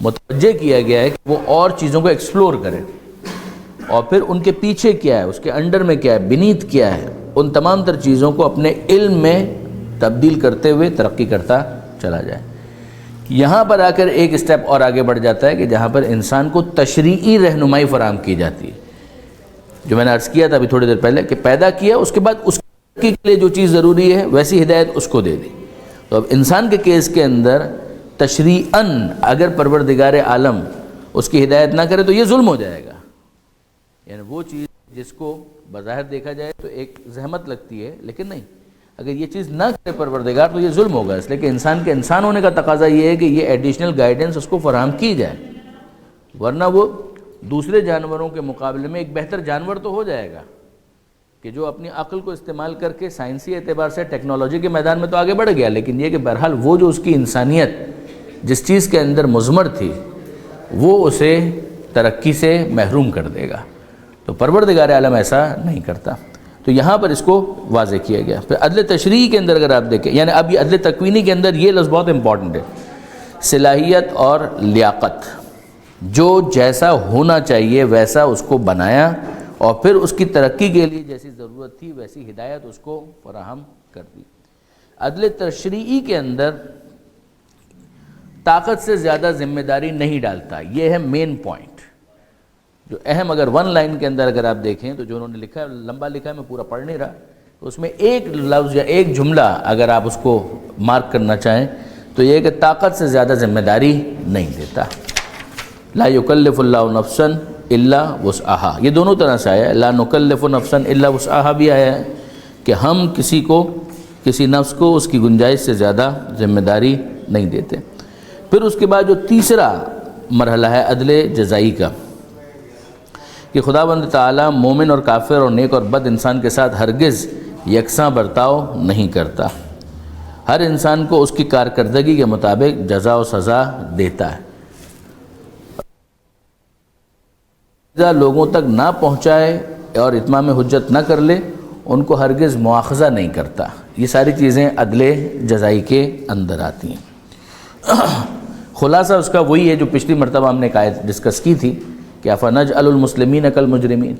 متوجہ کیا گیا ہے کہ وہ اور چیزوں کو ایکسپلور کرے، اور پھر ان کے پیچھے کیا ہے، اس کے انڈر میں کیا ہے، بنیت کیا ہے، ان تمام تر چیزوں کو اپنے علم میں تبدیل کرتے ہوئے ترقی کرتا چلا جائے۔ یہاں پر آ کر ایک اسٹیپ اور آگے بڑھ جاتا ہے کہ جہاں پر انسان کو تشریعی رہنمائی فراہم کی جاتی ہے، جو میں نے عرض کیا تھا ابھی تھوڑی دیر پہلے کہ پیدا کیا، اس کے بعد اس کے لیے جو چیز ضروری ہے ویسی ہدایت اس کو دے دی۔ تو اب انسان کے کیس کے اندر تشریعاً اگر پروردگار عالم اس کی ہدایت نہ کرے تو یہ ظلم ہو جائے گا، یعنی وہ چیز جس کو بظاہر دیکھا جائے تو ایک زحمت لگتی ہے، لیکن نہیں، اگر یہ چیز نہ کرے پروردگار تو یہ ظلم ہوگا، اس لیے کہ انسان کے انسان ہونے کا تقاضا یہ ہے کہ یہ ایڈیشنل گائیڈنس اس کو فراہم کی جائے، ورنہ وہ دوسرے جانوروں کے مقابلے میں ایک بہتر جانور تو ہو جائے گا کہ جو اپنی عقل کو استعمال کر کے سائنسی اعتبار سے ٹیکنالوجی کے میدان میں تو آگے بڑھ گیا، لیکن یہ کہ بہرحال وہ جو اس کی انسانیت جس چیز کے اندر مضمر تھی وہ اسے ترقی سے محروم کر دے گا۔ تو پروردگار عالم ایسا نہیں کرتا، تو یہاں پر اس کو واضح کیا گیا۔ پھر عدل تشریعی کے اندر اگر آپ دیکھیں، یعنی اب یہ عدل تکوینی کے اندر یہ لفظ بہت امپورٹنٹ ہے، صلاحیت اور لیاقت، جو جیسا ہونا چاہیے ویسا اس کو بنایا، اور پھر اس کی ترقی کے لیے جیسی ضرورت تھی ویسی ہدایت اس کو فراہم کر دی۔ عدل تشریعی کے اندر طاقت سے زیادہ ذمہ داری نہیں ڈالتا، یہ ہے مین پوائنٹ جو اہم۔ اگر ون لائن کے اندر اگر آپ دیکھیں تو جو انہوں نے لکھا ہے، لمبا لکھا ہے، میں پورا پڑھ نہیں رہا، تو اس میں ایک لفظ یا ایک جملہ اگر آپ اس کو مارک کرنا چاہیں تو یہ کہ طاقت سے زیادہ ذمہ داری نہیں دیتا۔ لا یکلف اللہ نفسا الا وسعها، یہ دونوں طرح سے آیا ہے، لا نکلف نفسا الا وسعها بھی آیا ہے کہ ہم کسی نفس کو اس کی گنجائش سے زیادہ ذمہ داری نہیں دیتے۔ پھر اس کے بعد جو تیسرا مرحلہ ہے عدل جزائی کا، کہ خداوند تعالیٰ مومن اور کافر اور نیک اور بد انسان کے ساتھ ہرگز یکساں برتاؤ نہیں کرتا، ہر انسان کو اس کی کارکردگی کے مطابق جزا و سزا دیتا ہے، لوگوں تک نہ پہنچائے اور اتمام حجت نہ کر لے ان کو ہرگز مواخذہ نہیں کرتا۔ یہ ساری چیزیں عدل جزائی کے اندر آتی ہیں۔ خلاصہ اس کا وہی ہے جو پچھلی مرتبہ ہم نے ایک آیت ڈسکس کی تھی کہ افنجعل المسلمین کالمجرمین،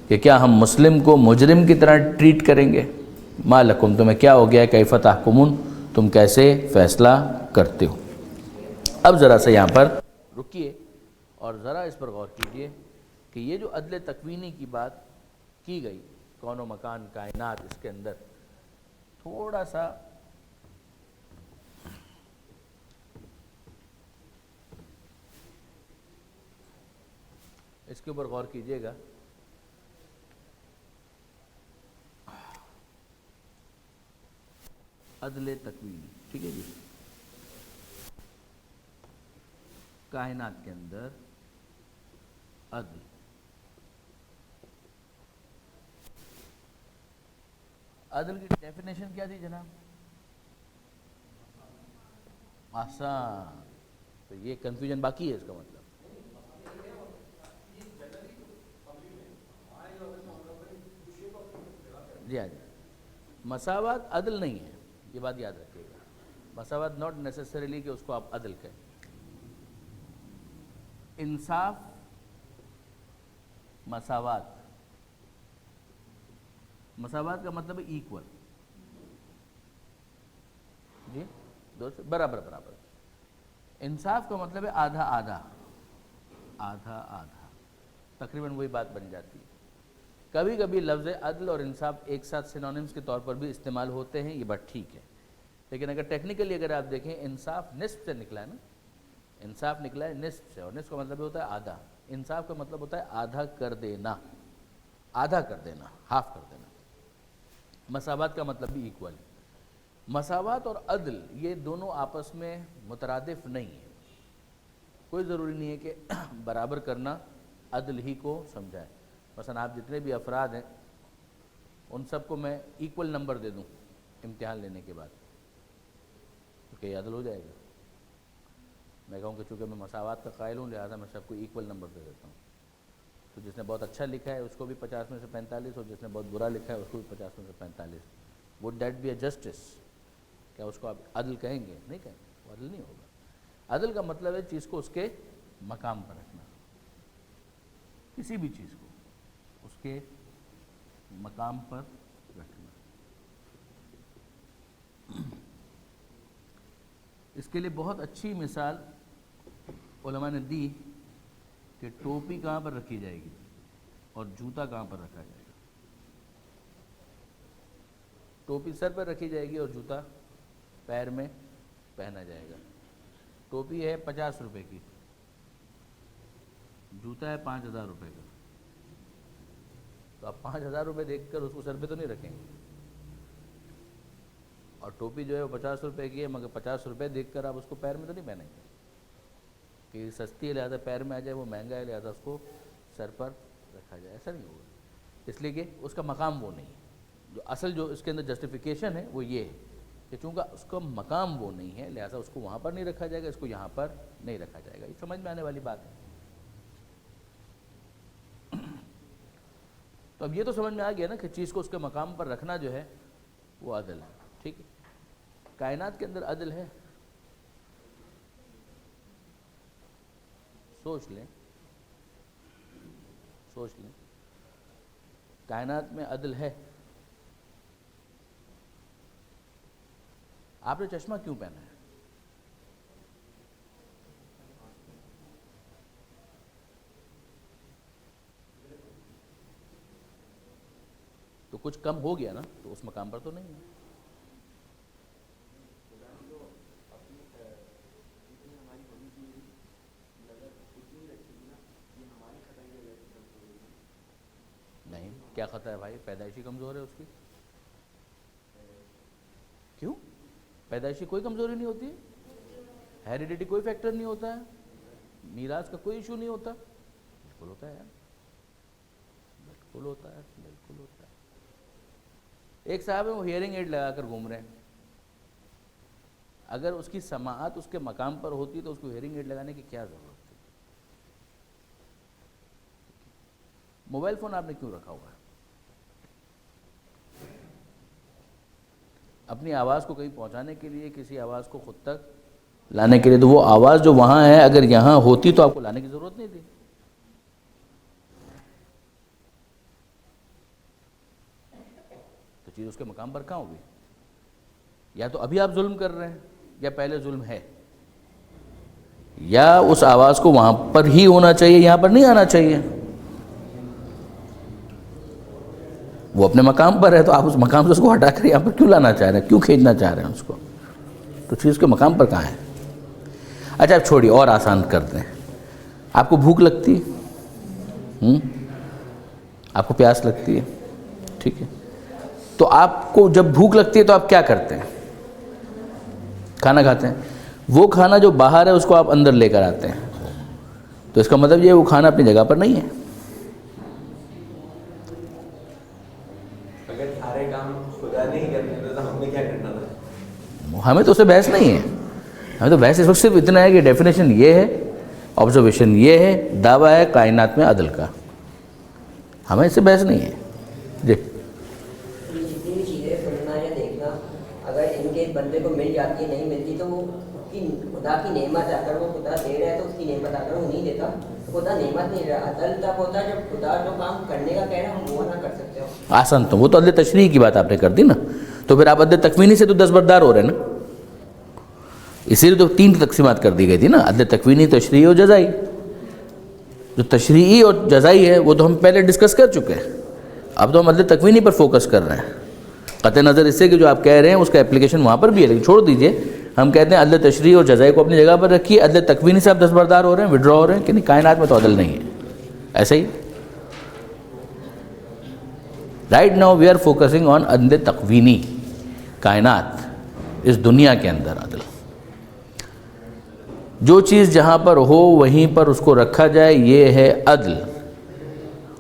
کہ کیا ہم مسلم کو مجرم کی طرح ٹریٹ کریں گے؟ ما لکم، تمہیں کیا ہو گیا ہے، کیف تحکمون، تم کیسے فیصلہ کرتے ہو۔ اب ذرا سے یہاں پر رکیے اور ذرا اس پر غور کیجئے کہ یہ جو عدل تکوینی کی بات کی گئی، کون و مکان، کائنات، اس کے اندر تھوڑا سا اس کے اوپر غور کیجئے گا۔ عدل تکوینی، ٹھیک ہے جی، کائنات کے اندر عدل، عدل کی ڈیفینیشن کیا تھی جناب؟ آسان، تو یہ کنفیوژن باقی ہے، اس کا مطلب جی ہاں جی، مساوات عدل نہیں ہے، یہ بات یاد رکھیے گا، مساوات ناٹ نیسسریلی کہ اس کو آپ عدل کہیں۔ انصاف، مساوات، مساوات کا مطلب ہے ایکول، جی برابر برابر۔ انصاف کا مطلب ہے آدھا آدھا، آدھا آدھا، تقریباً وہی بات بن جاتی ہے۔ کبھی کبھی لفظ عدل اور انصاف ایک ساتھ سینونیمز کے طور پر بھی استعمال ہوتے ہیں، یہ بات ٹھیک ہے، لیکن اگر ٹیکنیکلی اگر آپ دیکھیں، انصاف نصف سے نکلا ہے نا، انصاف نکلا ہے نصف سے، اور نصف کا مطلب ہوتا ہے آدھا، انصاف کا مطلب ہوتا ہے آدھا کر دینا، آدھا کر دینا، ہاف کر دینا۔ مساوات کا مطلب بھی ایکول ہے۔ مساوات اور عدل یہ دونوں آپس میں مترادف نہیں ہیں، کوئی ضروری نہیں ہے کہ برابر کرنا عدل ہی کو سمجھائے۔ مثلا آپ جتنے بھی افراد ہیں ان سب کو میں ایکول نمبر دے دوں امتحان لینے کے بعد تو کیا یہ عدل ہو جائے گا؟ میں کہوں کہ چونکہ میں مساوات کا قائل ہوں لہٰذا میں سب کو ایکول نمبر دے دیتا ہوں، تو جس نے بہت اچھا لکھا ہے اس کو بھی 50 میں سے 45 اور جس نے بہت برا لکھا ہے اس کو بھی 50 میں سے 45۔ Would that be a justice? کیا اس کو آپ عدل کہیں گے؟ نہیں کہیں گے، وہ عدل نہیں ہوگا۔ عدل کا مطلب ہے چیز کو اس کے مقام پر رکھنا، کسی بھی چیز کو اس کے مقام پر رکھنا۔ اس کے لیے بہت اچھی مثال علماء نے دی کہ ٹوپی کہاں پر رکھی جائے گی اور جوتا کہاں پر رکھا جائے گا۔ ٹوپی سر پر رکھی جائے گی اور جوتا پیر میں پہنا جائے گا۔ ٹوپی ہے 50 روپے کی، جوتا ہے 5000 روپے کا، تو آپ 5000 روپے دیکھ کر اس کو سر پہ تو نہیں رکھیں گے، اور ٹوپی جو ہے وہ 50 روپے کی ہے، مگر 50 روپے دیکھ کر آپ اس کو پیر میں تو نہیں پہنیں گے کہ سستی ہے لہٰذا پیر میں آ جائے، وہ مہنگا ہے لہٰذا اس کو سر پر رکھا جائے، ایسا نہیں ہوگا، اس لیے کہ اس کا مقام وہ نہیں ہے۔ جو اصل جو اس کے اندر جسٹیفیکیشن ہے وہ یہ ہے کہ چونکہ اس کا مقام وہ نہیں ہے لہٰذا اس کو وہاں پر نہیں رکھا جائے گا، اس کو یہاں پر نہیں رکھا جائے گا۔ یہ سمجھ میں آنے والی بات ہے۔ تو اب یہ تو سمجھ میں آ گیا نا کہ چیز کو اس کے مقام پر رکھنا جو ہے وہ عدل ہے، ٹھیک ہے۔ کائنات کے اندر عدل ہے، سوچ لیں کائنات میں عدل ہے۔ آپ نے چشمہ کیوں پہنا ہے؟ تو کچھ کم ہو گیا نا، تو اس مقام پر تو نہیں ہے۔ نہیں، کیا خطا ہے بھائی؟ پیدائشی کمزور ہے اس کی، کیوں؟ پیدائشی کوئی کمزوری نہیں ہوتی ہے، ہیریڈیٹی کوئی فیکٹر نہیں ہوتا ہے، میراث کا کوئی ایشو نہیں ہوتا۔ بالکل ہوتا ہے یار، بالکل ہوتا ہے، بالکل ہوتا ہے۔ ایک صاحب ہے وہ ہیئرنگ ایڈ لگا کر گھوم رہے ہیں، اگر اس کی سماعت اس کے مقام پر ہوتی تو اس کو ہیئرنگ ایڈ لگانے کی کیا ضرورت تھی؟ موبائل فون آپ نے کیوں رکھا ہوا ہے؟ اپنی آواز کو کہیں پہنچانے کے لیے، کسی آواز کو خود تک لانے کے لیے، تو وہ آواز جو وہاں ہے اگر یہاں ہوتی تو آپ کو لانے کی ضرورت نہیں تھی۔ تو چیز اس کے مقام پر کہاں ہوگی؟ یا تو ابھی آپ ظلم کر رہے ہیں، یا پہلے ظلم ہے، یا اس آواز کو وہاں پر ہی ہونا چاہیے، یہاں پر نہیں آنا چاہیے۔ وہ اپنے مقام پر ہے تو آپ اس مقام سے اس کو ہٹا کر یہاں پر کیوں لانا چاہ رہے ہیں، کیوں کھینچنا چاہ رہے ہیں اس کو؟ تو چیز کے مقام پر کہاں ہے؟ اچھا آپ چھوڑیے، اور آسان کرتے ہیں۔ آپ کو بھوک لگتی ہے، آپ کو پیاس لگتی ہے، ٹھیک ہے، تو آپ کو جب بھوک لگتی ہے تو آپ کیا کرتے ہیں؟ کھانا کھاتے ہیں۔ وہ کھانا جو باہر ہے اس کو آپ اندر لے کر آتے ہیں، تو اس کا مطلب یہ ہے وہ کھانا اپنی جگہ پر نہیں ہے۔ اگر سارے کام خدا نہیں کرتے تو ہمیں کیا کرنا تھا؟ ہمیں تو اس سے بحث نہیں ہے، ہمیں تو بحث اس وقت صرف اتنا ہے کہ ڈیفینیشن یہ ہے، آبزرویشن یہ ہے، دعویٰ ہے کائنات میں عدل کا، ہمیں اس سے بحث نہیں ہے۔ جی جتنی بھی چیزیں سننا یا دیکھنا اگر ان کے بندے کو مل جاتی ہے، نہیں ملتی تو وہ خدا کی نعمت ہے، اگر وہ خدا دے رہا ہے تو اس کی نعمت، اگر وہ نہیں دیتا تو خدا نعمت نہیں رہا۔ عدل تب ہوتا ہے جب خدا جو کام کرنے کا کہہ رہا ہے ہم وہ نہ کر سکتے ہو۔ آسان تو وہ تو عدل تشریعی کی بات آپ نے کر دی نا، تو پھر آپ عدل تکوینی سے تو دستبردار ہو رہے ہیں نا، اسی لیے تو 3 تقسیمات کر دی گئی تھی نا، عدل تکوینی، تشریعی اور جزائی۔ جو تشریعی اور جزائی ہے وہ تو ہم پہلے ڈسکس کر چکے ہیں، اب تو ہم عدل تکوینی پر فوکس کر رہے ہیں، قطع نظر اس سے کہ جو آپ کہہ رہے ہیں اس کا اپلیکیشن وہاں پر بھی ہے، لیکن چھوڑ دیجئے، ہم کہتے ہیں عدل تشریعی اور جزائی کو اپنی جگہ پر رکھیے، عدل تکوینی سے آپ دستبردار ہو رہے ہیں، وڈرا ہو رہے ہیں کہ نہیں، کائنات میں تو عدل نہیں ہے، ایسے ہی۔ Right now we are focusing on عدل تکوینی، کائنات، اس دنیا کے اندر عدل، جو چیز جہاں پر ہو وہیں پر اس کو رکھا جائے، یہ ہے عدل۔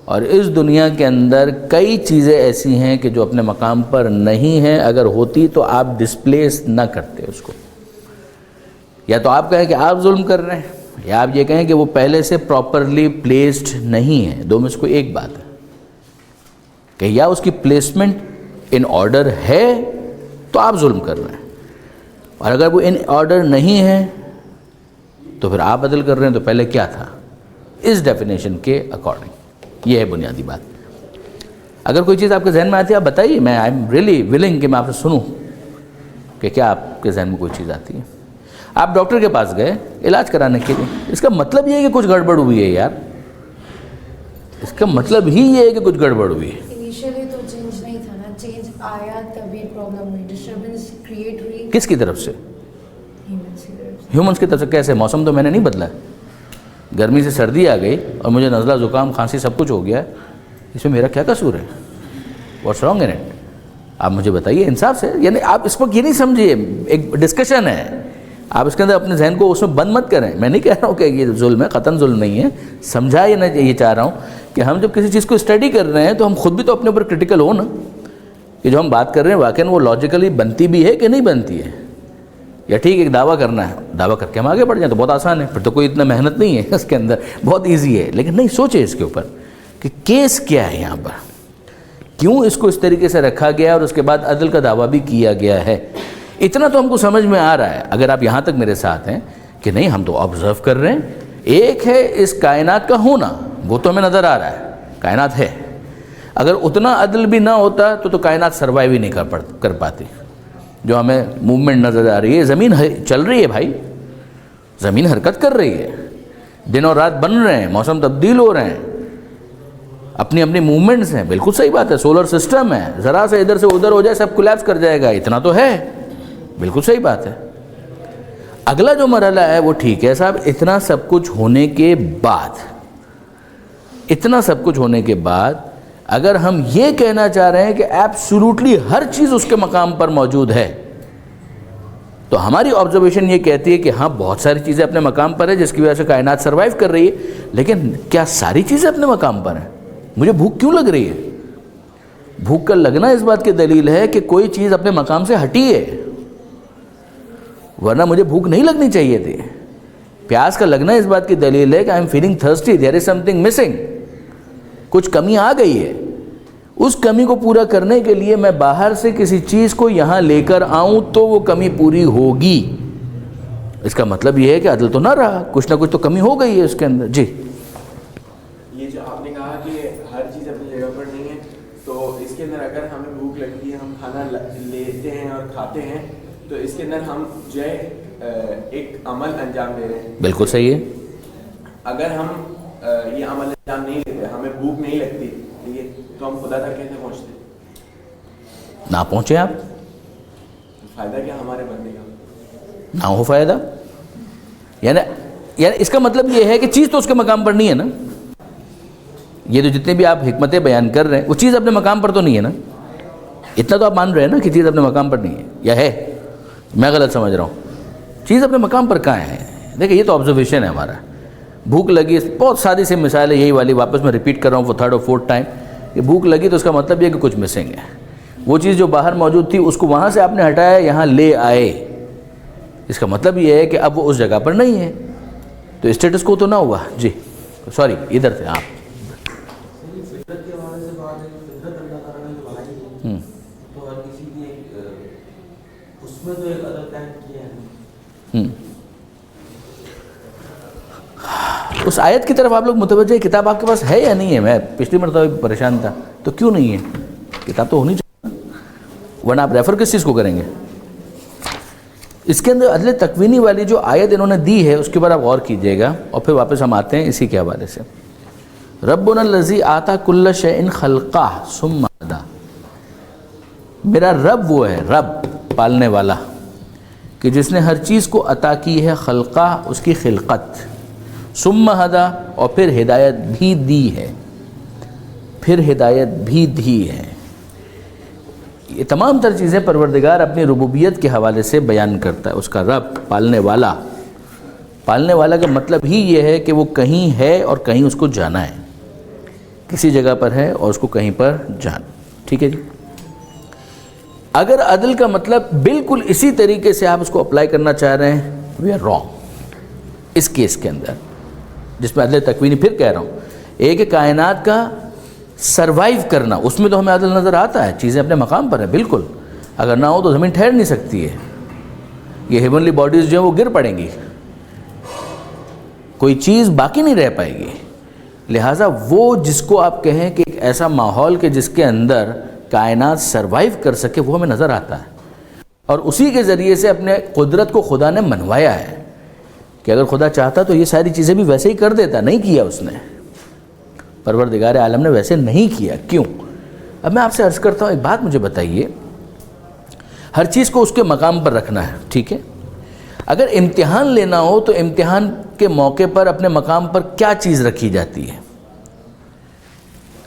اور اس دنیا کے اندر کئی چیزیں ایسی ہیں کہ جو اپنے مقام پر نہیں ہیں، اگر ہوتی تو آپ ڈسپلیس نہ کرتے اس کو، یا تو آپ کہیں کہ آپ ظلم کر رہے ہیں، یا آپ یہ کہیں کہ وہ پہلے سے پراپرلی پلیسڈ نہیں ہے، دو میں سے کوئی ایک بات ہے، کہ یا اس کی پلیسمنٹ ان آرڈر ہے تو آپ ظلم کر رہے ہیں، اور اگر وہ ان آرڈر نہیں ہے تو پھر آپ عدل کر رہے ہیں تو پہلے کیا تھا؟ اس ڈیفینیشن کے اکارڈنگ یہ ہے بنیادی بات. اگر کوئی چیز آپ کے ذہن میں آتی ہے آپ بتائیے, میں آئی ایم ریئلی ولنگ کہ میں آپ سے سنوں کہ کیا آپ کے ذہن میں کوئی چیز آتی ہے. آپ ڈاکٹر کے پاس گئے علاج کرانے کے لیے, اس کا مطلب یہ ہے کہ کچھ گڑبڑ ہوئی ہے یار, اس کا مطلب ہی یہ ہے کہ کچھ گڑبڑ ہوئی ہے. انیشیلی تو چینج نہیں تھا نا, چینج آیا تبھی پرابلم ہوئی, ڈسٹربنس کریٹ ہوئی. کس کی طرف سے؟ ہیومنس کی طرف سے. ہیومنس کی طرف سے کیسے؟ موسم تو میں نے نہیں بدلا ہے, گرمی سے سردی آ گئی اور مجھے نزلہ زکام کھانسی سب کچھ ہو گیا ہے, اس میں میرا کیا قصور ہے؟ What's wrong in it? آپ مجھے بتائیے انصاف سے. یعنی آپ اس وقت یہ نہیں سمجھیے, ایک ڈسکشن ہے, آپ اس کے اندر اپنے ذہن کو اس میں بند مت کریں. میں نہیں کہہ رہا ہوں کہ یہ ظلم ہے, قطعاً ظلم نہیں ہے, سمجھا یہ چاہ رہا ہوں کہ ہم جب کسی چیز کو اسٹڈی کر رہے ہیں تو ہم خود بھی تو اپنے اوپر کرٹیکل ہو نا, کہ جو ہم بات کر رہے ہیں واقعاً وہ لاجیکلی بنتی بھی ہے کہ نہیں بنتی ہے. یا ٹھیک ایک دعویٰ کرنا ہے, دعویٰ کر کے ہم آگے بڑھ جائیں تو بہت آسان ہے, پھر تو کوئی اتنا محنت نہیں ہے اس کے اندر, بہت ایزی ہے. لیکن نہیں سوچے اس کے اوپر کہ کیس کیا ہے یہاں پر, کیوں اس کو اس طریقے سے رکھا گیا اور اس کے بعد عدل کا دعویٰ بھی کیا گیا ہے. اتنا تو ہم کو سمجھ میں آ رہا ہے اگر آپ یہاں تک میرے ساتھ ہیں کہ نہیں ہم تو آبزرو کر رہے ہیں. ایک ہے اس کائنات کا ہونا, وہ تو ہمیں نظر آ رہا ہے, کائنات ہے. اگر اتنا عدل بھی نہ ہوتا تو کائنات سروائیو ہی نہیں کر پاتی. جو ہمیں موومنٹ نظر آ رہی ہے, زمین چل رہی ہے بھائی, زمین حرکت کر رہی ہے, دن اور رات بن رہے ہیں, موسم تبدیل ہو رہے ہیں, اپنی اپنی موومنٹس ہیں. بالکل صحیح بات ہے, سولر سسٹم ہے, ذرا سے ادھر سے ادھر ہو جائے سب کولیپس کر جائے گا, اتنا تو ہے, بالکل صحیح بات ہے. اگلا جو مرحلہ ہے وہ ٹھیک ہے صاحب, اتنا سب کچھ ہونے کے بعد اگر ہم یہ کہنا چاہ رہے ہیں کہ ایبسولوٹلی ہر چیز اس کے مقام پر موجود ہے, تو ہماری آبزرویشن یہ کہتی ہے کہ ہاں بہت ساری چیزیں اپنے مقام پر ہے جس کی وجہ سے کائنات سروائیو کر رہی ہے, لیکن کیا ساری چیزیں اپنے مقام پر ہیں؟ مجھے بھوک کیوں لگ رہی ہے؟ بھوک کا لگنا اس بات کی دلیل ہے کہ کوئی چیز اپنے مقام سے ہٹی ہے, ورنہ مجھے بھوک نہیں لگنی چاہیے تھی. پیاس کا لگنا اس بات کی دلیل ہے کہ I am feeling thirsty, there is some thing missing, کچھ کمی آ گئی ہے. اس کمی کو پورا کرنے کے لیے میں باہر سے کسی چیز کو یہاں لے کر آؤں تو وہ کمی پوری ہوگی. اس کا مطلب یہ ہے کہ عدل تو نہ رہا, کچھ نہ کچھ تو کمی ہو گئی ہے اس کے اندر. جی یہ جو آپ نے کہا کہ ہر چیز اپنی جگہ پر نہیں ہے, تو اس کے اندر اگر ہمیں بھوک لگتی ہے, ہم کھانا لیتے ہیں اور کھاتے ہیں, تو اس کے اندر ہم جو ہے ایک عمل انجام دے رہے ہیں. بالکل صحیح ہے. اگر ہم یہ عمل انجام نہیں دیتے, ہمیں بھوک نہیں لگتی, ٹھیک ہے, تو ہم خدا تک کیسے پہنچتے ہیں؟ نہ پہنچے آپ, فائدہ کیا ہمارے بندے کا؟ نہ ہو فائدہ. یعنی اس کا مطلب یہ ہے کہ چیز تو اس کے مقام پر نہیں ہے نا. یہ تو جتنے بھی آپ حکمتیں بیان کر رہے ہیں وہ چیز اپنے مقام پر تو نہیں ہے نا. اتنا تو آپ مان رہے ہیں نا کہ چیز اپنے مقام پر نہیں ہے, یا ہے؟ میں غلط سمجھ رہا ہوں؟ چیز اپنے مقام پر کہاں ہے؟ دیکھیں یہ تو آبزرویشن ہے ہمارا. بھوک لگی, بہت سادی سی مثال ہے یہی والی, واپس میں ریپیٹ کر رہا ہوں فور تھرڈ اور فورتھ ٹائم, کہ بھوک لگی تو اس کا مطلب یہ کہ کچھ مسنگ ہے. وہ چیز جو باہر موجود تھی اس کو وہاں سے آپ نے ہٹایا, یہاں لے آئے, اس کا مطلب یہ ہے کہ اب وہ اس جگہ پر نہیں ہے, تو اسٹیٹس کو تو نہ ہوا. جی سوری, ادھر سے آپ. اس آیت کی طرف آپ لوگ متوجہ, کتاب آپ کے پاس ہے یا نہیں ہے؟ میں پچھلی مرتبہ بھی پریشان تھا, تو کیوں نہیں ہے؟ کتاب تو ہونی چاہیے, ورنہ آپ ریفر کس چیز کو کریں گے؟ اس کے اندر عدل تکوینی والی جو آیت انہوں نے دی ہے اس کے اوپر آپ غور کیجئے گا, اور پھر واپس ہم آتے ہیں اسی کے حوالے سے. ربنا الذی آتا کل شیء خلقہ ثم ہدی, میرا رب وہ ہے, رب پالنے والا, کہ جس نے ہر چیز کو عطا کی ہے خلقہ, اس کی خلقت, ثم ہدی, اور پھر ہدایت بھی دی ہے, یہ تمام تر چیزیں پروردگار اپنی ربوبیت کے حوالے سے بیان کرتا ہے. اس کا رب, پالنے والا. پالنے والا کا مطلب ہی یہ ہے کہ وہ کہیں ہے اور کہیں اس کو جانا ہے, کسی جگہ پر ہے اور اس کو کہیں پر جانا. ٹھیک ہے جی. اگر عدل کا مطلب بالکل اسی طریقے سے آپ اس کو اپلائی کرنا چاہ رہے ہیں, وی آر رانگ اس کیس کے اندر, جس میں عدل تکوینی پھر کہہ رہا ہوں. ایک ہے کائنات کا سروائیو کرنا, اس میں تو ہمیں عدل نظر آتا ہے, چیزیں اپنے مقام پر ہیں بالکل, اگر نہ ہو تو زمین ٹھہر نہیں سکتی ہے, یہ ہیونلی باڈیز جو ہیں وہ گر پڑیں گی. کوئی چیز باقی نہیں رہ پائے گی. لہٰذا وہ جس کو آپ کہیں کہ ایک ایسا ماحول کہ جس کے اندر کائنات سروائیو کر سکے، وہ ہمیں نظر آتا ہے. اور اسی کے ذریعے سے اپنے قدرت کو خدا نے منوایا ہے کہ اگر خدا چاہتا تو یہ ساری چیزیں بھی ویسے ہی کر دیتا. نہیں کیا اس نے، پروردگار عالم نے ویسے نہیں کیا. کیوں؟ اب میں آپ سے عرض کرتا ہوں، ایک بات مجھے بتائیے، ہر چیز کو اس کے مقام پر رکھنا ہے، ٹھیک ہے؟ اگر امتحان لینا ہو تو امتحان کے موقع پر اپنے مقام پر کیا چیز رکھی جاتی ہے؟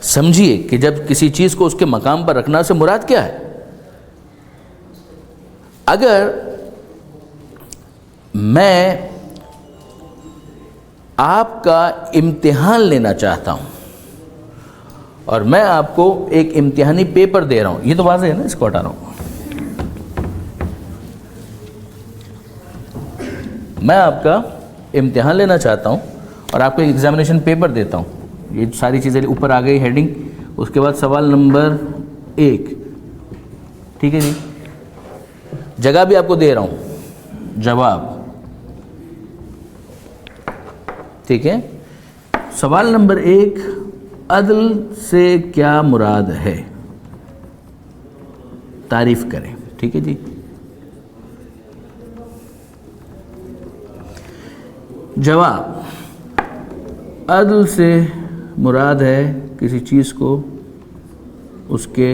سمجھیے کہ جب کسی چیز کو اس کے مقام پر رکھنا سے مراد کیا ہے؟ اگر میں آپ کا امتحان لینا چاہتا ہوں اور میں آپ کو ایک امتحانی پیپر دے رہا ہوں، یہ تو واضح ہے نا، اس کو ہٹا رہا ہوں. میں آپ کا امتحان لینا چاہتا ہوں اور آپ کو ایک ایگزامینیشن پیپر دیتا ہوں. یہ ساری چیزیں اوپر آ گئی ہیڈنگ، اس کے بعد سوال نمبر 1، ٹھیک ہے جی. جگہ بھی آپ کو دے رہا ہوں، جواب، ٹھیک ہے. سوال نمبر 1، عدل سے کیا مراد ہے؟ تعریف کریں، ٹھیک ہے جی. جواب، عدل سے مراد ہے کسی چیز کو اس کے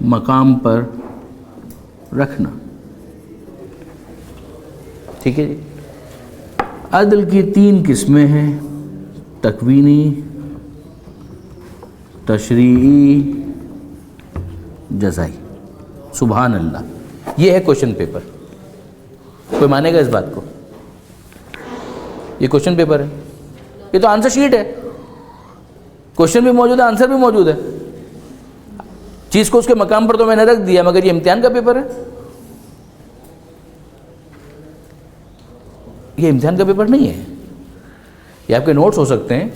مقام پر رکھنا، ٹھیک ہے جی. عدل کی 3 قسمیں ہیں، تکوینی، تشریعی، جزائی. سبحان اللہ، یہ ہے کوشچن پیپر. کوئی مانے گا اس بات کو؟ یہ کوشچن پیپر ہے، یہ تو آنسر شیٹ ہے. کوشچن بھی موجود ہے، آنسر بھی موجود ہے. چیز کو اس کے مقام پر تو میں نے رکھ دیا، مگر یہ امتحان کا پیپر ہے. یہ امتحان کا پیپر نہیں ہے. یہ آپ کے نوٹس ہو سکتے ہیں،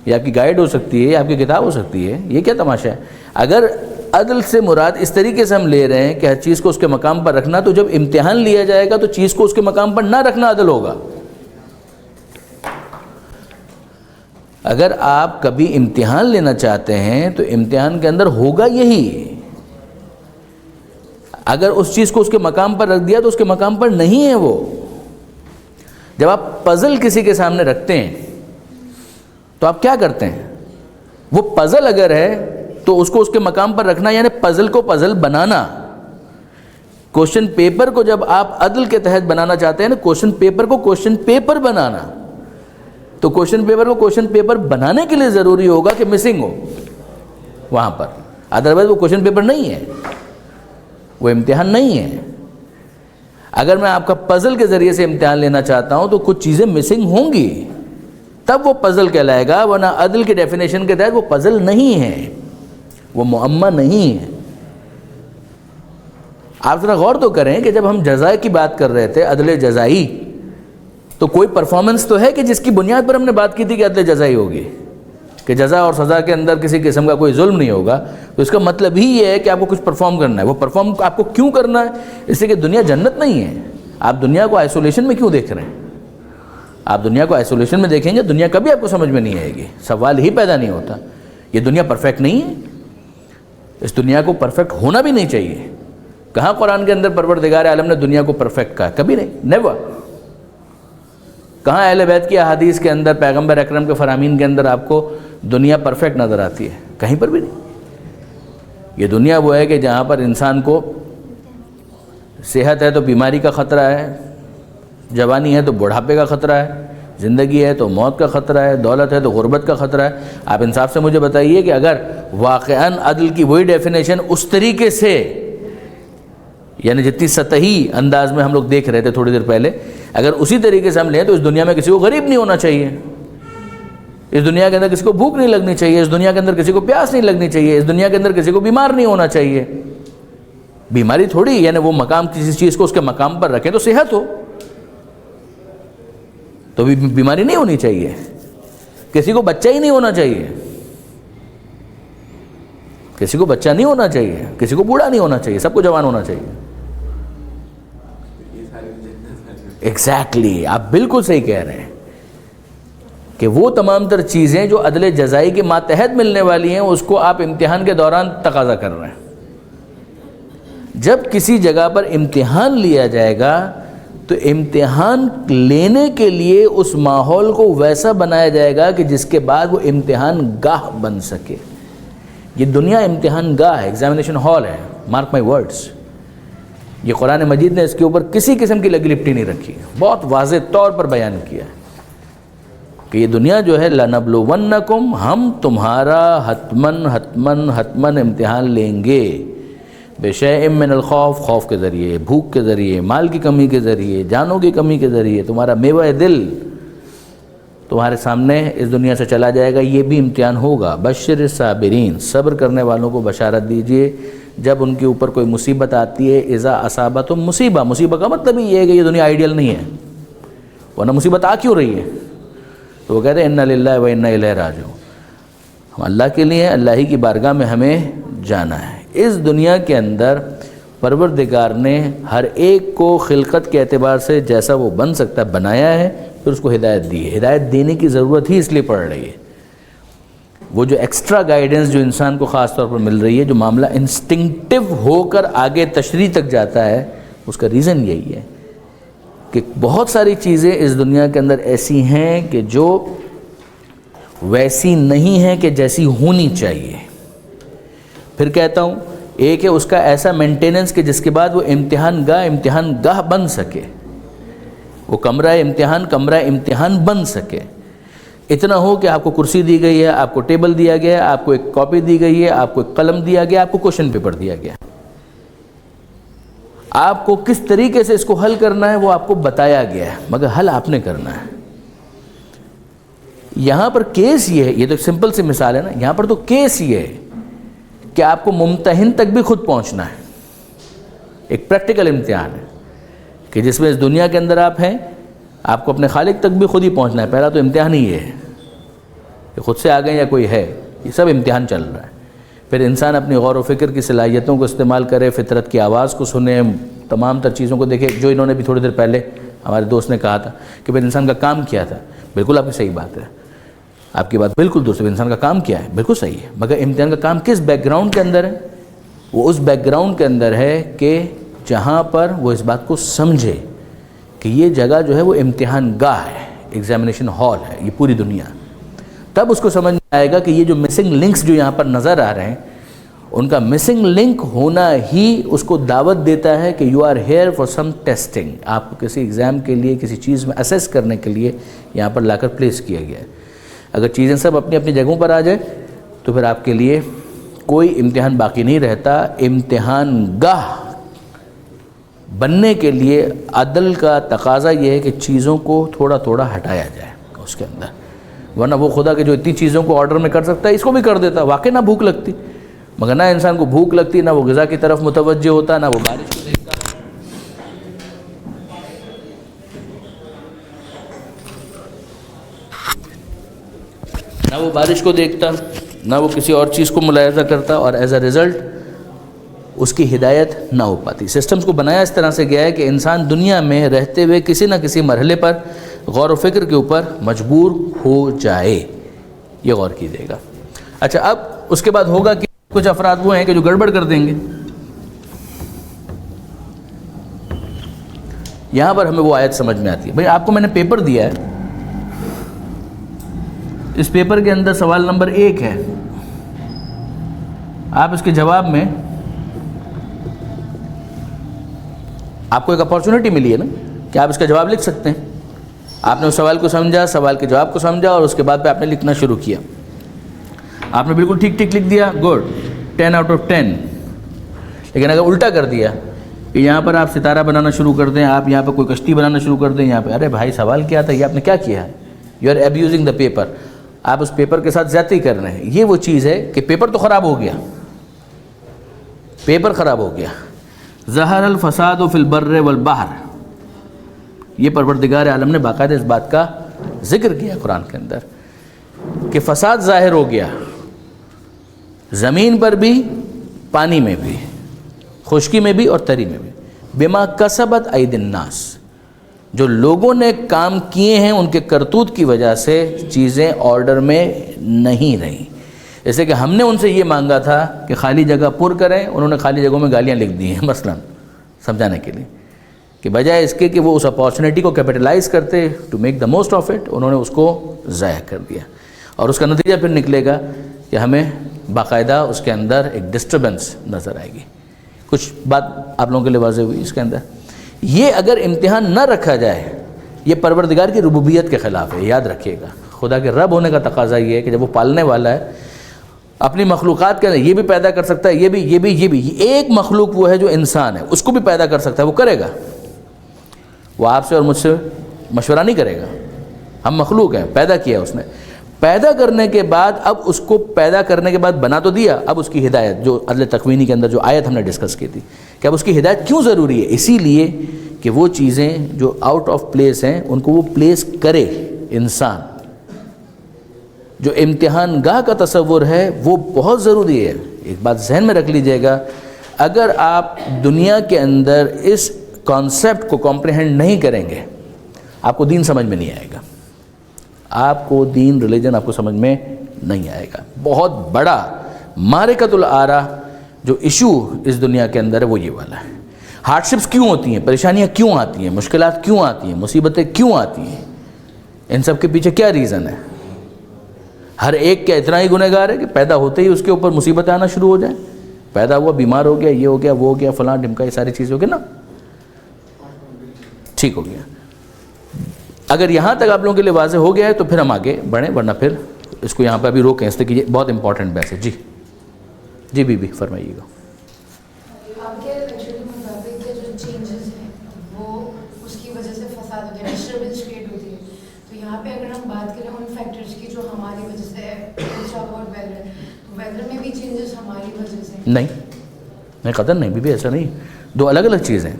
یہ آپ کی گائیڈ ہو سکتی ہے، یہ آپ کی کتاب ہو سکتی ہے. یہ کیا تماشا ہے؟ اگر عدل سے مراد اس طریقے سے ہم لے رہے ہیں کہ ہر چیز کو اس کے مقام پر رکھنا، تو جب امتحان لیا جائے گا تو چیز کو اس کے مقام پر نہ رکھنا عدل ہوگا. اگر آپ کبھی امتحان لینا چاہتے ہیں تو امتحان کے اندر ہوگا یہی. اگر اس چیز کو اس کے مقام پر رکھ دیا تو اس کے مقام پر نہیں ہے وہ. جب آپ پزل کسی کے سامنے رکھتے ہیں تو آپ کیا کرتے ہیں؟ وہ پزل اگر ہے تو اس کو اس کے مقام پر رکھنا، یعنی پزل کو پزل بنانا. کوشچن پیپر کو جب آپ عدل کے تحت بنانا چاہتے ہیں نا، کوشچن پیپر کو کوشچن پیپر بنانا، تو کوشچن پیپر کو کوشچن پیپر بنانے کے لیے ضروری ہوگا کہ مسنگ ہو وہاں پر. ادروائز وہ کوشچن پیپر نہیں ہے، وہ امتحان نہیں ہے. اگر میں آپ کا پزل کے ذریعے سے امتحان لینا چاہتا ہوں تو کچھ چیزیں مسنگ ہوں گی، تب وہ پزل کہلائے گا. ورنہ عدل کی ڈیفینیشن کے تحت وہ پزل نہیں ہے، وہ معمہ نہیں ہے. آپ ذرا غور تو کریں کہ جب ہم جزا کی بات کر رہے تھے، عدل جزائی، تو کوئی پرفارمنس تو ہے کہ جس کی بنیاد پر ہم نے بات کی تھی کہ عدل جزائی ہوگی، کہ جزا اور سزا کے اندر کسی قسم کا کوئی ظلم نہیں ہوگا. تو اس کا مطلب ہی یہ ہے کہ آپ کو کچھ پرفارم کرنا ہے. وہ پرفارم آپ کو کیوں کرنا ہے؟ اس لیے کہ دنیا جنت نہیں ہے. آپ دنیا کو آئسولیشن میں کیوں دیکھ رہے ہیں؟ آپ دنیا کو آئسولیشن میں دیکھیں گے، دنیا کبھی آپ کو سمجھ میں نہیں آئے گی، سوال ہی پیدا نہیں ہوتا. یہ دنیا پرفیکٹ نہیں ہے، اس دنیا کو پرفیکٹ ہونا بھی نہیں چاہیے. کہاں قرآن کے اندر پروردگار عالم نے دنیا کو پرفیکٹ کہا؟ کبھی نہیں، نیور. کہاں اہل بیت کی احادیث کے اندر، پیغمبر اکرم کے فرامین کے اندر آپ کو دنیا پرفیکٹ نظر آتی ہے؟ کہیں پر بھی نہیں. یہ دنیا وہ ہے کہ جہاں پر انسان کو صحت ہے تو بیماری کا خطرہ ہے، جوانی ہے تو بڑھاپے کا خطرہ ہے، زندگی ہے تو موت کا خطرہ ہے، دولت ہے تو غربت کا خطرہ ہے. آپ انصاف سے مجھے بتائیے کہ اگر واقعاً عدل کی وہی ڈیفینیشن اس طریقے سے، یعنی جتنی سطحی انداز میں ہم لوگ دیکھ رہے تھے تھوڑی دیر پہلے، اگر اسی طریقے سے ہم لیں تو اس دنیا میں کسی کو غریب نہیں ہونا چاہیے، اس دنیا کے اندر کسی کو بھوک نہیں لگنی چاہیے، اس دنیا کے اندر کسی کو پیاس نہیں لگنی چاہیے، اس دنیا کے اندر کسی کو بیمار نہیں ہونا چاہیے. بیماری تھوڑی، یعنی وہ مقام کسی چیز کو اس کے مقام پر رکھیں تو صحت ہو، تو بھی بیماری نہیں ہونی چاہیے. کسی کو بچہ ہی نہیں ہونا چاہیے، کسی کو بچہ نہیں ہونا چاہیے، کسی کو بوڑھا نہیں ہونا چاہیے، سب کو جوان ہونا چاہیے. ایگزیکٹلی آپ بالکل صحیح کہہ رہے ہیں کہ وہ تمام تر چیزیں جو عدل جزائی کے ماتحت ملنے والی ہیں اس کو آپ امتحان کے دوران تقاضا کر رہے ہیں. جب کسی جگہ پر امتحان لیا جائے گا تو امتحان لینے کے لیے اس ماحول کو ویسا بنایا جائے گا کہ جس کے بعد وہ امتحان گاہ بن سکے. یہ دنیا امتحان گاہ ہے, ایگزامینیشن ہال ہے, مارک مائی ورڈز. یہ قرآن مجید نے اس کے اوپر کسی قسم کی لگی لپٹی نہیں رکھی, بہت واضح طور پر بیان کیا ہے کہ یہ دنیا جو ہے لَنَبْلُوَنَّكُمْ, ہم تمہارا حتماً امتحان لیں گے. بِشَيْءٍ مِّنَ الْخَوْفِ, خوف کے ذریعے, بھوک کے ذریعے, مال کی کمی کے ذریعے, جانوں کی کمی کے ذریعے. تمہارا میوہ دل تمہارے سامنے اس دنیا سے چلا جائے گا, یہ بھی امتحان ہوگا. بشر الصابرین, صبر کرنے والوں کو بشارت دیجئے جب ان کے اوپر کوئی مصیبت آتی ہے. اذا اصابتہم مصیبہ, مصیبت کا مطلب ہی یہ ہے کہ یہ دنیا آئیڈیل نہیں ہے, ورنہ مصیبت آ کیوں رہی ہے؟ تو وہ کہتے ہیں اِنَّا لِلَّهِ وَإِنَّا إِلَيْهِ راجعون, ہم اللہ کے لیے, اللہ ہی کی بارگاہ میں ہمیں جانا ہے. اس دنیا کے اندر پروردگار نے ہر ایک کو خلقت کے اعتبار سے جیسا وہ بن سکتا ہے بنایا ہے, پھر اس کو ہدایت دی ہے. ہدایت دینے کی ضرورت ہی اس لیے پڑ رہی ہے. وہ جو ایکسٹرا گائیڈنس جو انسان کو خاص طور پر مل رہی ہے, جو معاملہ انسٹنکٹیو ہو کر آگے تشریح تک جاتا ہے, اس کا ریزن یہی ہے کہ بہت ساری چیزیں اس دنیا کے اندر ایسی ہیں کہ جو ویسی نہیں ہیں کہ جیسی ہونی چاہیے. پھر کہتا ہوں, ایک ہے اس کا ایسا مینٹیننس کہ جس کے بعد وہ امتحان گاہ بن سکے, وہ کمرہ امتحان بن سکے. اتنا ہو کہ آپ کو کرسی دی گئی ہے, آپ کو ٹیبل دیا گیا ہے, آپ کو ایک کاپی دی گئی ہے, آپ کو ایک قلم دیا گیا, آپ کو کوشچن پیپر دیا گیا, آپ کو کس طریقے سے اس کو حل کرنا ہے وہ آپ کو بتایا گیا ہے, مگر حل آپ نے کرنا ہے. یہاں پر کیس یہ ہے, یہ تو ایک سمپل سی مثال ہے نا, یہاں پر تو کیس یہ ہے کہ آپ کو ممتحن تک بھی خود پہنچنا ہے. ایک پریکٹیکل امتحان ہے کہ جس میں اس دنیا کے اندر آپ ہیں, آپ کو اپنے خالق تک بھی خود ہی پہنچنا ہے. پہلا تو امتحان ہی یہ ہے کہ خود سے آگے یا کوئی ہے, یہ سب امتحان چل رہا ہے. پھر انسان اپنی غور و فکر کی صلاحیتوں کو استعمال کرے, فطرت کی آواز کو سنے, تمام تر چیزوں کو دیکھے, جو انہوں نے بھی تھوڑی دیر پہلے ہمارے دوست نے کہا تھا کہ پھر انسان کا کام کیا تھا. بالکل آپ کی صحیح بات ہے, آپ کی بات بالکل درست ہے, انسان کا کام کیا ہے بالکل صحیح ہے, مگر امتحان کا کام کس بیک گراؤنڈ کے اندر ہے؟ وہ اس بیک گراؤنڈ کے اندر ہے کہ جہاں پر وہ اس بات کو سمجھے کہ یہ جگہ جو ہے وہ امتحان گاہ ہے, ایگزامینیشن ہال ہے, یہ پوری دنیا. تب اس کو سمجھ میں آئے گا کہ یہ جو مسنگ لنکس جو یہاں پر نظر آ رہے ہیں, ان کا مسنگ لنک ہونا ہی اس کو دعوت دیتا ہے کہ you are here for some testing. آپ کو کسی ایگزام کے لیے, کسی چیز میں اسیس کرنے کے لیے یہاں پر لا کر پلیس کیا گیا ہے. اگر چیزیں سب اپنی اپنی جگہوں پر آ جائیں تو پھر آپ کے لیے کوئی امتحان باقی نہیں رہتا. امتحان گاہ بننے کے لیے عدل کا تقاضا یہ ہے کہ چیزوں کو تھوڑا تھوڑا ہٹایا جائے اس کے اندر, ورنہ وہ خدا کہ جو اتنی چیزوں کو آرڈر میں کر سکتا ہے اس کو بھی کر دیتا. واقعی نہ بھوک لگتی, مگر نہ انسان کو بھوک لگتی, نہ وہ غذا کی طرف متوجہ ہوتا, نہ وہ بارش کو دیکھتا, نہ وہ کسی اور چیز کو ملاحظہ کرتا, اور ایز اے رزلٹ اس کی ہدایت نہ ہو پاتی. سسٹمز کو بنایا اس طرح سے گیا ہے کہ انسان دنیا میں رہتے ہوئے کسی نہ کسی مرحلے پر غور و فکر کے اوپر مجبور ہو جائے. یہ غور کیجیے گا. اچھا, اب اس کے بعد ہوگا کہ کچھ افراد وہ ہیں کہ جو گڑبڑ کر دیں گے. یہاں پر ہمیں وہ آیت سمجھ میں آتی ہے. بھئی آپ کو میں نے پیپر دیا ہے, اس پیپر کے اندر سوال نمبر 1 ہے, آپ اس کے جواب میں, آپ کو ایک اپارچونٹی ملی ہے نا کہ آپ اس کا جواب لکھ سکتے ہیں. آپ نے اس سوال کو سمجھا, سوال کے جواب کو سمجھا, اور اس کے بعد پہ آپ نے لکھنا شروع کیا. آپ نے بالکل ٹھیک ٹھیک لکھ دیا, گڈ, 10 آؤٹ آف 10. لیکن اگر الٹا کر دیا کہ یہاں پر آپ ستارہ بنانا شروع کر دیں, آپ یہاں پہ کوئی کشتی بنانا شروع کر دیں, یہاں پہ ارے بھائی سوال کیا تھا, یہ آپ نے کیا کیا ہے, you are abusing the paper. آپ اس پیپر کے ساتھ زیادتی کر رہے ہیں. یہ وہ چیز ہے کہ پیپر تو خراب ہو گیا, پیپر خراب ہو گیا. ظہر الفساد فی البر والبحر, یہ پروردگار عالم نے باقاعدہ اس بات کا ذکر کیا قرآن کے اندر کہ فساد ظاہر ہو گیا, زمین پر بھی, پانی میں بھی, خشکی میں بھی اور تری میں بھی. بما کسبت اید الناس, جو لوگوں نے کام کیے ہیں ان کے کرتوت کی وجہ سے چیزیں آرڈر میں نہیں رہیں. جیسے کہ ہم نے ان سے یہ مانگا تھا کہ خالی جگہ پر کریں, انہوں نے خالی جگہوں میں گالیاں لکھ دی ہیں مثلا سمجھانے کے لیے, کہ بجائے اس کے کہ وہ اس اپارچونیٹی کو کیپٹلائز کرتے to make the most of it, انہوں نے اس کو ضائع کر دیا. اور اس کا نتیجہ پھر نکلے گا کہ ہمیں باقاعدہ اس کے اندر ایک ڈسٹربنس نظر آئے گی. کچھ بات آپ لوگوں کے لیے واضح ہوئی اس کے اندر. یہ اگر امتحان نہ رکھا جائے یہ پروردگار کی ربوبیت کے خلاف ہے. یاد رکھیے گا, خدا کے رب ہونے کا تقاضا یہ ہے کہ جب وہ پالنے والا ہے اپنی مخلوقات کے اندر یہ بھی پیدا کر سکتا ہے, یہ بھی ایک مخلوق وہ ہے جو انسان ہے, اس کو بھی پیدا کر سکتا ہے, وہ کرے گا. وہ آپ سے اور مجھ سے مشورہ نہیں کرے گا. ہم مخلوق ہیں, پیدا کیا اس نے. پیدا کرنے کے بعد اب اس کو پیدا کرنے کے بعد بنا تو دیا, اب اس کی ہدایت جو عدل تکوینی کے اندر جو آیت ہم نے ڈسکس کی تھی کہ اب اس کی ہدایت کیوں ضروری ہے, اسی لیے کہ وہ چیزیں جو آؤٹ آف پلیس ہیں ان کو وہ پلیس کرے انسان. جو امتحان گاہ کا تصور ہے وہ بہت ضروری ہے. ایک بات ذہن میں رکھ لیجئے گا, اگر آپ دنیا کے اندر اس کانسیپٹ کو کمپریہنڈ نہیں کریں گے آپ کو دین سمجھ میں نہیں آئے گا. آپ کو دین ریلیجن آپ کو سمجھ میں نہیں آئے گا. بہت بڑا معرکۃ الآراء جو ایشو اس دنیا کے اندر ہے وہ یہ والا ہے. ہارڈشپس کیوں ہوتی ہیں, پریشانیاں کیوں آتی ہیں, مشکلات کیوں آتی ہیں, مصیبتیں کیوں آتی ہیں, ان سب کے پیچھے کیا ریزن ہے؟ ہر ایک کیا اتنا ہی گنہگار ہے کہ پیدا ہوتے ہی اس کے اوپر مصیبتیں آنا شروع ہو جائیں؟ پیدا ہوا, بیمار ہو گیا, یہ ہو گیا, وہ ہو گیا, فلاں ڈھمکا, یہ ساری چیزیں ہو گئی نا, ٹھیک ہو گیا. اگر یہاں تک آپ لوگوں کے لیے واضح ہو گیا ہے تو پھر ہم آگے بڑھیں, ورنہ پھر اس کو یہاں پہ ابھی روکیں اس لیے کہ یہ بہت امپورٹنٹ بحث ہے. جی بی فرمائیے گا. آپ کے لیکچر کے مطابق جو چینجز ہیں وہ اس کی وجہ سے فساد ہوتا ہے, ڈسٹربنس کریٹ ہوتی ہے. تو یہاں پہ اگر ہم بات کریں ان فیکٹرز کی جو ہماری وجہ سے ویدر, تو ویدر میں بھی چینجز ہماری وجہ سے نہیں قدر نہیں بھی ایسا نہیں, دو الگ الگ چیزیں.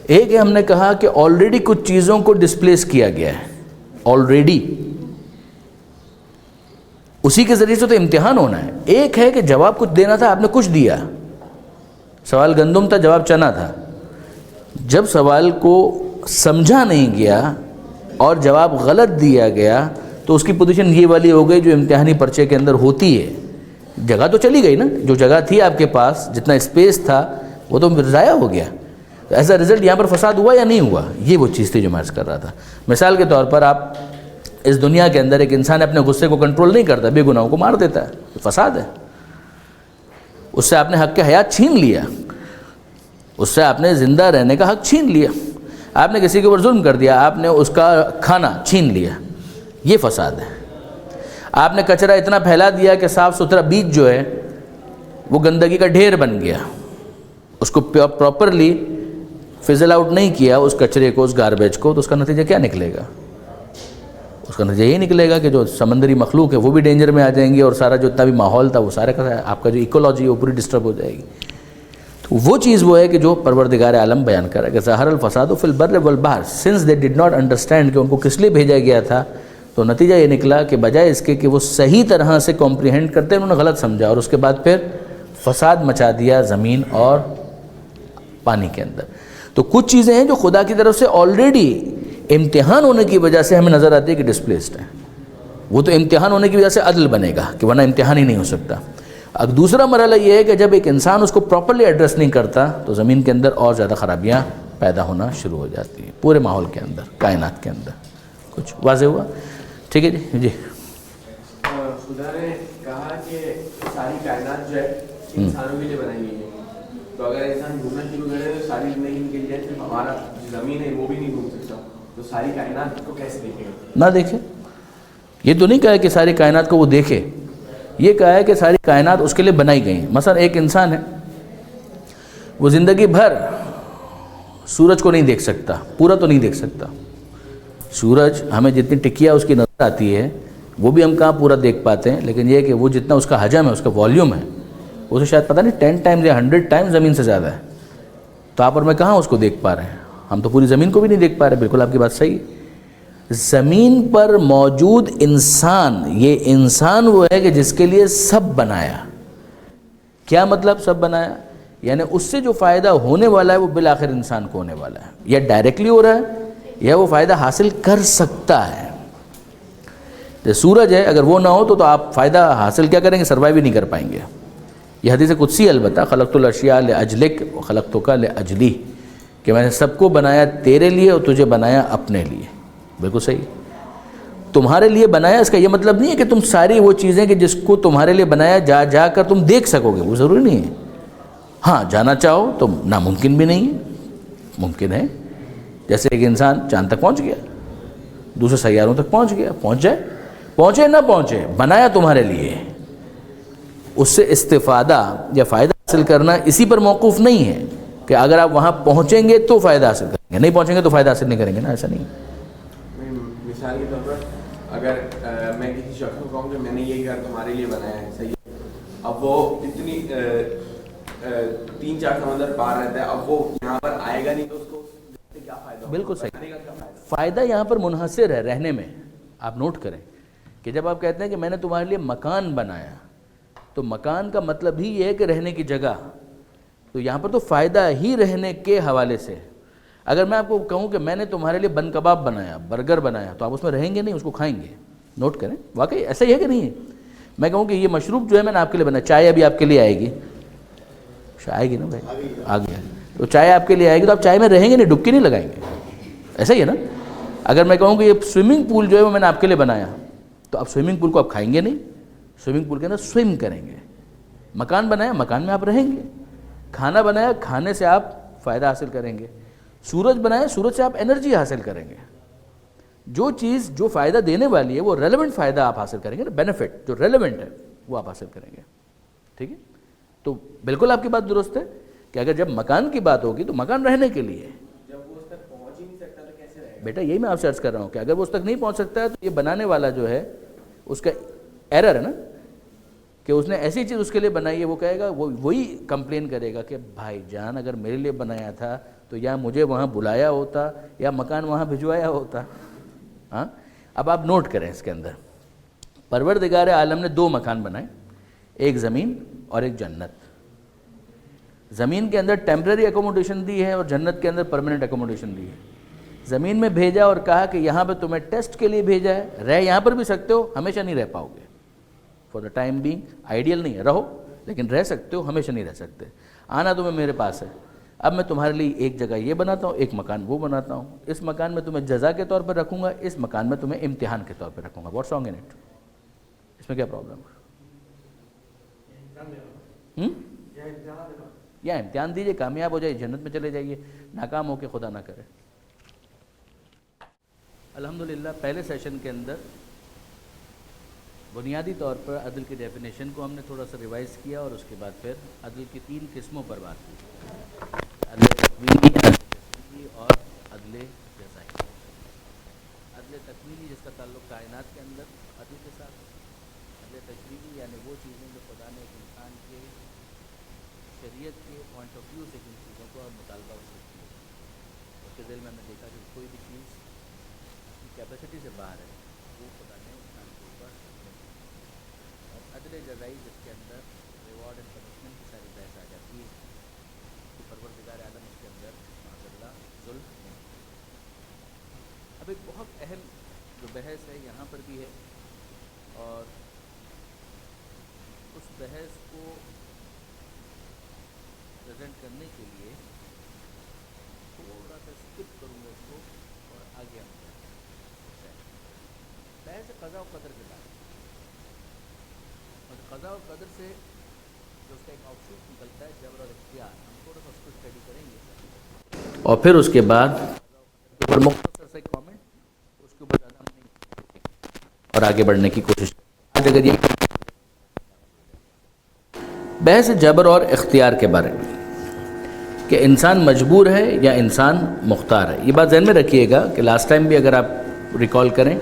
ایک ہے ہم نے کہا کہ آلریڈی کچھ چیزوں کو ڈسپلیس کیا گیا ہے, آلریڈی اسی کے ذریعے سے تو امتحان ہونا ہے. ایک ہے کہ جواب کچھ دینا تھا, آپ نے کچھ دیا, سوال گندم تھا, جواب چنا تھا. جب سوال کو سمجھا نہیں گیا اور جواب غلط دیا گیا تو اس کی پوزیشن یہ والی ہو گئی جو امتحانی پرچے کے اندر ہوتی ہے. جگہ تو چلی گئی نا, جو جگہ تھی آپ کے پاس, جتنا اسپیس تھا وہ تو ضائع ہو گیا. ایز اے رزلٹ یہاں پر فساد ہوا یا نہیں ہوا, یہ وہ چیز تھی جو میں عرض کر رہا تھا. مثال کے طور پر آپ اس دنیا کے اندر ایک انسان اپنے غصے کو کنٹرول نہیں کرتا, بے گناہوں کو مار دیتا ہے, یہ فساد ہے. اس سے آپ نے حق حیات چھین لیا, اس سے آپ نے زندہ رہنے کا حق چھین لیا. آپ نے کسی کے اوپر ظلم کر دیا, آپ نے اس کا کھانا چھین لیا, یہ فساد ہے. آپ نے کچرا اتنا پھیلا دیا کہ صاف ستھرا بیچ جو ہے وہ گندگی کا ڈھیر بن گیا, اس کو پراپرلی فزل آؤٹ نہیں کیا اس کچرے کو, اس گاربیج کو, تو اس کا نتیجہ کیا نکلے گا؟ اس کا نتیجہ یہی نکلے گا کہ جو سمندری مخلوق ہے وہ بھی ڈینجر میں آ جائیں گی, اور سارا جو اتنا بھی ماحول تھا وہ سارے کا آپ کا جو ایکولوجی ہے وہ پوری ڈسٹرب ہو جائے گی. تو وہ چیز وہ ہے کہ جو پروردگار عالم بیان کر رہا ہے کہ ظہر الفساد فی البر والبحر, since they did not understand کہ ان کو کس لیے بھیجا گیا تھا, تو نتیجہ یہ نکلا کہ بجائے اس کے کہ وہ صحیح طرح سے کمپریہنڈ کرتے انہوں نے غلط سمجھا, اور اس کے بعد پھر فساد مچا دیا زمین اور پانی کے اندر. تو کچھ چیزیں ہیں جو خدا کی طرف سے آلریڈی امتحان ہونے کی وجہ سے ہمیں نظر آتی ہے کہ ڈسپلیسڈ ہیں. وہ تو امتحان ہونے کی وجہ سے عدل بنے گا کہ ورنہ امتحان ہی نہیں ہو سکتا. اب دوسرا مرحلہ یہ ہے کہ جب ایک انسان اس کو پراپرلی ایڈریس نہیں کرتا تو زمین کے اندر اور زیادہ خرابیاں پیدا ہونا شروع ہو جاتی ہیں, پورے ماحول کے اندر, کائنات کے اندر. کچھ واضح ہوا؟ ٹھیک ہے جی. خدا نے کہا کہ ساری کائنات جو ہے انسانوں کے لیے بنائی گئی ہے, تو اگر انسان گھومنا شروع کرے تو ساری زندگی نکل جائے, صرف ہمارا زمین ہے وہ بھی نہیں گھوم سکتا, تو ساری کائنات کو کیسے دیکھے گا؟ نہ دیکھے. یہ تو نہیں کہا کہ ساری کائنات کو وہ دیکھے, یہ کہا ہے کہ ساری کائنات اس کے لیے بنائی گئی ہیں. مثلا ایک انسان ہے وہ زندگی بھر سورج کو نہیں دیکھ سکتا, پورا تو نہیں دیکھ سکتا. سورج ہمیں جتنی ٹکیا اس کی نظر آتی ہے وہ بھی ہم کہاں پورا دیکھ پاتے ہیں, لیکن یہ کہ وہ جتنا اس کا حجم ہے, اس کا والیوم ہے, وہ تو شاید پتہ نہیں 10 ٹائمز یا 100 ٹائمز زمین سے زیادہ ہے. تو آپ اور میں کہاں اس کو دیکھ پا رہے ہیں؟ ہم تو پوری زمین کو بھی نہیں دیکھ پا رہے. بالکل آپ کی بات صحیح. زمین پر موجود انسان, یہ انسان وہ ہے کہ جس کے لیے سب بنایا. کیا مطلب سب بنایا؟ یعنی اس سے جو فائدہ ہونے والا ہے وہ بالآخر انسان کو ہونے والا ہے, یا ڈائریکٹلی ہو رہا ہے یا وہ فائدہ حاصل کر سکتا ہے. سورج ہے، اگر وہ نہ ہو تو آپ فائدہ حاصل کیا کریں گے؟ سروائیو ہی نہیں کر پائیں گے. یہ حدیث قدسی البتہ، خلقت الاشیاء لاجلک وخلقتک لاجلی، کہ میں نے سب کو بنایا تیرے لیے اور تجھے بنایا اپنے لیے. بالکل صحیح. تمہارے لیے بنایا، اس کا یہ مطلب نہیں ہے کہ تم ساری وہ چیزیں کہ جس کو تمہارے لیے بنایا جا جا کر تم دیکھ سکو گے، وہ ضروری نہیں ہے. ہاں جانا چاہو تو ناممکن بھی نہیں ہے، ممکن ہے. جیسے ایک انسان چاند تک پہنچ گیا، دوسرے سیاروں تک پہنچ گیا، پہنچ جائے، پہنچے نہ پہنچے، بنایا تمہارے لیے. اس سے استفادہ یا فائدہ حاصل کرنا اسی پر موقوف نہیں ہے کہ اگر آپ وہاں پہنچیں گے تو فائدہ حاصل کریں گے، نہیں پہنچیں گے تو فائدہ حاصل نہیں کریں گے نا، ایسا نہیں. مثال کے طور پر اگر میں کسی شخص کو کہوں کہ میں نے یہ گھر تمہارے لیے بنایا ہے، صحیح ہے، اب وہ اتنی 3-4 سمندر پار رہتا ہے، اب وہ یہاں پر آئے گا نہیں تو اس کو کیا فائدہ ہوگا؟ بالکل صحیح. فائدہ یہاں پر منحصر ہے رہنے میں. آپ نوٹ کریں کہ جب آپ کہتے ہیں کہ میں نے تمہارے لیے مکان بنایا، تو مکان کا مطلب ہی یہ ہے کہ رہنے کی جگہ. تو یہاں پر تو فائدہ ہی رہنے کے حوالے سے. اگر میں آپ کو کہوں کہ میں نے تمہارے لیے بن کباب بنایا، برگر بنایا، تو آپ اس میں رہیں گے نہیں، اس کو کھائیں گے. نوٹ کریں، واقعی ایسا ہی ہے کہ نہیں ہے. میں کہوں کہ یہ مشروب جو ہے میں نے آپ کے لیے بنایا، چائے ابھی آپ کے لیے آئے گی، آئے گی نا بھائی، آ گیا، تو چائے آپ کے لیے آئے گی، تو آپ چائے میں رہیں گے نہیں، ڈبکی نہیں لگائیں گے. ایسا ہی ہے نا. اگر میں کہوں کہ یہ سوئمنگ پول جو ہے وہ میں نے آپ کے لیے بنایا، تو آپ سوئمنگ پول کو آپ کھائیں گے نہیں، سوئمنگ پول کے اندر سوئم کریں گے. مکان بنایا، مکان میں آپ رہیں گے. کھانا بنایا، کھانے سے آپ فائدہ حاصل کریں گے. سورج بنایا، سورج سے آپ انرجی حاصل کریں گے. جو چیز جو فائدہ دینے والی ہے وہ ریلیونٹ فائدہ آپ حاصل کریں گے نا، بینیفٹ جو ریلیونٹ ہے وہ آپ حاصل کریں گے. ٹھیک ہے. تو بالکل آپ کی بات درست ہے کہ اگر جب مکان کی بات ہوگی تو مکان رہنے کے لیے ہے. بیٹا یہی میں آپ سے عرض کر رہا ہوں کہ اگر وہ اس تک نہیں پہنچ سکتا ہے تو یہ بنانے والا جو ہے اس کا ایرر ہے نا، کہ اس نے ایسی چیز اس کے لیے بنائی ہے، وہ کہے گا، وہی کمپلین کرے گا کہ بھائی جان اگر میرے لیے بنایا تھا تو یا مجھے وہاں بلایا ہوتا یا مکان وہاں بھجوایا ہوتا. ہاں. اب آپ نوٹ کریں اس کے اندر پروردگار عالم نے 2 مکان بنائے، ایک زمین اور ایک جنت. زمین کے اندر ٹیمپرری اکوموڈیشن دی ہے اور جنت کے اندر پرماننٹ اکوموڈیشن دی ہے. زمین میں بھیجا اور کہا کہ یہاں پہ تمہیں ٹیسٹ کے لیے بھیجا ہے، رہ یہاں پر بھی سکتے ہو، ہمیشہ نہیں رہ پاؤ گے. For the time being ideal نہیں ہے، رہو لیکن رہ سکتے ہو، ہمیشہ نہیں رہ سکتے. آنا تمہیں میرے پاس ہے. اب میں تمہارے لیے ایک جگہ یہ بناتا ہوں، ایک مکان وہ بناتا ہوں. اس مکان میں تمہیں جزا کے طور پر رکھوں گا، اس مکان میں تمہیں امتحان کے طور پر رکھوں گا. What's wrong in it? اس میں کیا پرابلم ہے؟ یا امتحان دیجئے، کامیاب ہو جائیے جنت میں چلے جائیے، ناکام ہو کے خدا نہ کرے. الحمدللہ پہلے سیشن کے اندر بنیادی طور پر عدل کی ڈیفینیشن کو ہم نے تھوڑا سا ریوائز کیا اور اس کے بعد پھر عدل کی 3 قسموں پر بات کی، عدل تکوینی، عدل تشریعی اور عدل جزائی. عدل تکوینی جس کا تعلق کائنات کے اندر عدل کے ساتھ، عدل تشریعی یعنی وہ چیزیں جو خدا نے ایک انسان کے شریعت کے پوائنٹ آف ویو سے جن چیزوں کو مطالبہ اس سے کیا، اس کے ذیل میں ہم نے دیکھا کہ کوئی بھی چیز کیپیسٹی سے باہر ہے وہ خدا نے انسان کے اوپر. اور عدل جزائی جس کے اندر ریوارڈ اینڈ پنشمنٹ کی ساری بحث آ جاتی ہے کہ پروردگار عالم اس کے اندر معذاللہ ظلم نہیں. اب ایک بہت اہم جو بحث ہے یہاں پر بھی ہے اور اس بحث کو پریزنٹ کرنے کے لیے تھوڑا سا اسکپ کروں گا اس کو اور آگے ہم بحث قضاء و قدر کے بارے میں. اور قضاء و قدر سے جو اس کا ایک آؤٹ شوٹ نکلتا ہے جبر اور اختیار، ہم تھوڑا سا اس کو اسٹڈی کریں گے اور پھر اس کے بعد پر مختصر سے کامنٹ، اس کے اوپر زیادہ ہم نہیں اور آگے بڑھنے کی کوشش کریں. اگر یہ بحث جبر اور اختیار کے بارے میں کہ انسان مجبور ہے یا انسان مختار ہے. یہ بات ذہن میں رکھیے گا کہ لاسٹ ٹائم بھی اگر آپ ریکال کریں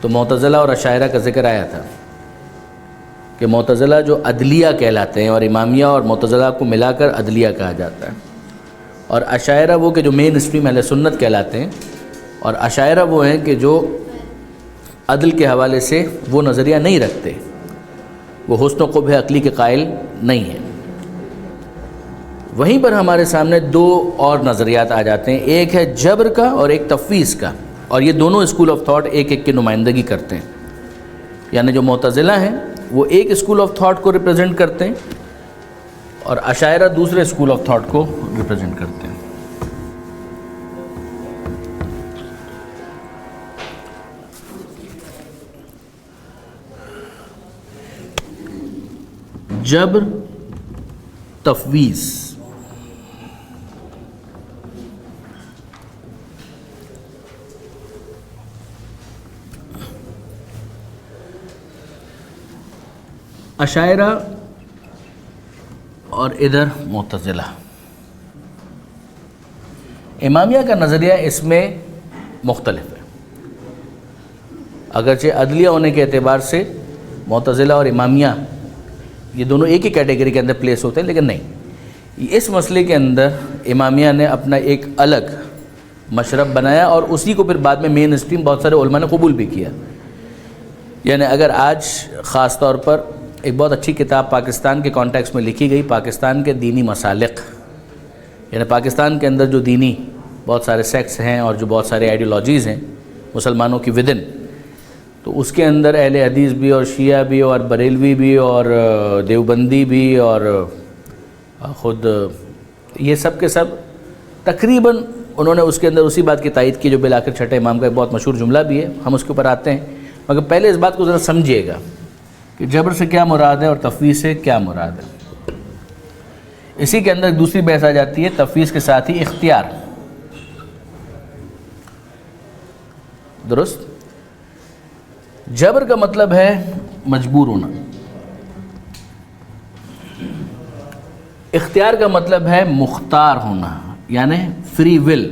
تو معتزلہ اور اشاعرہ کا ذکر آیا تھا کہ معتزلہ جو عدلیہ کہلاتے ہیں اور امامیہ اور معتزلہ کو ملا کر عدلیہ کہا جاتا ہے، اور اشاعرہ وہ کہ جو مین اسٹریم اہل سنت کہلاتے ہیں، اور اشاعرہ وہ ہیں کہ جو عدل کے حوالے سے وہ نظریہ نہیں رکھتے، وہ حسن و قبح عقلی کے قائل نہیں ہیں. وہیں پر ہمارے سامنے دو اور نظریات آ جاتے ہیں، ایک ہے جبر کا اور ایک تفویض کا، اور یہ دونوں اسکول آف تھاٹ ایک ایک کی نمائندگی کرتے ہیں. یعنی جو معتزلہ ہیں وہ ایک اسکول آف تھاٹ کو ریپرزینٹ کرتے ہیں اور اشاعرہ دوسرے اسکول آف تھاٹ کو ریپرزینٹ کرتے ہیں. جبر، تفویض. اشاعرہ اور ادھر معتزلہ. امامیہ کا نظریہ اس میں مختلف ہے، اگرچہ عدلیہ ہونے کے اعتبار سے معتزلہ اور امامیہ یہ دونوں ایک ہی کیٹیگری کے اندر پلیس ہوتے ہیں، لیکن نہیں، اس مسئلے کے اندر امامیہ نے اپنا ایک الگ مشرب بنایا اور اسی کو پھر بعد میں مین اسٹریم بہت سارے علماء نے قبول بھی کیا. یعنی اگر آج خاص طور پر ایک بہت اچھی کتاب پاکستان کے کانٹیکس میں لکھی گئی، پاکستان کے دینی مسالک، یعنی پاکستان کے اندر جو دینی بہت سارے سیکٹس ہیں اور جو بہت سارے آئیڈیالوجیز ہیں مسلمانوں کی ودن، تو اس کے اندر اہل حدیث بھی اور شیعہ بھی اور بریلوی بھی اور دیوبندی بھی اور خود یہ سب کے سب تقریباً انہوں نے اس کے اندر اسی بات کی تائید کی جو بالآخر چھٹے امام کا ایک بہت مشہور جملہ بھی ہے، ہم اس کے اوپر آتے ہیں. مگر پہلے اس بات کو ذرا سمجھیے گا کہ جبر سے کیا مراد ہے اور تفویض سے کیا مراد ہے. اسی کے اندر ایک دوسری بحث آ جاتی ہے تفویض کے ساتھ ہی اختیار. درست؟ جبر کا مطلب ہے مجبور ہونا، اختیار کا مطلب ہے مختار ہونا، یعنی فری ول.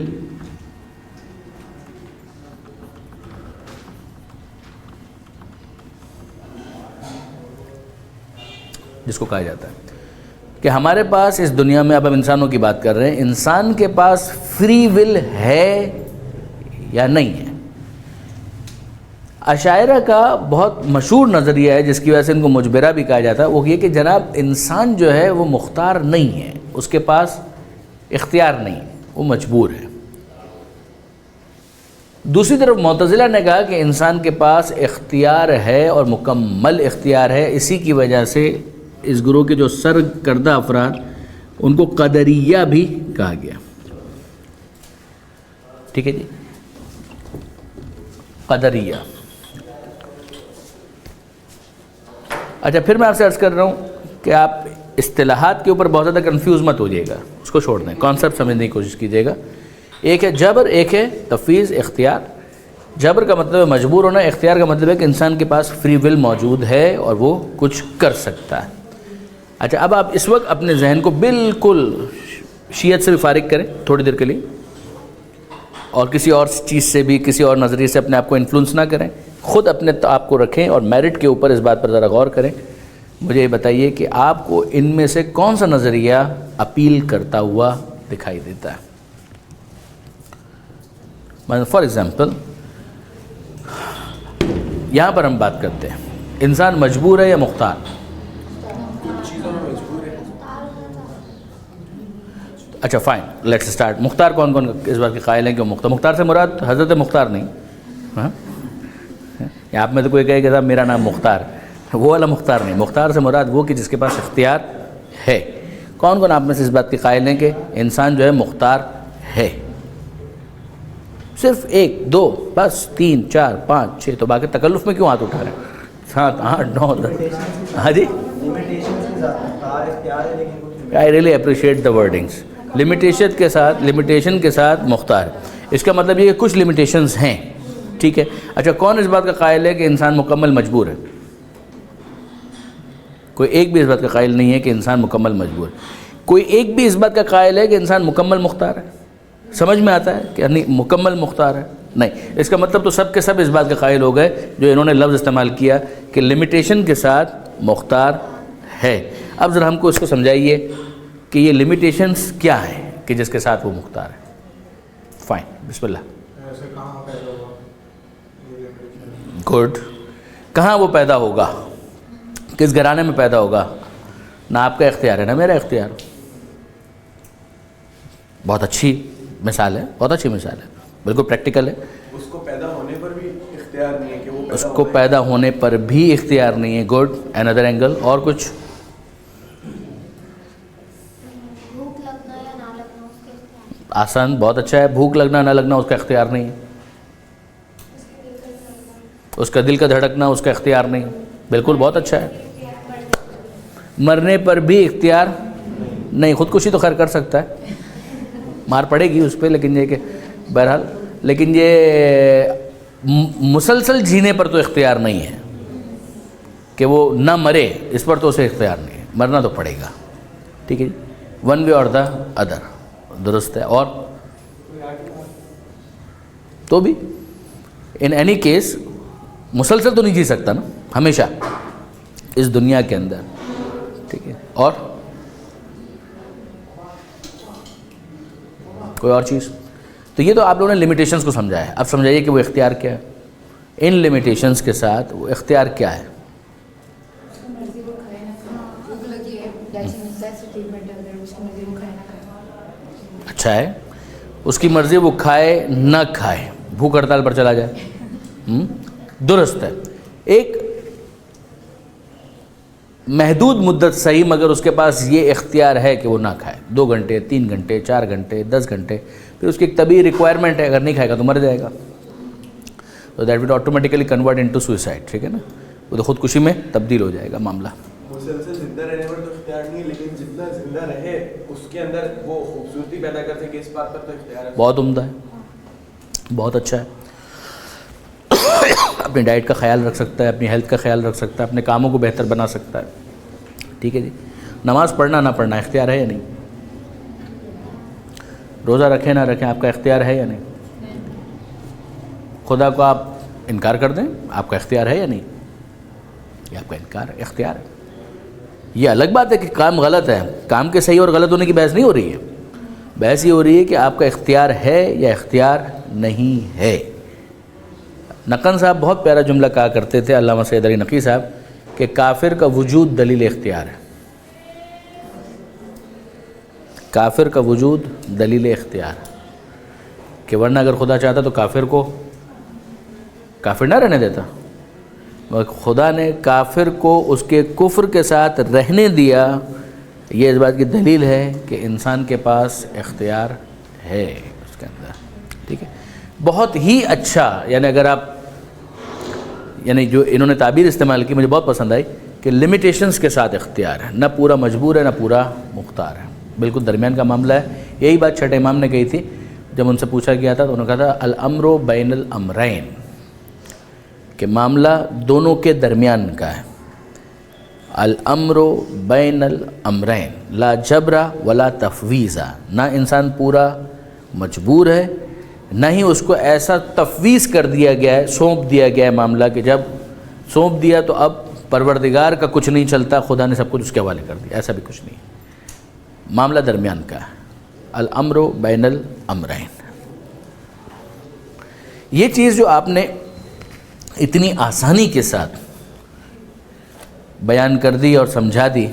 جس کو کہا جاتا ہے کہ ہمارے پاس اس دنیا میں، اب ہم انسانوں کی بات کر رہے ہیں، انسان کے پاس فری ول ہے یا نہیں ہے. اشاعرہ کا بہت مشہور نظریہ ہے جس کی وجہ سے ان کو مجبرہ بھی کہا جاتا ہے، وہ یہ کہ جناب انسان جو ہے وہ مختار نہیں ہے، اس کے پاس اختیار نہیں ہے، وہ مجبور ہے. دوسری طرف معتزلہ نے کہا کہ انسان کے پاس اختیار ہے اور مکمل اختیار ہے. اسی کی وجہ سے اس گروہ کے جو سرکردہ افراد ان کو قدریہ بھی کہا گیا. ٹھیک ہے جی، قدریہ. اچھا، پھر میں آپ سے عرض کر رہا ہوں کہ آپ اصطلاحات کے اوپر بہت زیادہ کنفیوز مت ہو جائے گا، اس کو چھوڑ دیں، کانسیپٹ سمجھنے کی کوشش کیجیے گا. ایک ہے جبر، ایک ہے تفویض، اختیار. جبر کا مطلب ہے مجبور ہونا، اختیار کا مطلب ہے کہ انسان کے پاس فری ول موجود ہے اور وہ کچھ کر سکتا ہے. اچھا، اب آپ اس وقت اپنے ذہن کو بالکل شیعت سے بھی فارغ کریں تھوڑی دیر کے لیے، اور کسی اور چیز سے بھی، کسی اور نظریے سے اپنے آپ کو انفلوئنس نہ کریں، خود اپنے آپ کو رکھیں اور میرٹ کے اوپر اس بات پر ذرا غور کریں. مجھے یہ بتائیے کہ آپ کو ان میں سے کون سا نظریہ اپیل کرتا ہوا دکھائی دیتا ہے. فار ایگزامپل یہاں پر ہم بات کرتے ہیں انسان مجبور ہے یا مختار. اچھا فائن، لیٹس اسٹارٹ. مختار کون کون اس بات کے قائل ہیں کہ مختار سے مراد حضرت مختار نہیں. ہاں، آپ میں تو کوئی کہے کہ صاحب میرا نام مختار، وہ والا مختار نہیں. مختار سے مراد وہ کہ جس کے پاس اختیار ہے. کون کون آپ میں سے اس بات کے قائل ہیں کہ انسان جو ہے مختار ہے؟ صرف 1 2 بس 3 4 5 6، تو باقی تکلف میں کیوں ہاتھ اٹھا رہے ہیں؟ 7 8 9 10. ہاں جی، I really appreciate the wordings. Limitation کے ساتھ مختار. اس کا مطلب یہ کہ کچھ لمیٹیشنز ہیں. ٹھیک ہے. اچھا، کون اس بات کا قائل ہے کہ انسان مکمل مجبور ہے؟ کوئی ایک بھی اس بات کا قائل نہیں ہے کہ انسان مکمل مجبور ہے. کوئی ایک بھی اس بات کا قائل ہے کہ انسان مکمل مختار ہے؟ سمجھ میں آتا ہے کہ نہیں مکمل مختار ہے؟ نہیں. اس کا مطلب تو سب کے سب اس بات کا قائل ہو گئے جو انہوں نے لفظ استعمال کیا کہ لمیٹیشن کے ساتھ مختار ہے. اب ذرا ہم کو اس کو سمجھائیے کہ یہ لمیٹیشنز کیا ہیں کہ جس کے ساتھ وہ مختار ہے. فائن، بسم اللہ. گڈ. کہاں وہ پیدا ہوگا؟ کس گھرانے میں پیدا ہوگا؟ نہ آپ کا اختیار ہے نہ میرا اختیار. بہت اچھی مثال ہے, بہت اچھی مثال ہے, بالکل پریکٹیکل ہے. اس کو پیدا ہونے پر بھی اختیار نہیں ہے کہ وہ اس کو پیدا ہونے پر بھی اختیار نہیں ہے. Good, another angle. اور کچھ؟ بھوک لگنا یا نہ لگنا اس کا اختیار. آسان, بہت اچھا ہے. بھوک لگنا نہ لگنا اس کا اختیار نہیں ہے. اس کا دل کا دھڑکنا اس کا اختیار نہیں. بالکل, بہت اچھا ہے. مرنے پر بھی اختیار نہیں. خودکشی تو خیر کر سکتا ہے, مار پڑے گی اس پہ, لیکن یہ کہ بہرحال, لیکن یہ مسلسل جینے پر تو اختیار نہیں ہے کہ وہ نہ مرے, اس پر تو اسے اختیار نہیں ہے. مرنا تو پڑے گا. ٹھیک ہے جی, ون وے اور دا ادر, درست ہے. اور تو بھی ان اینی کیس مسلسل تو نہیں جی سکتا نا ہمیشہ اس دنیا کے اندر. ٹھیک ہے, اور کوئی اور چیز؟ تو یہ تو آپ لوگوں نے لمیٹیشنز کو سمجھا ہے. اب سمجھائیے کہ وہ اختیار کیا ہے. ان لمیٹیشنز کے ساتھ وہ اختیار کیا ہے؟ مرضی وہ کھائے نہ کھائے, بھوک لگی ہے, نیسیسٹی میں ڈل رہے, اس کی مرضی وہ کھائے نہ کھائے. اچھا ہے, اس کی مرضی وہ کھائے نہ کھائے, بھوک ہڑتال پر چلا جائے, درست ہے. ایک محدود مدت صحیح, مگر اس کے پاس یہ اختیار ہے کہ وہ نہ کھائے. 2 گھنٹے, 3 گھنٹے, 4 گھنٹے, 10 گھنٹے, پھر اس کی ایک طبعی ریکوائرمنٹ ہے, اگر نہیں کھائے گا تو مر جائے گا. تو that will automatically convert into suicide. ٹھیک ہے نا, وہ تو خودکشی میں تبدیل ہو جائے گا معاملہ. مسلسل زندہ رہنے پر تو اختیار نہیں ہے, لیکن جتنا زندہ رہے اس کے اندر وہ خوبصورتی پیدا کر سکے, اس بات پر تو اختیار ہے. بہت عمدہ ہے, بہت اچھا ہے. اپنی ڈائٹ کا خیال رکھ سکتا ہے, اپنی ہیلتھ کا خیال رکھ سکتا ہے, اپنے کاموں کو بہتر بنا سکتا ہے. ٹھیک ہے جی. نماز پڑھنا نہ پڑھنا اختیار ہے یا نہیں؟ روزہ رکھیں نہ رکھیں آپ کا اختیار ہے یا نہیں؟ خدا کو آپ انکار کر دیں آپ کا اختیار ہے یا نہیں؟ یہ آپ کا انکار اختیار ہے. یہ الگ بات ہے کہ کام غلط ہے, کام کے صحیح اور غلط ہونے کی بحث نہیں ہو رہی ہے. بحث یہ ہو رہی ہے کہ آپ کا اختیار ہے یا اختیار نہیں ہے. نقن صاحب بہت پیارا جملہ کہا کرتے تھے, علامہ سید علی نقی صاحب, کہ کافر کا وجود دلیل اختیار ہے. کافر کا وجود دلیل اختیار, کہ ورنہ اگر خدا چاہتا تو کافر کو کافر نہ رہنے دیتا. خدا نے کافر کو اس کے کفر کے ساتھ رہنے دیا. یہ اس بات کی دلیل ہے کہ انسان کے پاس اختیار ہے اس کے اندر. ٹھیک ہے, بہت ہی اچھا. یعنی اگر آپ, یعنی جو انہوں نے تعبیر استعمال کی مجھے بہت پسند آئی, کہ لمیٹیشنز کے ساتھ اختیار ہے, نہ پورا مجبور ہے نہ پورا مختار ہے, بالکل درمیان کا معاملہ ہے. یہی بات چھٹے امام نے کہی تھی جب ان سے پوچھا گیا تھا, تو انہوں نے کہا تھا الامر بین الامرین, کہ معاملہ دونوں کے درمیان کا ہے. الامر بین الامرین لا جبر ولا تفویض, نہ انسان پورا مجبور ہے نہ ہی اس کو ایسا تفویض کر دیا گیا ہے, سونپ دیا گیا ہے معاملہ, کہ جب سونپ دیا تو اب پروردگار کا کچھ نہیں چلتا, خدا نے سب کچھ اس کے حوالے کر دیا. ایسا بھی کچھ نہیں, معاملہ درمیان کا ہے. الامر بین الامرین. یہ چیز جو آپ نے اتنی آسانی کے ساتھ بیان کر دی اور سمجھا دی,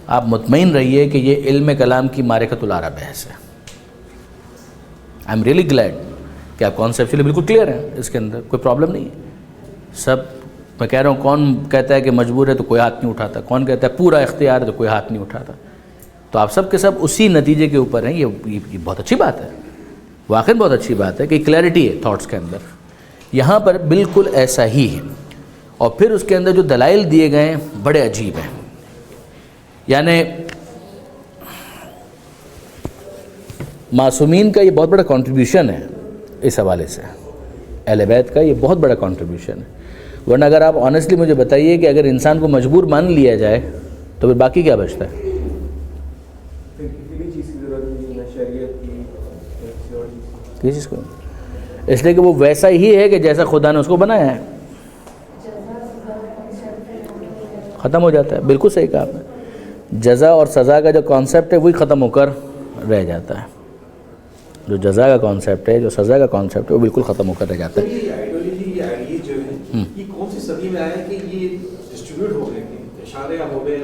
آپ مطمئن رہیے کہ یہ علم کلام کی معرکۃ العرب بحث ہے. آئی ایم ریئلی گلیڈ کہ آپ کانسیپچولی بالکل کلیئر ہیں, اس کے اندر کوئی پرابلم نہیں ہے. سب میں کہہ رہا ہوں, کون کہتا ہے کہ مجبور ہے تو کوئی ہاتھ نہیں اٹھاتا, کون کہتا ہے پورا اختیار ہے تو کوئی ہاتھ نہیں اٹھاتا. تو آپ سب کے سب اسی نتیجے کے اوپر ہیں. یہ بہت اچھی بات ہے, واقعی بہت اچھی بات ہے کہ کلیئرٹی ہے تھاٹس کے اندر. یہاں پر بالکل ایسا ہی ہے. اور پھر اس کے اندر جو دلائل دیے گئے ہیں بڑے عجیب ہیں. یعنی معصومین کا یہ بہت بڑا کنٹریبیوشن ہے اس حوالے سے, اہل بیت کا یہ بہت بڑا کنٹریبیوشن ہے. ورنہ اگر آپ آنیسٹلی مجھے بتائیے کہ اگر انسان کو مجبور مان لیا جائے تو پھر باقی کیا بچتا ہے؟ کسی چیز کو, اس لیے کہ وہ ویسا ہی ہے کہ جیسا خدا نے اس کو بنایا ہے, ختم ہو جاتا ہے. بالکل صحیح کہا آپ نے, جزا اور سزا کا جو کانسیپٹ ہے وہی ختم ہو کر رہ جاتا ہے. جو جزا کا کانسیپٹ ہے, جو سزا کا کانسیپٹ ہے, وہ بالکل ختم ہو کر رہ جاتا ہے. یہ آئیڈیالوجی, یہ آئیڈیا جو ہے, یہ کون سی صدی میں آیا کہ یہ ڈسٹریبیوٹ ہو گئے, اشارے ہو گئے,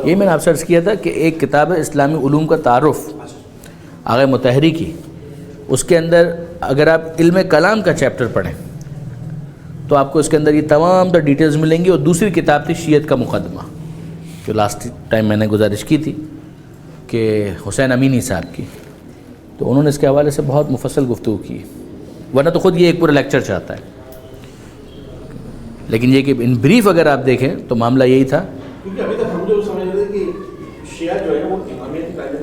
یہ میں نے آپ سے عرض کیا تھا کہ ایک کتاب ہے اسلامی علوم کا تعارف, آغا مطہری کی، اس کے اندر اگر آپ علم کلام کا چیپٹر پڑھیں تو آپ کو اس کے اندر یہ تمام تر ڈیٹیلز ملیں گی. اور دوسری کتاب تھی شیعت کا مقدمہ، جو لاسٹ ٹائم میں نے گزارش کی تھی کہ حسین امینی صاحب کی، تو انہوں نے اس کے حوالے سے بہت مفصل گفتگو کی، ورنہ تو خود یہ ایک پورا لیکچر چاہتا ہے. لیکن یہ کہ ان بریف اگر آپ دیکھیں تو معاملہ یہی تھا. کیونکہ ابھی تک ہم جو سمجھ رہے تھے کہ شیعہ جو ہے وہ امامیت کے قائل ہے،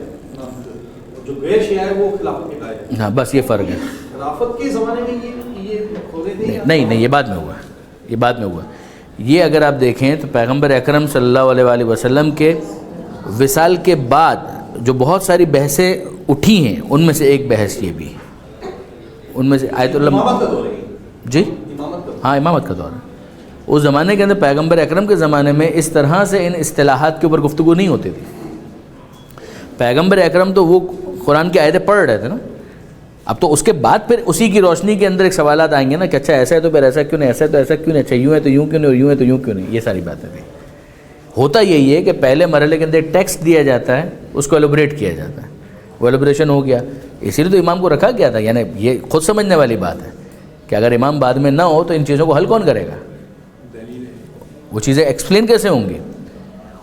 جو غیر شیعہ ہے وہ خلافت کے قائل ہے. ہاں بس یہ فرق ہے. خلافت کے زمانے میں یہ ہو رہے تھے. نہیں یہ بعد میں ہوا، یہ بعد میں ہوا. یہ اگر آپ دیکھیں تو پیغمبر اکرم صلی اللہ علیہ وآلہ وسلم کے وصال کے بعد جو بہت ساری بحثیں اٹھی ہیں، ان میں سے ایک بحث یہ بھی، ان میں سے آیت اللہ امامت کا دور ہے جی امامت کا. ہاں امامت کا دور ہے. اس زمانے کے اندر پیغمبر اکرم کے زمانے میں اس طرح سے ان اصطلاحات کے اوپر گفتگو نہیں ہوتی تھی. پیغمبر اکرم تو وہ قرآن کی آیتیں پڑھ رہے تھے نا. اب تو اس کے بعد پھر اسی کی روشنی کے اندر ایک سوالات آئیں گے نا کہ اچھا ایسا ہے تو پھر ایسا کیوں نہیں، ایسا ہے تو ایسا کیوں نہیں، اچھا یوں ہے تو یوں کیوں نہیں، اور یوں ہے تو یوں کیوں نہیں. یہ ساری باتیں تھیں. ہوتا یہی ہے کہ پہلے مرحلے کے اندر ٹیکسٹ دیا جاتا ہے، اس کو ایلوبریٹ کیا جاتا ہے، وہ ایلوبریشن ہو گیا. اسی لیے تو امام کو رکھا گیا تھا. یعنی یہ خود سمجھنے والی بات ہے کہ اگر امام بعد میں نہ ہو تو ان چیزوں کو حل کون کرے گا؟ وہ چیزیں ایکسپلین کیسے ہوں گی؟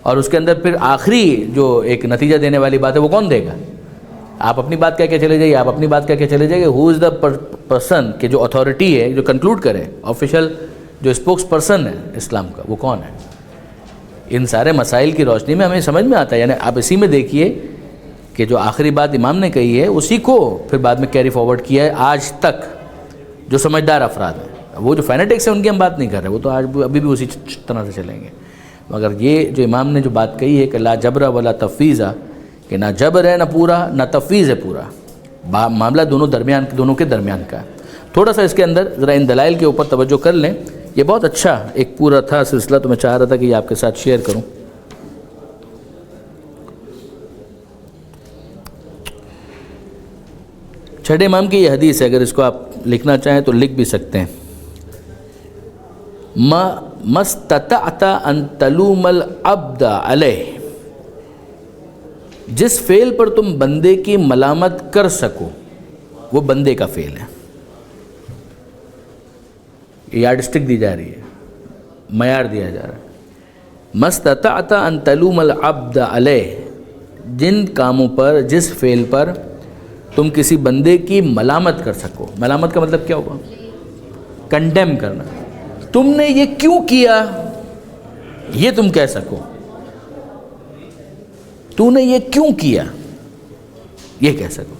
اور اس کے اندر پھر آخری جو ایک نتیجہ دینے والی بات ہے وہ کون دے گا؟ آپ اپنی بات کہہ کے چلے جائیے، آپ اپنی بات کہہ کے چلے جائیے. ہو از دا پرسن کہ جو اتھارٹی ہے، جو کنکلوڈ کرے، آفیشیل جو اسپوکس پرسن ہے اسلام کا، وہ کون ہے؟ ان سارے مسائل کی روشنی میں ہمیں سمجھ میں آتا ہے. یعنی آپ اسی میں دیکھیے کہ جو آخری بات امام نے کہی ہے اسی کو پھر بعد میں کیری فارورڈ کیا ہے آج تک جو سمجھدار افراد ہیں. وہ جو فینیٹکس ہیں ان کی ہم بات نہیں کر رہے، وہ تو آج ابھی بھی اسی طرح سے چلیں گے. مگر یہ جو امام نے جو بات کہی ہے کہ لا جبر ولا تفویض، کہ نہ جبر ہے نہ پورا، نہ تفویض ہے پورا، معاملہ دونوں کے درمیان کا ہے. تھوڑا سا اس کے اندر ذرا ان دلائل کے اوپر توجہ کر لیں. یہ بہت اچھا ایک پورا تھا سلسلہ، تو میں چاہ رہا تھا کہ یہ آپ کے ساتھ شیئر کروں. چھٹے امام کی یہ حدیث ہے، اگر اس کو آپ لکھنا چاہیں تو لکھ بھی سکتے ہیں. مستطعت ان تلوم العبد علیہ، جس فعل پر تم بندے کی ملامت کر سکو وہ بندے کا فعل ہے. یارڈ اسٹک دی جا رہی ہے، معیار دیا جا رہا ہے. مستطعت ان تلوم العبد علیہ، جن کاموں پر، جس فعل پر تم کسی بندے کی ملامت کر سکو. ملامت کا مطلب کیا ہوگا؟ کنڈیم کرنا. تم نے یہ کیوں کیا، یہ تم کہہ سکو. تو نے یہ کیوں کیا، یہ کہہ سکو.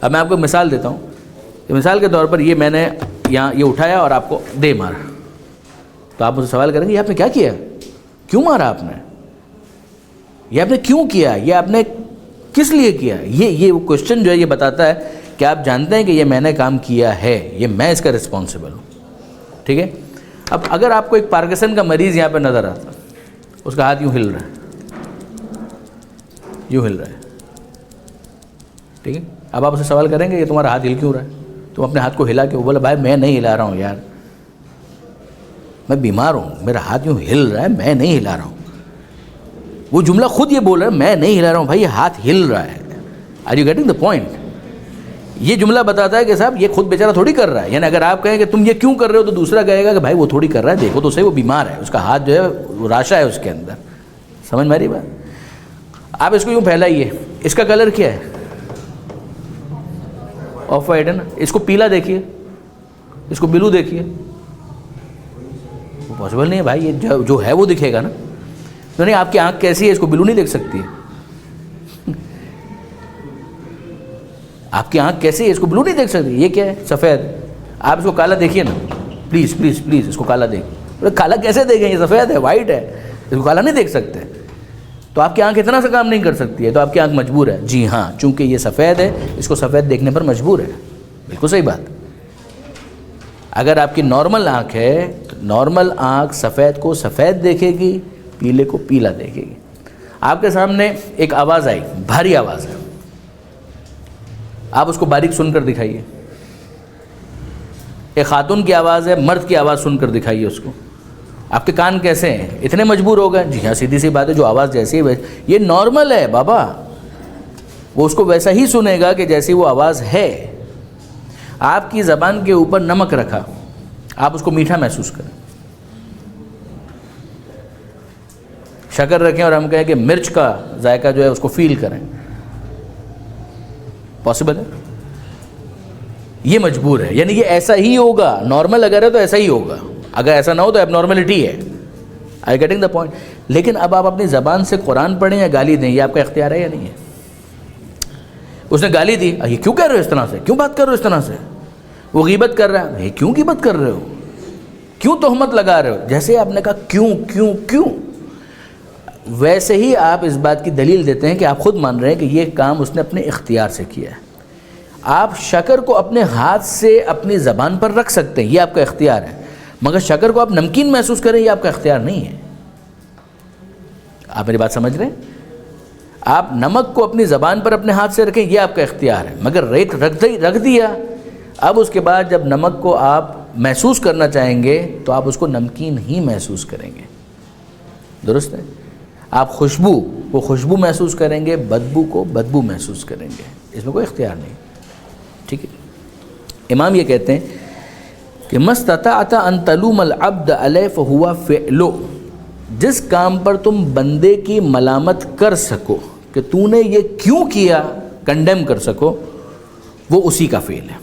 اب میں آپ کو مثال دیتا ہوں. مثال کے طور پر یہ میں نے یہاں یہ اٹھایا اور آپ کو دے مارا، تو آپ مجھ سے سوال کریں گے یہ آپ نے کیا کیا، کیوں مارا آپ نے، یہ آپ نے کیوں کیا، یہ آپ نے کس لیے کیا. یہ وہ کوشچن جو ہے یہ بتاتا ہے کہ آپ جانتے ہیں کہ یہ میں نے کام کیا ہے، یہ میں اس کا رسپانسبل ہوں. ٹھیک ہے. اب اگر آپ کو ایک پارکنسن کا مریض یہاں پہ نظر آتا، اس کا ہاتھ یوں ہل رہا ہے، یوں ہل رہا ہے، ٹھیک ہے. اب آپ اسے سوال کریں گے یہ تمہارا ہاتھ ہل کیوں رہا ہے، تم اپنے ہاتھ کو ہلا کے. وہ بولا بھائی میں نہیں ہلا رہا ہوں یار، میں بیمار ہوں، میرا ہاتھ یوں ہل رہا ہے، میں نہیں ہلا رہا ہوں. وہ جملہ خود یہ بول رہا ہے میں نہیں ہلا رہا ہوں، بھائی یہ ہاتھ ہل رہا ہے. Are you getting the point? یہ جملہ بتاتا ہے کہ صاحب یہ خود بیچارہ تھوڑی کر رہا ہے. یعنی اگر آپ کہیں کہ تم یہ کیوں کر رہے ہو تو دوسرا کہے گا کہ بھائی وہ تھوڑی کر رہا ہے، دیکھو تو صحیح وہ بیمار ہے، اس کا ہاتھ جو ہے وہ راشا ہے اس کے اندر. سمجھ میں آ رہی بات؟ آپ اس کو یوں پھیلائیے. اس کا کلر کیا ہے؟ آف وائٹ ہے نا. اس کو پیلا دیکھیے، اس کو بلو دیکھیے. وہ پاسبل نہیں ہے بھائی، یہ جو ہے وہ دکھے گا نا. نہیں آپ کی آنکھ کیسی ہے، اس کو بلو نہیں دیکھ سکتی ہے. آپ کی آنکھ کیسی ہے، اس کو بلو نہیں دیکھ سکتی. یہ کیا ہے؟ سفید. آپ اس کو کالا دیکھیے نا، پلیز پلیز پلیز اس کو کالا دیکھیے. کالا کیسے دیکھیں، یہ سفید ہے، وائٹ ہے، اس کو کالا نہیں دیکھ سکتے. تو آپ کی آنکھ اتنا سا کام نہیں کر سکتی ہے، تو آپ کی آنکھ مجبور ہے. جی ہاں، چونکہ یہ سفید ہے اس کو سفید دیکھنے پر مجبور ہے. بالکل صحیح بات. اگر آپ کی نارمل آنکھ ہے تو نارمل آنکھ سفید کو سفید دیکھے گی، پیلے کو پیلا دیکھے گی. آپ کے سامنے ایک آواز آئی، بھاری آواز ہے، آپ اس کو باریک سن کر دکھائیے. ایک خاتون کی آواز ہے، مرد کی آواز سن کر دکھائیے اس کو. آپ کے کان کیسے ہیں، اتنے مجبور ہو گئے. جی ہاں سیدھی سی بات ہے، جو آواز جیسی ہے یہ نارمل ہے بابا. وہ اس کو ویسا ہی سنے گا کہ جیسی وہ آواز ہے. آپ کی زبان کے اوپر نمک رکھا, آپ اس کو میٹھا محسوس کریں. شکر رکھیں اور ہم کہیں کہ مرچ کا ذائقہ جو ہے اس کو فیل کریں. پاسبل ہے؟ یہ مجبور ہے, یعنی یہ ایسا ہی ہوگا. نارمل اگر ہے تو ایسا ہی ہوگا, اگر ایسا نہ ہو تو اب نارملٹی ہے. I getting the point? لیکن اب آپ اپنی زبان سے قرآن پڑھیں یا گالی دیں, یہ آپ کا اختیار ہے یا نہیں ہے؟ اس نے گالی دی, یہ کیوں کہہ رہے ہو اس طرح سے, کیوں بات کر رہے ہو اس طرح سے؟ وہ غیبت کر رہا ہے, یہ کیوں غیبت کر رہے ہو, کیوں تہمت لگا رہے ہو؟ جیسے آپ نے کہا کیوں کیوں کیوں, ویسے ہی آپ اس بات کی دلیل دیتے ہیں کہ آپ خود مان رہے ہیں کہ یہ کام اس نے اپنے اختیار سے کیا ہے. آپ شکر کو اپنے ہاتھ سے اپنی زبان پر رکھ سکتے ہیں, یہ آپ کا اختیار ہے, مگر شکر کو آپ نمکین محسوس کریں یہ آپ کا اختیار نہیں ہے. آپ میری بات سمجھ رہے ہیں؟ آپ نمک کو اپنی زبان پر اپنے ہاتھ سے رکھیں یہ آپ کا اختیار ہے, مگر ریت رکھ دیا. اب اس کے بعد جب نمک کو آپ محسوس کرنا چاہیں گے تو آپ اس کو نمکین ہی محسوس کریں گے. درست ہے؟ آپ وہ خوشبو محسوس کریں گے, بدبو کو بدبو محسوس کریں گے, اس میں کوئی اختیار نہیں. ٹھیک ہے؟ امام یہ کہتے ہیں کہ مستطاعت ان تلوم العبد علیہ فہو فعلو, جس کام پر تم بندے کی ملامت کر سکو کہ تو نے یہ کیوں کیا, کنڈیم کر سکو, وہ اسی کا فعل ہے.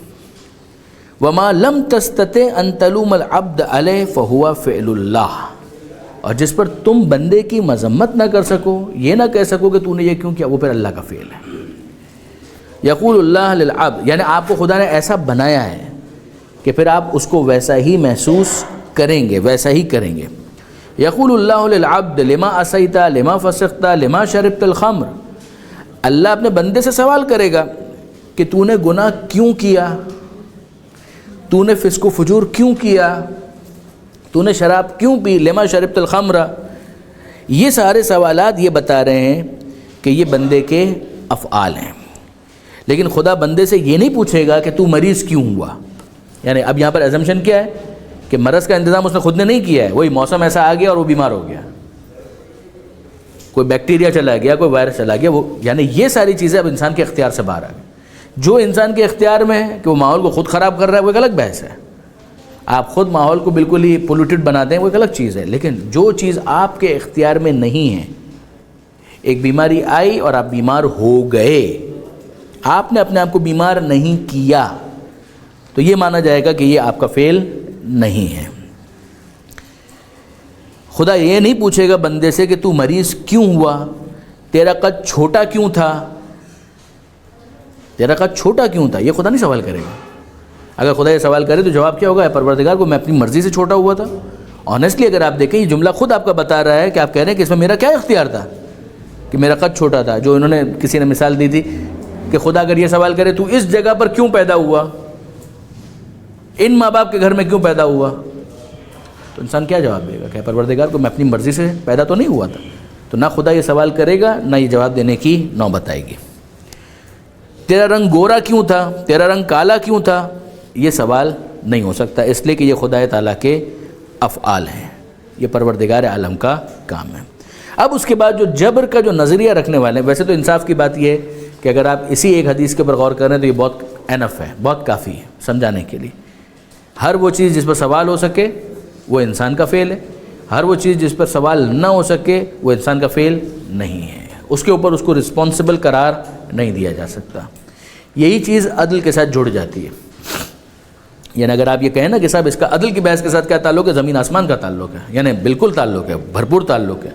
وما لم تستطع ان تلوم العبد علیہ فہو فعل اللہ, اور جس پر تم بندے کی مذمت نہ کر سکو, یہ نہ کہہ سکو کہ تو نے یہ کیوں کیا, وہ پھر اللہ کا فعل ہے. یقول اللہ للعبد, یعنی آپ کو خدا نے ایسا بنایا ہے کہ پھر آپ اس کو ویسا ہی محسوس کریں گے, ویسا ہی کریں گے. یقول اللہ للعبد لما عصیت لما فسقت لما شربت الخمر, اللہ اپنے بندے سے سوال کرے گا کہ تو نے گناہ کیوں کیا, تو نے فسق و فجور کیوں کیا, تو نے شراب کیوں پی, لما شربت الخمر. یہ سارے سوالات یہ بتا رہے ہیں کہ یہ بندے کے افعال ہیں. لیکن خدا بندے سے یہ نہیں پوچھے گا کہ تو مریض کیوں ہوا. یعنی اب یہاں پر ایزمپشن کیا ہے کہ مرض کا انتظام اس نے خود نے نہیں کیا ہے, وہی موسم ایسا آ گیا اور وہ بیمار ہو گیا, کوئی بیکٹیریا چلا گیا, کوئی وائرس چلا گیا, وہ یعنی یہ ساری چیزیں اب انسان کے اختیار سے باہر آ گئی. جو انسان کے اختیار میں ہے کہ وہ ماحول کو خود خراب کر رہا ہے وہ ایک الگ بحث ہے. آپ خود ماحول کو بالکل ہی پولوٹیڈ بنا دیں وہ ایک الگ چیز ہے. لیکن جو چیز آپ کے اختیار میں نہیں ہے, ایک بیماری آئی اور آپ بیمار ہو گئے, آپ نے اپنے آپ کو بیمار نہیں کیا, تو یہ مانا جائے گا کہ یہ آپ کا فعل نہیں ہے. خدا یہ نہیں پوچھے گا بندے سے کہ تو مریض کیوں ہوا, تیرا قد چھوٹا کیوں تھا, تیرا قد چھوٹا کیوں تھا, یہ خدا نہیں سوال کرے گا. اگر خدا یہ سوال کرے تو جواب کیا ہوگا, اے پروردگار کو میں اپنی مرضی سے چھوٹا ہوا تھا. آنیسٹلی اگر آپ دیکھیں یہ جملہ خود آپ کا بتا رہا ہے کہ آپ کہہ رہے ہیں کہ اس میں میرا کیا اختیار تھا کہ میرا قد چھوٹا تھا. جو انہوں نے کسی نے مثال دی تھی کہ خدا اگر یہ سوال کرے تو اس جگہ پر کیوں پیدا ہوا, ان ماں باپ کے گھر میں کیوں پیدا ہوا, تو انسان کیا جواب دے گا کہ پروردگار کو میں اپنی مرضی سے پیدا تو نہیں ہوا تھا. تو نہ خدا یہ سوال کرے گا نہ یہ جواب دینے کی نوبت آئے گی. تیرا رنگ گورا کیوں تھا, تیرا رنگ کالا کیوں تھا, یہ سوال نہیں ہو سکتا, اس لیے کہ یہ خدا تعالیٰ کے افعال ہیں, یہ پروردگار عالم کا کام ہے. اب اس کے بعد جو جبر کا جو نظریہ رکھنے والے ہیں, ویسے تو انصاف کی بات یہ ہے کہ اگر آپ اسی ایک حدیث کے اوپر غور کریں تو یہ بہت انف ہے, بہت کافی ہے سمجھانے کے لیے. ہر وہ چیز جس پر سوال ہو سکے وہ انسان کا فعل ہے, ہر وہ چیز جس پر سوال نہ ہو سکے وہ انسان کا فعل نہیں ہے, اس کے اوپر اس کو رسپانسبل قرار نہیں دیا جا سکتا. یہی چیز عدل کے ساتھ جڑ جاتی ہے. یعنی اگر آپ یہ کہیں نا کہ صاحب اس کا عدل کی بحث کے ساتھ کیا تعلق ہے, زمین آسمان کا تعلق ہے, یعنی بالکل تعلق ہے, بھرپور تعلق ہے,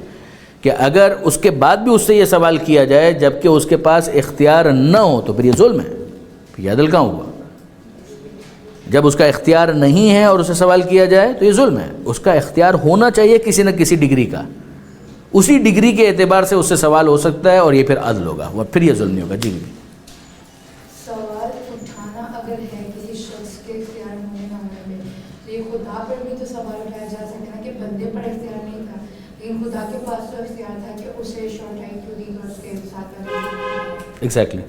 کہ اگر اس کے بعد بھی اس سے یہ سوال کیا جائے جبکہ اس کے پاس اختیار نہ ہو تو پھر یہ ظلم ہے, پھر یہ عدل کہاں ہوا. جب اس کا اختیار نہیں ہے اور اسے سوال کیا جائے تو یہ ظلم ہے. اس کا اختیار ہونا چاہیے کسی نہ کسی ڈگری کا, اسی ڈگری کے اعتبار سے اس سے سوال ہو سکتا ہے اور یہ پھر عدل ہوگا, وہ پھر یہ ظلم نہیں ہوگا. جی سوال اٹھانا اگر ہے کسی شخص کے اختیار ہونے نہ ہونے میں تو یہ خدا پر بھی تو سوال اٹھایا جا سکتا ہے کہ بندے پر اختیار نہیں تھا, لیکن خدا کے پاس تو اختیار تھا کہ اسے شارٹ آئی کیوں دی اور اس کے ساتھ ایگزیکٹلی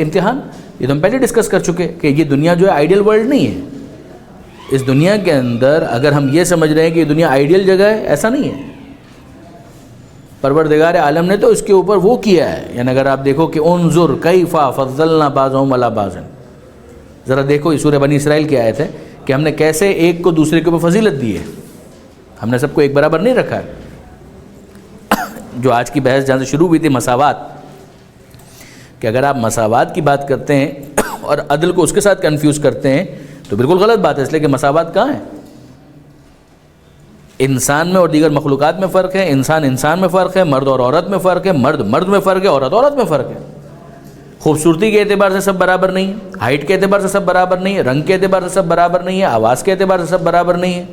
امتحان. یہ تو ہم پہلے ڈسکس کر چکے کہ یہ دنیا جو ہے آئیڈیل ورلڈ نہیں ہے. اس دنیا کے اندر اگر ہم یہ سمجھ رہے ہیں کہ یہ دنیا آئیڈیل جگہ ہے, ایسا نہیں ہے. پروردگار عالم نے تو اس کے اوپر وہ کیا ہے. یعنی اگر آپ دیکھو کہ انظر کیف فضلنا بعضهم علی بعض، ذرا دیکھو یہ سورہ بنی اسرائیل کی آیت ہے کہ ہم نے کیسے ایک کو دوسرے کے اوپر فضیلت دی ہے. ہم نے سب کو ایک برابر نہیں رکھا ہے. جو آج کی بحث جہاں سے شروع ہوئی تھی مساوات، کہ اگر آپ مساوات کی بات کرتے ہیں اور عدل کو اس کے ساتھ کنفیوز کرتے ہیں تو بالکل غلط بات ہے، اس لیے کہ مساوات کہاں ہے؟ انسان میں اور دیگر مخلوقات میں فرق ہے، انسان میں فرق ہے، مرد اور عورت میں فرق ہے، مرد میں فرق ہے، عورت میں فرق ہے. خوبصورتی کے اعتبار سے سب برابر نہیں ہے، ہائٹ کے اعتبار سے سب برابر نہیں ہے، رنگ کے اعتبار سے سب برابر نہیں ہے، آواز کے اعتبار سے سب برابر نہیں ہے،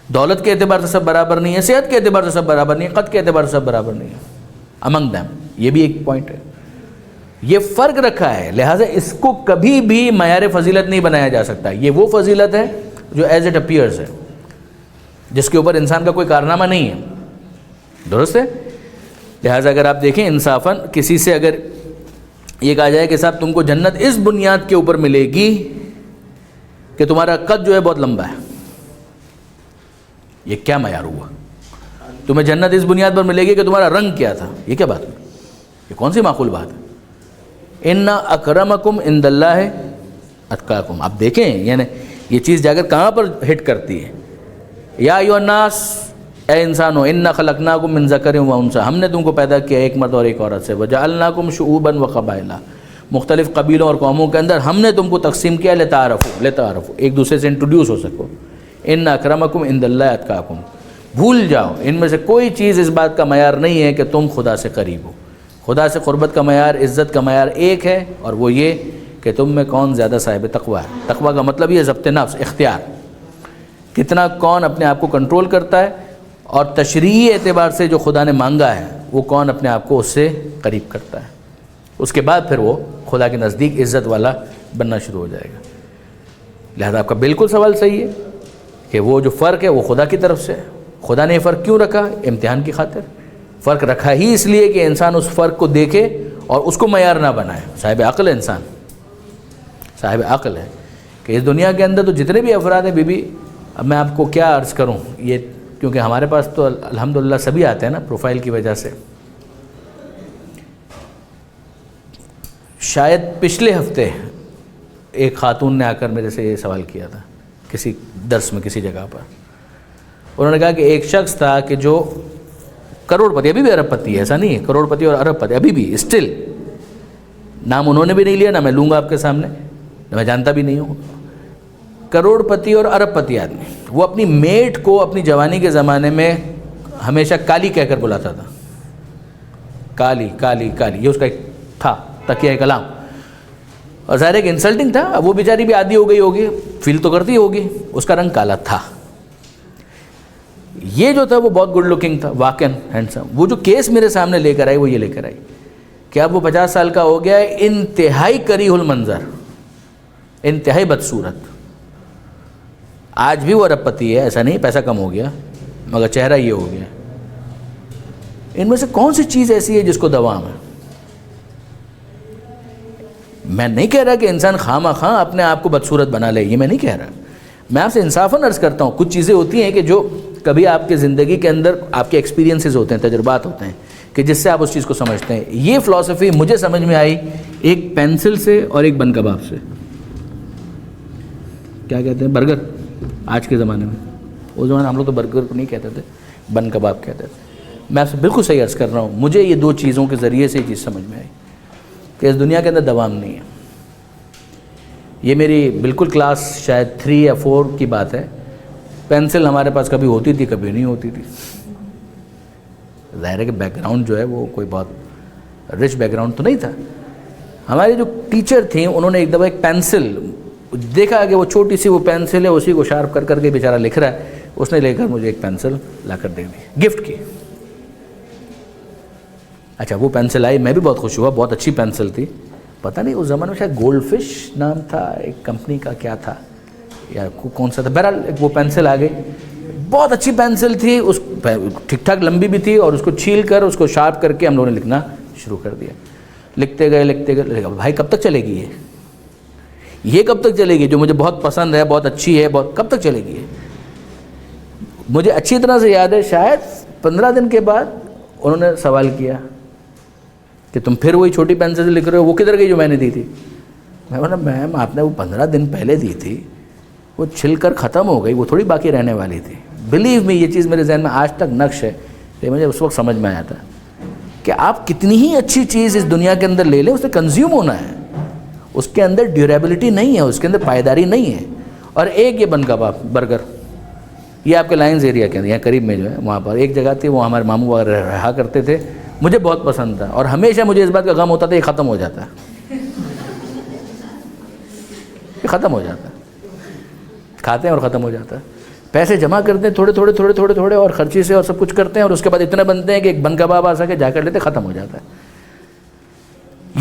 دولت کے اعتبار سے سب برابر نہیں ہے، صحت کے اعتبار سے سب برابر نہیں ہے، قد کے اعتبار سے سب برابر نہیں ہے. امنگ دیم، یہ بھی ایک پوائنٹ ہے. یہ فرق رکھا ہے، لہٰذا اس کو کبھی بھی معیار فضیلت نہیں بنایا جا سکتا. یہ وہ فضیلت ہے جو ایز اٹ اپیئرز ہے، جس کے اوپر انسان کا کوئی کارنامہ نہیں ہے. درست ہے؟ لہٰذا اگر آپ دیکھیں انصافاً کسی سے اگر یہ کہا جائے کہ صاحب تم کو جنت اس بنیاد کے اوپر ملے گی کہ تمہارا قد جو ہے بہت لمبا ہے، یہ کیا معیار ہوا؟ تمہیں جنت اس بنیاد پر ملے گی کہ تمہارا رنگ کیا تھا، یہ کیا بات ہوئی؟ یہ کون سی معقول بات ہے؟ ان اکرمکم عند اللہ اتقاکم. آپ دیکھیں یعنی یہ چیز جا کر کہاں پر ہٹ کرتی ہے. یا ایھا الناس، اے انسانو، انا خلقناکم من ذکر و انثی، ہم نے تم کو پیدا کیا ایک مرد اور ایک عورت سے. وجعلناکم شعوبا وقبائل، مختلف قبیلوں اور قوموں کے اندر ہم نے تم کو تقسیم کیا لتعارفوا، ایک دوسرے سے انٹروڈیوس ہو سکو. ان اکرمکم عند اللہ اتقاکم. بھول جاؤ ان میں سے کوئی چیز اس بات کا معیار نہیں ہے کہ تم خدا سے قریب ہو. خدا سے قربت کا معیار، عزت کا معیار ایک ہے، اور وہ یہ کہ تم میں کون زیادہ صاحب تقوی ہے. تقوی کا مطلب یہ ضبط نفس، اختیار، کتنا کون اپنے آپ کو کنٹرول کرتا ہے، اور تشریعی اعتبار سے جو خدا نے مانگا ہے وہ کون اپنے آپ کو اس سے قریب کرتا ہے. اس کے بعد پھر وہ خدا کے نزدیک عزت والا بننا شروع ہو جائے گا. لہذا آپ کا بالکل سوال صحیح ہے کہ وہ جو فرق ہے وہ خدا کی طرف سے ہے. خدا نے یہ فرق کیوں رکھا؟ امتحان کی خاطر. فرق رکھا ہی اس لیے کہ انسان اس فرق کو دیکھے اور اس کو معیار نہ بنائے. صاحب عقل ہے انسان، صاحب عقل ہے کہ اس دنیا کے اندر تو جتنے بھی افراد ہیں، بی اب میں آپ کو کیا عرض کروں، یہ کیونکہ ہمارے پاس تو الحمدللہ سبھی آتے ہیں نا پروفائل کی وجہ سے. شاید پچھلے ہفتے ایک خاتون نے آ کر میرے سے یہ سوال کیا تھا کسی درس میں کسی جگہ پر. انہوں نے کہا کہ ایک شخص تھا کہ جو کروڑ پتی، ابھی بھی ارب پتی ہے، ایسا نہیں ہے، کروڑ پتی اور ارب پتی ابھی بھی اسٹل. نام انہوں نے بھی نہیں لیا، نہ میں لوں گا آپ کے سامنے، نہ میں جانتا بھی نہیں ہوں. کروڑ پتی اور ارب پتی آدمی، وہ اپنی میٹ کو اپنی جوانی کے زمانے میں ہمیشہ کالی کہہ کر بلاتا تھا. کالی کالی کالی، یہ اس کا ایک تھا تکیہ کلام. اور ظاہر ہے کہ انسلٹنگ تھا. اب وہ بیچاری بھی عادی ہو گئی ہوگی، فیل تو کرتی ہوگی. اس کا رنگ کالا تھا. یہ جو تھا وہ بہت گڈ لکنگ تھا، واقعاً ہینڈسم. وہ جو کیس میرے سامنے لے کر آئی وہ یہ لے کر آئی کہ اب وہ 50 سال کا ہو گیا ہے، انتہائی کریہ المنظر، انتہائی بدصورت. آج بھی وہ ارب پتی ہے، ایسا نہیں پیسہ کم ہو گیا، مگر چہرہ یہ ہو گیا. ان میں سے کون سی چیز ایسی ہے جس کو دوام ہے؟ میں نہیں کہہ رہا کہ انسان خواہ خواہ اپنے آپ کو بدصورت بنا لے، یہ میں نہیں کہہ رہا. میں آپ سے انصافاً عرض کرتا ہوں، کچھ چیزیں ہوتی ہیں کہ جو کبھی آپ کے زندگی کے اندر آپ کے ایکسپیرینسز ہوتے ہیں، تجربات ہوتے ہیں کہ جس سے آپ اس چیز کو سمجھتے ہیں. یہ فلسفی مجھے سمجھ میں آئی ایک پینسل سے اور ایک بن کباب سے. کیا کہتے ہیں؟ برگر. آج کے زمانے میں، اس زمانے ہم لوگ تو برگر کو نہیں کہتے تھے، بن کباب کہتے تھے. میں آپ سے بالکل صحیح عرض کر رہا ہوں. مجھے یہ دو چیزوں کے ذریعے سے یہ چیز سمجھ میں آئی کہ اس دنیا کے اندر دوام نہیں ہے. یہ میری بالکل کلاس شاید 3 یا 4 کی بات ہے. پینسل ہمارے پاس کبھی ہوتی تھی، کبھی نہیں ہوتی تھی. ظاہر ہے کہ بیک گراؤنڈ جو ہے وہ کوئی بہت رچ بیک گراؤنڈ تو نہیں تھا. ہماری جو ٹیچر تھیں انہوں نے ایک دفعہ ایک پینسل دیکھا کہ وہ چھوٹی سی وہ پینسل ہے، اسی کو شارپ کر کر کے بیچارہ لکھ رہا ہے. اس نے لے کر مجھے ایک پینسل لا کر دے دی، گفٹ کی. اچھا وہ پینسل آئی، میں بھی بہت خوش ہوا، بہت اچھی پینسل تھی. پتہ نہیں اس زمانے میں شاید گولڈ فش نام تھا ایک کمپنی کا، کیا تھا یا کون سا تھا. بہرحال وہ پینسل آ گئی، بہت اچھی پینسل تھی، اس ٹھیک ٹھاک لمبی بھی تھی، اور اس کو چھیل کر اس کو شارپ کر کے ہم لوگوں نے لکھنا شروع کر دیا. لکھتے گئے. بھائی کب تک چلے گی یہ کب تک چلے گی؟ جو مجھے بہت پسند ہے، بہت اچھی ہے، بہت کب تک چلے گی؟ مجھے اچھی طرح سے یاد ہے شاید 15 دن کے بعد انہوں نے سوال کیا کہ تم پھر وہی چھوٹی پینسل سے لکھ رہے ہو, وہ کدھر گئی جو میں نے دی تھی؟ میں بولا میم آپ نے وہ 15 دن پہلے دی تھی, وہ چھل کر ختم ہو گئی, وہ تھوڑی باقی رہنے والی تھی. بلیو می, یہ چیز میرے ذہن میں آج تک نقش ہے. لیکن مجھے اس وقت سمجھ میں آیا تھا کہ آپ کتنی ہی اچھی چیز اس دنیا کے اندر لے لیں, اسے کنزیوم ہونا ہے, اس کے اندر ڈیوریبلٹی نہیں ہے, اس کے اندر پائیداری نہیں ہے. اور ایک یہ بن کباب برگر, یہ آپ کے لائنز ایریا کے اندر یہاں قریب میں جو ہے وہاں پر ایک جگہ تھی, وہ ہمارے ماموں وغیرہ رہا کرتے تھے, مجھے بہت پسند تھا. اور ہمیشہ مجھے اس بات کا غم ہوتا تھا یہ ختم ہو جاتا ہے, یہ ختم ہو جاتا ہے. کھاتے ہیں اور ختم ہو جاتا ہے. پیسے جمع کرتے ہیں تھوڑے تھوڑے تھوڑے تھوڑے تھوڑے, اور خرچی سے اور سب کچھ کرتے ہیں, اور اس کے بعد اتنے بنتے ہیں کہ ایک بن کباب آ سکے, جا کر لیتے, ختم ہو جاتا ہے.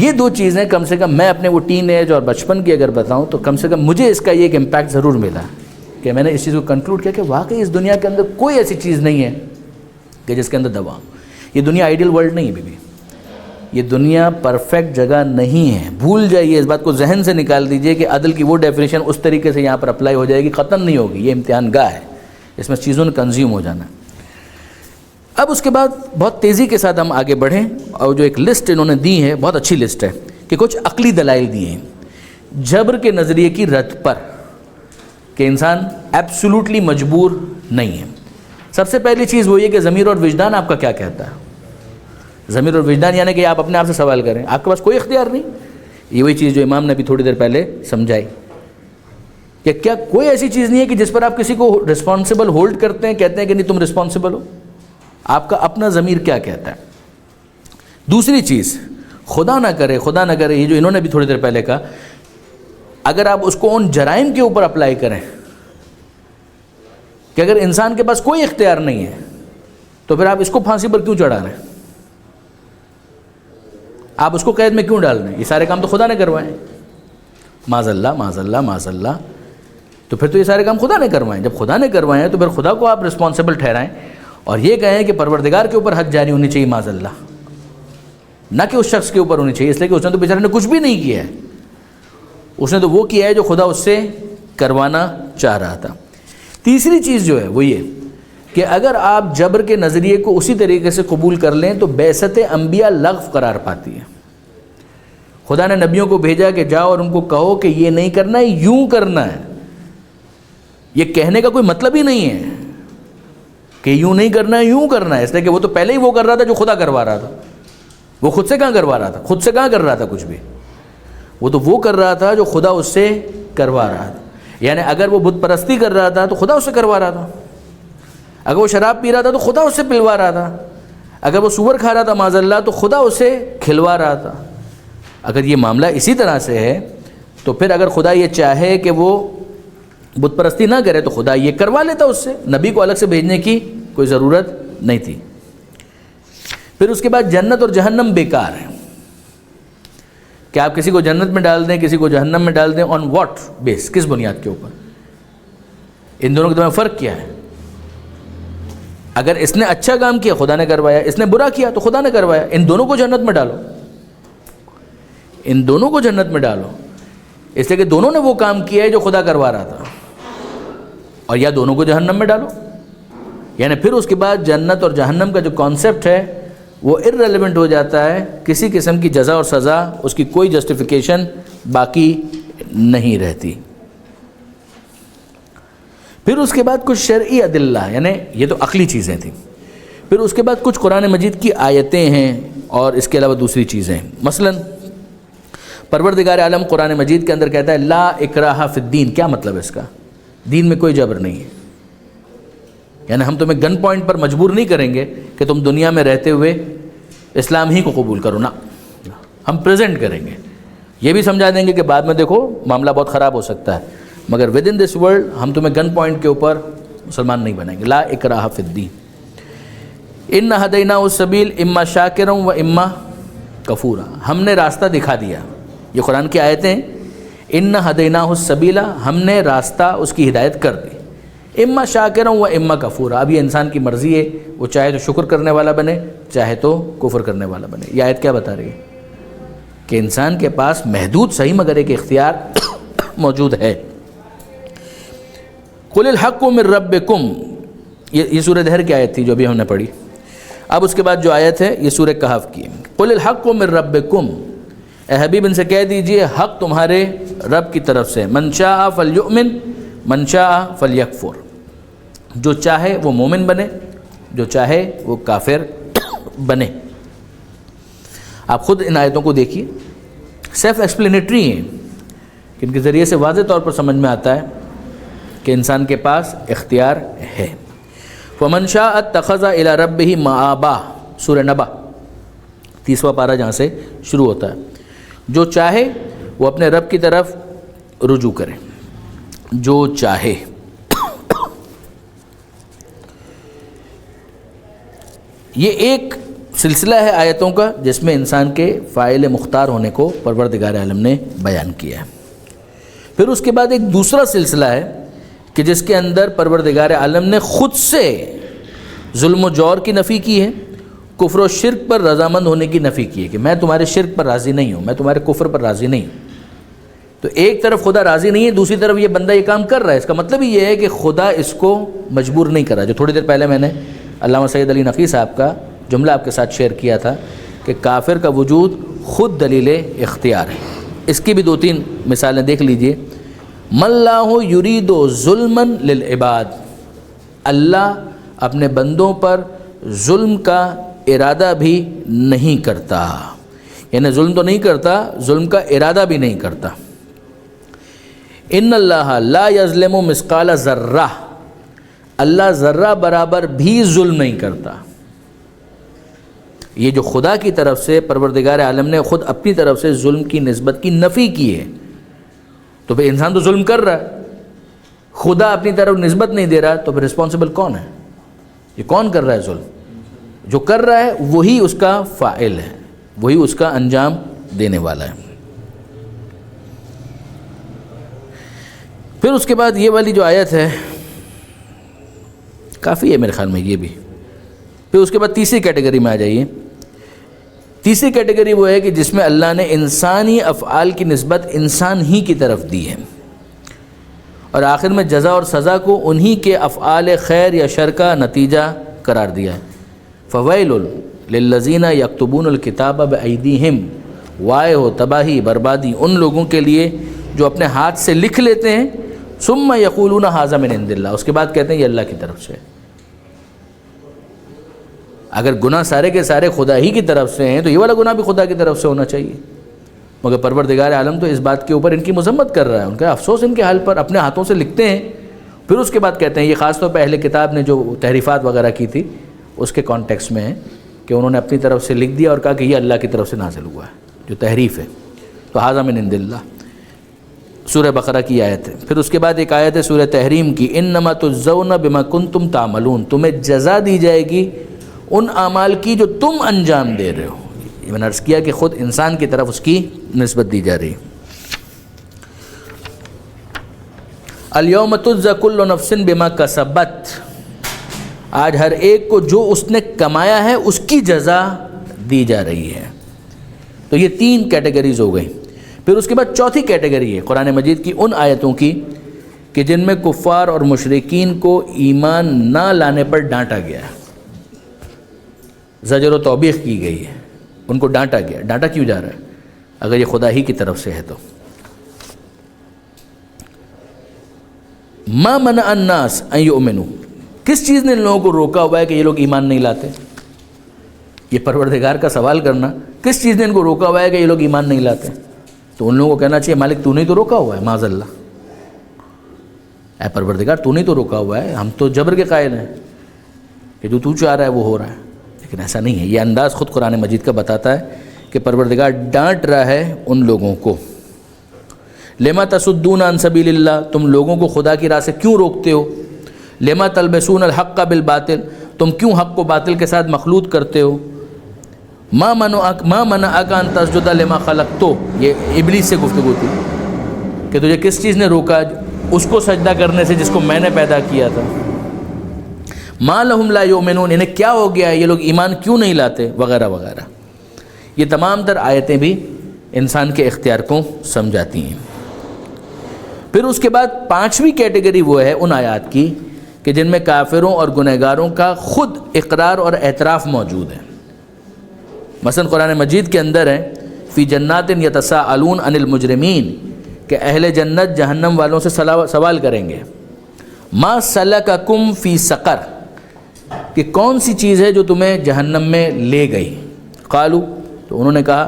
یہ دو چیزیں کم سے کم میں اپنے وہ ٹین ایج اور بچپن کی اگر بتاؤں تو کم سے کم مجھے اس کا یہ ایک امپیکٹ ضرور ملا کہ میں نے اس چیز کو کنکلوڈ کیا کہ واقعی اس دنیا کے اندر کوئی ایسی چیز نہیں ہے کہ جس کے اندر دوا ہو. یہ دنیا آئیڈیل ورلڈ نہیں ہے بی بی, یہ دنیا پرفیکٹ جگہ نہیں ہے. بھول جائیے اس بات کو, ذہن سے نکال دیجئے کہ عدل کی وہ ڈیفینیشن اس طریقے سے یہاں پر اپلائی ہو جائے گی, ختم نہیں ہوگی. یہ امتحان گاہ ہے, اس میں چیزوں نے کنزیوم ہو جانا. اب اس کے بعد بہت تیزی کے ساتھ ہم آگے بڑھیں, اور جو ایک لسٹ انہوں نے دی ہے, بہت اچھی لسٹ ہے, کہ کچھ عقلی دلائل دیے ہیں جبر کے نظریے کی رد پر, کہ انسان ایبسولوٹلی مجبور نہیں ہے. سب سے پہلی چیز وہ یہ کہ ضمیر اور وجدان آپ کا کیا کہتا ہے. ضمیر اور وجدان یعنی کہ آپ اپنے آپ سے سوال کریں, آپ کے پاس کوئی اختیار نہیں. یہ وہی چیز جو امام نے ابھی تھوڑی دیر پہلے سمجھائی, کہ کیا کوئی ایسی چیز نہیں ہے کہ جس پر آپ کسی کو رسپانسبل ہولڈ کرتے ہیں, کہتے ہیں کہ نہیں تم رسپانسبل ہو. آپ کا اپنا ضمیر کیا کہتا ہے. دوسری چیز, خدا نہ کرے یہ جو انہوں نے بھی تھوڑی دیر پہلے کہا, اگر آپ اس کو ان جرائم کے اوپر اپلائی کریں کہ اگر انسان کے پاس کوئی اختیار نہیں ہے تو پھر آپ اس کو پھانسی پر کیوں چڑھا رہے ہیں, آپ اس کو قید میں کیوں ڈال رہے ہیں. یہ سارے کام تو خدا نے کروائے ہیں, معاذ اللہ. تو پھر تو یہ سارے کام خدا نے کروائے ہیں. جب خدا نے کروائے ہیں تو پھر خدا کو آپ رسپانسبل ٹھہرائیں, اور یہ کہیں کہ پروردگار کے اوپر حد جاری ہونی چاہیے, معاذ اللہ, نہ کہ اس شخص کے اوپر ہونی چاہیے, اس لیے کہ اس نے تو بیچارے نے کچھ بھی نہیں کیا ہے. اس نے تو وہ کیا ہے جو خدا اس سے کروانا چاہ رہا تھا. تیسری چیز جو ہے وہ یہ کہ اگر آپ جبر کے نظریے کو اسی طریقے سے قبول کر لیں تو بعثت انبیاء لغو قرار پاتی ہے. خدا نے نبیوں کو بھیجا کہ جاؤ اور ان کو کہو کہ یہ نہیں کرنا ہے, یوں کرنا ہے. یہ کہنے کا کوئی مطلب ہی نہیں ہے کہ یوں نہیں کرنا ہے, یوں کرنا ہے, اس لیے کہ وہ تو پہلے ہی وہ کر رہا تھا جو خدا کروا رہا تھا. وہ خود سے کہاں کروا رہا تھا, خود سے کہاں کر رہا تھا کچھ بھی. وہ تو وہ کر رہا تھا جو خدا اس سے کروا رہا تھا. یعنی اگر وہ بت پرستی کر رہا تھا تو خدا اس سے کروا رہا تھا, اگر وہ شراب پی رہا تھا تو خدا اس سے پلوا رہا تھا, اگر وہ سور کھا رہا تھا معاذ اللہ تو خدا اسے کھلوا رہا تھا. اگر یہ معاملہ اسی طرح سے ہے تو پھر اگر خدا یہ چاہے کہ وہ بت پرستی نہ کرے تو خدا یہ کروا لیتا اس سے, نبی کو الگ سے بھیجنے کی کوئی ضرورت نہیں تھی. پھر اس کے بعد جنت اور جہنم بیکار ہے, کہ آپ کسی کو جنت میں ڈال دیں کسی کو جہنم میں ڈال دیں, آن واٹ بیس, کس بنیاد کے اوپر. ان دونوں کے درمیان فرق کیا ہے. اگر اس نے اچھا کام کیا خدا نے کروایا, اس نے برا کیا تو خدا نے کروایا. ان دونوں کو جنت میں ڈالو, ان دونوں کو جنت میں ڈالو, اس لیے کہ دونوں نے وہ کام کیا ہے جو خدا کروا رہا تھا, اور یا دونوں کو جہنم میں ڈالو. یعنی پھر اس کے بعد جنت اور جہنم کا جو کانسیپٹ ہے وہ ارریلیونٹ ہو جاتا ہے, کسی قسم کی جزا اور سزا اس کی کوئی جسٹیفیکیشن باقی نہیں رہتی. پھر اس کے بعد کچھ شرعی ادلہ, یعنی یہ تو عقلی چیزیں تھیں. پھر اس کے بعد کچھ قرآن مجید کی آیتیں ہیں, اور اس کے علاوہ دوسری چیزیں. مثلا پروردگار عالم قرآن مجید کے اندر کہتا ہے لا اکراہ فی الدین. کیا مطلب ہے اس کا؟ دین میں کوئی جبر نہیں ہے. یعنی ہم تمہیں گن پوائنٹ پر مجبور نہیں کریں گے کہ تم دنیا میں رہتے ہوئے اسلام ہی کو قبول کرو, نہ, ہم پریزنٹ کریں گے, یہ بھی سمجھا دیں گے کہ بعد میں دیکھو معاملہ بہت خراب ہو سکتا ہے, مگر ود ان دس ورلڈ ہم تمہیں گن پوائنٹ کے اوپر مسلمان نہیں بنائیں گے. لا اکراہ فی الدین. ان ہدیناہ السبیل اما شاکرا و اما کفورا. ہم نے راستہ دکھا دیا, یہ قرآن کی آیتیں. ان ہدیناہ السبیل, ہم نے راستہ اس کی ہدایت کر دی. اما شاکرا و اما کفورا. اب یہ انسان کی مرضی ہے, وہ چاہے تو شکر کرنے والا بنے, چاہے تو کفر کرنے والا بنے. یہ آیت کیا بتا رہی ہے؟ کہ انسان کے پاس محدود صحیح مگر ایک اختیار موجود ہے. قل الحق من ربکم, یہ سورہ دہر کی آیت تھی جو ابھی ہم نے پڑھی. اب اس کے بعد جو آیت ہے یہ سورہ کہف کی ہے. قل الحق من ربکم، اے حبیب ان سے کہہ دیجئے حق تمہارے رب کی طرف سے. من شاء فلیؤمن من شاء فلیکفر، جو چاہے وہ مومن بنے، جو چاہے وہ کافر بنے. آپ خود ان آیتوں کو دیکھیے، سیلف ایکسپلینیٹری ہیں کہ ان کے ذریعے سے واضح طور پر سمجھ میں آتا ہے کہ انسان کے پاس اختیار ہے. فمن شاء اتخذ الی ربہ مآبا، سورہ نبا 30واں پارہ جہاں سے شروع ہوتا ہے. جو چاہے وہ اپنے رب کی طرف رجوع کرے، جو چاہے. یہ ایک سلسلہ ہے آیتوں کا جس میں انسان کے فاعل مختار ہونے کو پروردگار عالم نے بیان کیا ہے. پھر اس کے بعد ایک دوسرا سلسلہ ہے کہ جس کے اندر پروردگار عالم نے خود سے ظلم و جور کی نفی کی ہے، کفر و شرک پر رضامند ہونے کی نفی کی ہے کہ میں تمہارے شرک پر راضی نہیں ہوں، میں تمہارے کفر پر راضی نہیں ہوں. تو ایک طرف خدا راضی نہیں ہے، دوسری طرف یہ بندہ یہ کام کر رہا ہے. اس کا مطلب یہ ہے کہ خدا اس کو مجبور نہیں کر رہا. جو تھوڑی دیر پہلے میں نے علامہ سید علی نقی صاحب کا جملہ آپ کے ساتھ شیئر کیا تھا کہ کافر کا وجود خود دلیل اختیار ہے. اس کی بھی 2-3 مثالیں دیکھ لیجئے. مَلَّهُ يُرِيدُ ظُلْمًا لِلْعِبَادِ، اللہ اپنے بندوں پر ظلم کا ارادہ بھی نہیں کرتا، یعنی ظلم تو نہیں کرتا، ظلم کا ارادہ بھی نہیں کرتا. ان اللہ لا یظلم مثقال ذرہ، اللہ ذرہ برابر بھی ظلم نہیں کرتا. یہ جو خدا کی طرف سے پروردگار عالم نے خود اپنی طرف سے ظلم کی نسبت کی نفی کی ہے، تو پھر انسان تو ظلم کر رہا ہے، خدا اپنی طرف نسبت نہیں دے رہا، تو پھر رسپانسبل کون ہے؟ یہ کون کر رہا ہے ظلم؟ جو کر رہا ہے وہی اس کا فاعل ہے، وہی اس کا انجام دینے والا ہے. پھر اس کے بعد یہ والی جو آیت ہے کافی ہے میرے خیال میں یہ بھی. پھر اس کے بعد تیسری کیٹیگری میں آ جائیے. تیسری کیٹیگری وہ ہے کہ جس میں اللہ نے انسانی افعال کی نسبت انسان ہی کی طرف دی ہے، اور آخر میں جزا اور سزا کو انہی کے افعال خیر یا شر کا نتیجہ قرار دیا ہے. فویل للذین یکتبون الکتاب بایدیہم، وائے ہو، تباہی، بربادی ان لوگوں کے لیے جو اپنے ہاتھ سے لکھ لیتے ہیں، ثم یقولون ھذا من عند اللہ، اس کے بعد کہتے ہیں یہ اللہ کی طرف سے. اگر گناہ سارے کے سارے خدا ہی کی طرف سے ہیں تو یہ والا گناہ بھی خدا کی طرف سے ہونا چاہیے. مگر پروردگار عالم تو اس بات کے اوپر ان کی مذمت کر رہا ہے، ان کا افسوس ان کے حال پر. اپنے ہاتھوں سے لکھتے ہیں، پھر اس کے بعد کہتے ہیں، یہ خاص طور پہ اہل کتاب نے جو تحریفات وغیرہ کی تھی اس کے کانٹیکس میں ہے کہ انہوں نے اپنی طرف سے لکھ دیا اور کہا کہ یہ اللہ کی طرف سے نازل ہوا ہے، جو تحریف ہے. تو ھذا من عند اللہ، سورہ بقرہ کی آیت ہے. پھر اس کے بعد ایک آیت ہے سورہ تحریم کی، انما تجزون بما کنتم تعملون، تمہیں جزا دی جائے گی ان اعمال کی جو تم انجام دے رہے ہو. یہ میں نے عرض کیا کہ خود انسان کی طرف اس کی نسبت دی جا رہی. الیوم تجزی کل نفس بما کسبت، آج ہر ایک کو جو اس نے کمایا ہے اس کی جزا دی جا رہی ہے. تو یہ 3 کیٹیگریز ہو گئی. پھر اس کے بعد چوتھی کیٹیگری ہے قرآن مجید کی ان آیتوں کی کہ جن میں کفار اور مشرکین کو ایمان نہ لانے پر ڈانٹا گیا ہے، زجر و توبیخ کی گئی ہے، ان کو ڈانٹا گیا. ڈانٹا کیوں جا رہا ہے اگر یہ خدا ہی کی طرف سے ہے تو؟ ما منع الناس ان یؤمنوا، کس چیز نے ان لوگوں کو روکا ہوا ہے کہ یہ لوگ ایمان نہیں لاتے؟ یہ پروردگار کا سوال کرنا، کس چیز نے ان کو روکا ہوا ہے کہ یہ لوگ ایمان نہیں لاتے؟ تو ان لوگوں کو کہنا چاہیے مالک تو نے تو روکا ہوا ہے، معاذ اللہ، اے پروردگار تو نے تو روکا ہوا ہے، ہم تو جبر کے قائل ہیں کہ جو تو چاہ رہا ہے وہ ہو رہا ہے. لیکن ایسا نہیں ہے. یہ انداز خود قرآن مجید کا بتاتا ہے کہ پروردگار ڈانٹ رہا ہے ان لوگوں کو. لما تصدون عن سبیل اللہ، تم لوگوں کو خدا کی راہ سے کیوں روکتے ہو؟ لما تلبسون الحق بالباطل، تم کیوں حق کو باطل کے ساتھ مخلوط کرتے ہو؟ ما منعک ان تسجد لما خلقت، یہ ابلیس سے گفتگو تھی کہ تجھے کس چیز نے روکا اس کو سجدہ کرنے سے جس کو میں نے پیدا کیا تھا. ما لہم لا یؤمنون، انہیں کیا ہو گیا ہے، یہ لوگ ایمان کیوں نہیں لاتے، وغیرہ وغیرہ. یہ تمام تر آیتیں بھی انسان کے اختیار کو سمجھاتی ہیں. پھر اس کے بعد 5ویں کیٹیگری وہ ہے ان آیات کی کہ جن میں کافروں اور گنہگاروں کا خود اقرار اور اعتراف موجود ہے. مثلا قرآن مجید کے اندر ہے فی جنات یتساءلون عن المجرمین کہ اہل جنت جہنم والوں سے سوال کریں گے ما سلککم فی سقر کہ کون سی چیز ہے جو تمہیں جہنم میں لے گئی. قالو تو انہوں نے کہا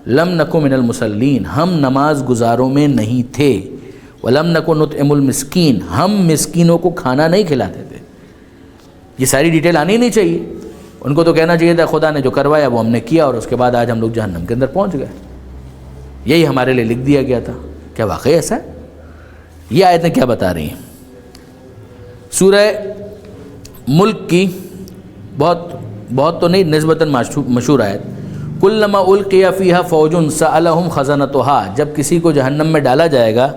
لم نکو من المصلین ہم نماز گزاروں میں نہیں تھے. ولم نکو نطعم المسکین ہم مسکینوں کو کھانا نہیں کھلاتے تھے. یہ ساری ڈیٹیل آنی نہیں چاہیے. ان کو تو کہنا چاہیے تھا خدا نے جو کروایا وہ ہم نے کیا اور اس کے بعد آج ہم لوگ جہنم کے اندر پہنچ گئے. یہی ہمارے لیے لکھ دیا گیا تھا. کیا واقعی ایسا ہے؟ یہ آیتیں کیا بتا رہی ہیں؟ سورہ ملک کی بہت تو نہیں نسبتاً مشہور آیت کلما القی فیہا فوج سألہم خزنتہا جب کسی کو جہنم میں ڈالا جائے گا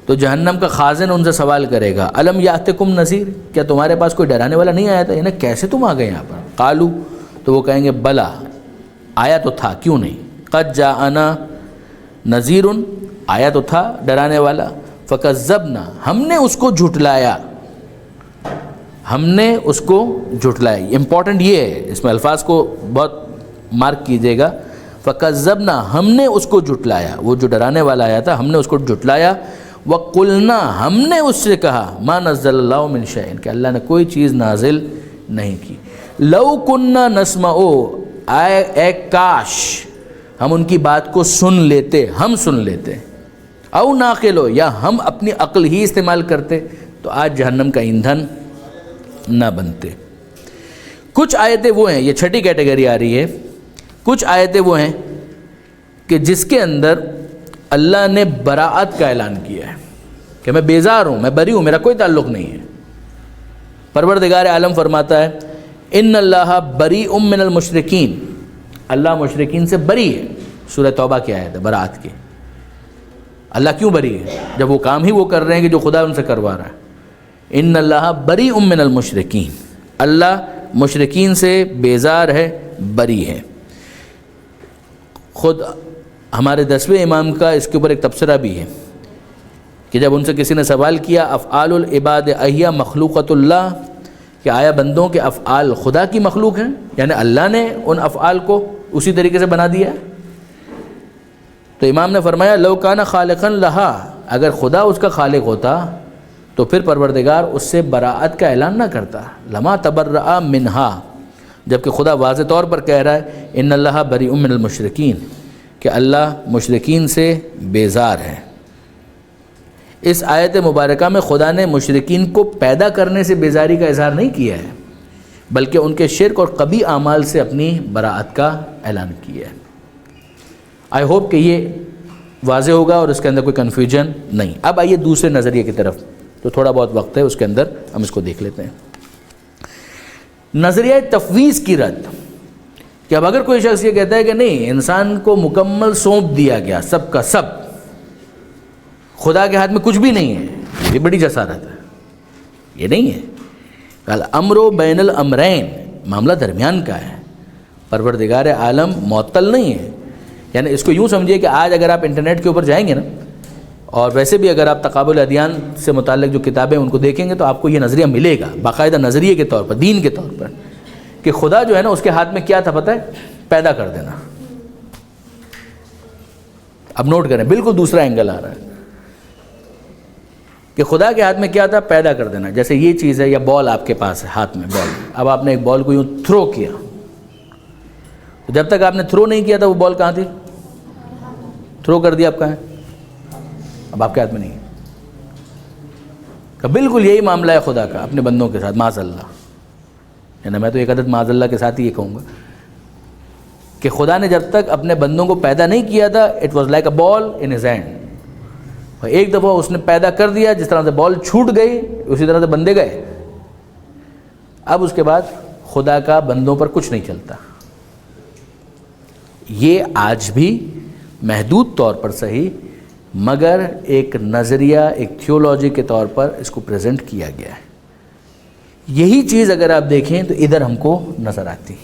تو جہنم کا خازن ان سے سوال کرے گا الم یاتکم نذیر کیا تمہارے پاس کوئی ڈرانے والا نہیں آیا تھا؟ یعنی کیسے تم آ گئے یہاں پر؟ قالو تو وہ کہیں گے بلا آیا تو تھا کیوں نہیں. قد جاءنا نذیر آیا تو تھا ڈرانے والا. فکذبنا ہم نے اس کو جھٹلایا. امپورٹنٹ یہ ہے اس میں الفاظ کو بہت مارک کیجیے گا. فکذبنا ہم نے اس کو جھٹلایا. وہ جو ڈرانے والا آیا تھا ہم نے اس کو جھٹلایا. وقلنا ہم نے اس سے کہا ما نزل اللہ من شیء کہ اللہ نے کوئی چیز نازل نہیں کی. لو کننا نسمع اے کاش ہم ان کی بات کو سن لیتے او ناقلو یا ہم اپنی عقل ہی استعمال کرتے تو آج جہنم کا ایندھن نہ بنتے. کچھ آیتیں وہ ہیں یہ چھٹی کیٹیگری آ رہی ہے. کچھ آیتیں وہ ہیں کہ جس کے اندر اللہ نے براءت کا اعلان کیا ہے کہ میں بیزار ہوں میں بری ہوں میرا کوئی تعلق نہیں ہے. پروردگار عالم فرماتا ہے ان اللہ بریء من المشرکین اللہ مشرکین سے بری ہے. سورہ توبہ کی آیت ہے براءت کی. اللہ کیوں بری ہے جب وہ کام ہی وہ کر رہے ہیں کہ جو خدا ان سے کروا رہا ہے. ان اللہ بریء من المشرکین اللہ مشرکین سے بیزار ہے بری ہے. خود ہمارے 10ویں امام کا اس کے اوپر ایک تبصرہ بھی ہے کہ جب ان سے کسی نے سوال کیا افعال العباد احیا مخلوقۃ اللہ کہ آیا بندوں کے افعال خدا کی مخلوق ہیں یعنی اللہ نے ان افعال کو اسی طریقے سے بنا دیا ہے. تو امام نے فرمایا لو کان خالقا لہا اگر خدا اس کا خالق ہوتا تو پھر پروردگار اس سے براءت کا اعلان نہ کرتا. لما تبرأ منہا جبکہ خدا واضح طور پر کہہ رہا ہے ان اللہ بریء من المشرکین کہ اللہ مشرکین سے بیزار ہے. اس آیت مبارکہ میں خدا نے مشرکین کو پیدا کرنے سے بیزاری کا اظہار نہیں کیا ہے بلکہ ان کے شرک اور قبیح اعمال سے اپنی براءت کا اعلان کیا ہے. آئی ہوپ کہ یہ واضح ہوگا اور اس کے اندر کوئی کنفیوژن نہیں. اب آئیے دوسرے نظریے کی طرف تو تھوڑا بہت وقت ہے اس کے اندر ہم اس کو دیکھ لیتے ہیں. نظریہ تفویض کی رد کہ اب اگر کوئی شخص یہ کہتا ہے کہ نہیں انسان کو مکمل سونپ دیا گیا سب کا سب خدا کے ہاتھ میں کچھ بھی نہیں ہے یہ بڑی جسارت ہے. یہ نہیں ہے. الامر بین الامرین معاملہ درمیان کا ہے. پروردگار عالم معطل نہیں ہے. یعنی اس کو یوں سمجھیے کہ آج اگر آپ انٹرنیٹ کے اوپر جائیں گے نا اور ویسے بھی اگر آپ تقابل ادیان سے متعلق جو کتابیں ان کو دیکھیں گے تو آپ کو یہ نظریہ ملے گا باقاعدہ نظریے کے طور پر دین کے طور پر کہ خدا جو ہے نا اس کے ہاتھ میں کیا تھا پتہ ہے پیدا کر دینا. اب نوٹ کریں بالکل دوسرا اینگل آ رہا ہے کہ خدا کے ہاتھ میں کیا تھا پیدا کر دینا. جیسے یہ چیز ہے یا بال آپ کے پاس ہے ہاتھ میں بال. اب آپ نے ایک بال کو یوں تھرو کیا تو جب تک آپ نے تھرو نہیں کیا تھا وہ بال کہاں تھی؟ تھرو کر دیا اب کہاں ہے؟ اب آپ کے ہاتھ میں نہیں ہے. کہ بالکل یہی معاملہ ہے خدا کا اپنے بندوں کے ساتھ معاذ اللہ. یعنی میں تو ایک عدد معاذ اللہ کے ساتھ ہی یہ کہوں گا کہ خدا نے جب تک اپنے بندوں کو پیدا نہیں کیا تھا it was like a ball in his hand. اور ایک دفعہ اس نے پیدا کر دیا جس طرح سے بال چھوٹ گئی اسی طرح سے بندے گئے. اب اس کے بعد خدا کا بندوں پر کچھ نہیں چلتا. یہ آج بھی محدود طور پر صحیح مگر ایک نظریہ ایک تھیولوجی کے طور پر اس کو پریزنٹ کیا گیا ہے. یہی چیز اگر آپ دیکھیں تو ادھر ہم کو نظر آتی.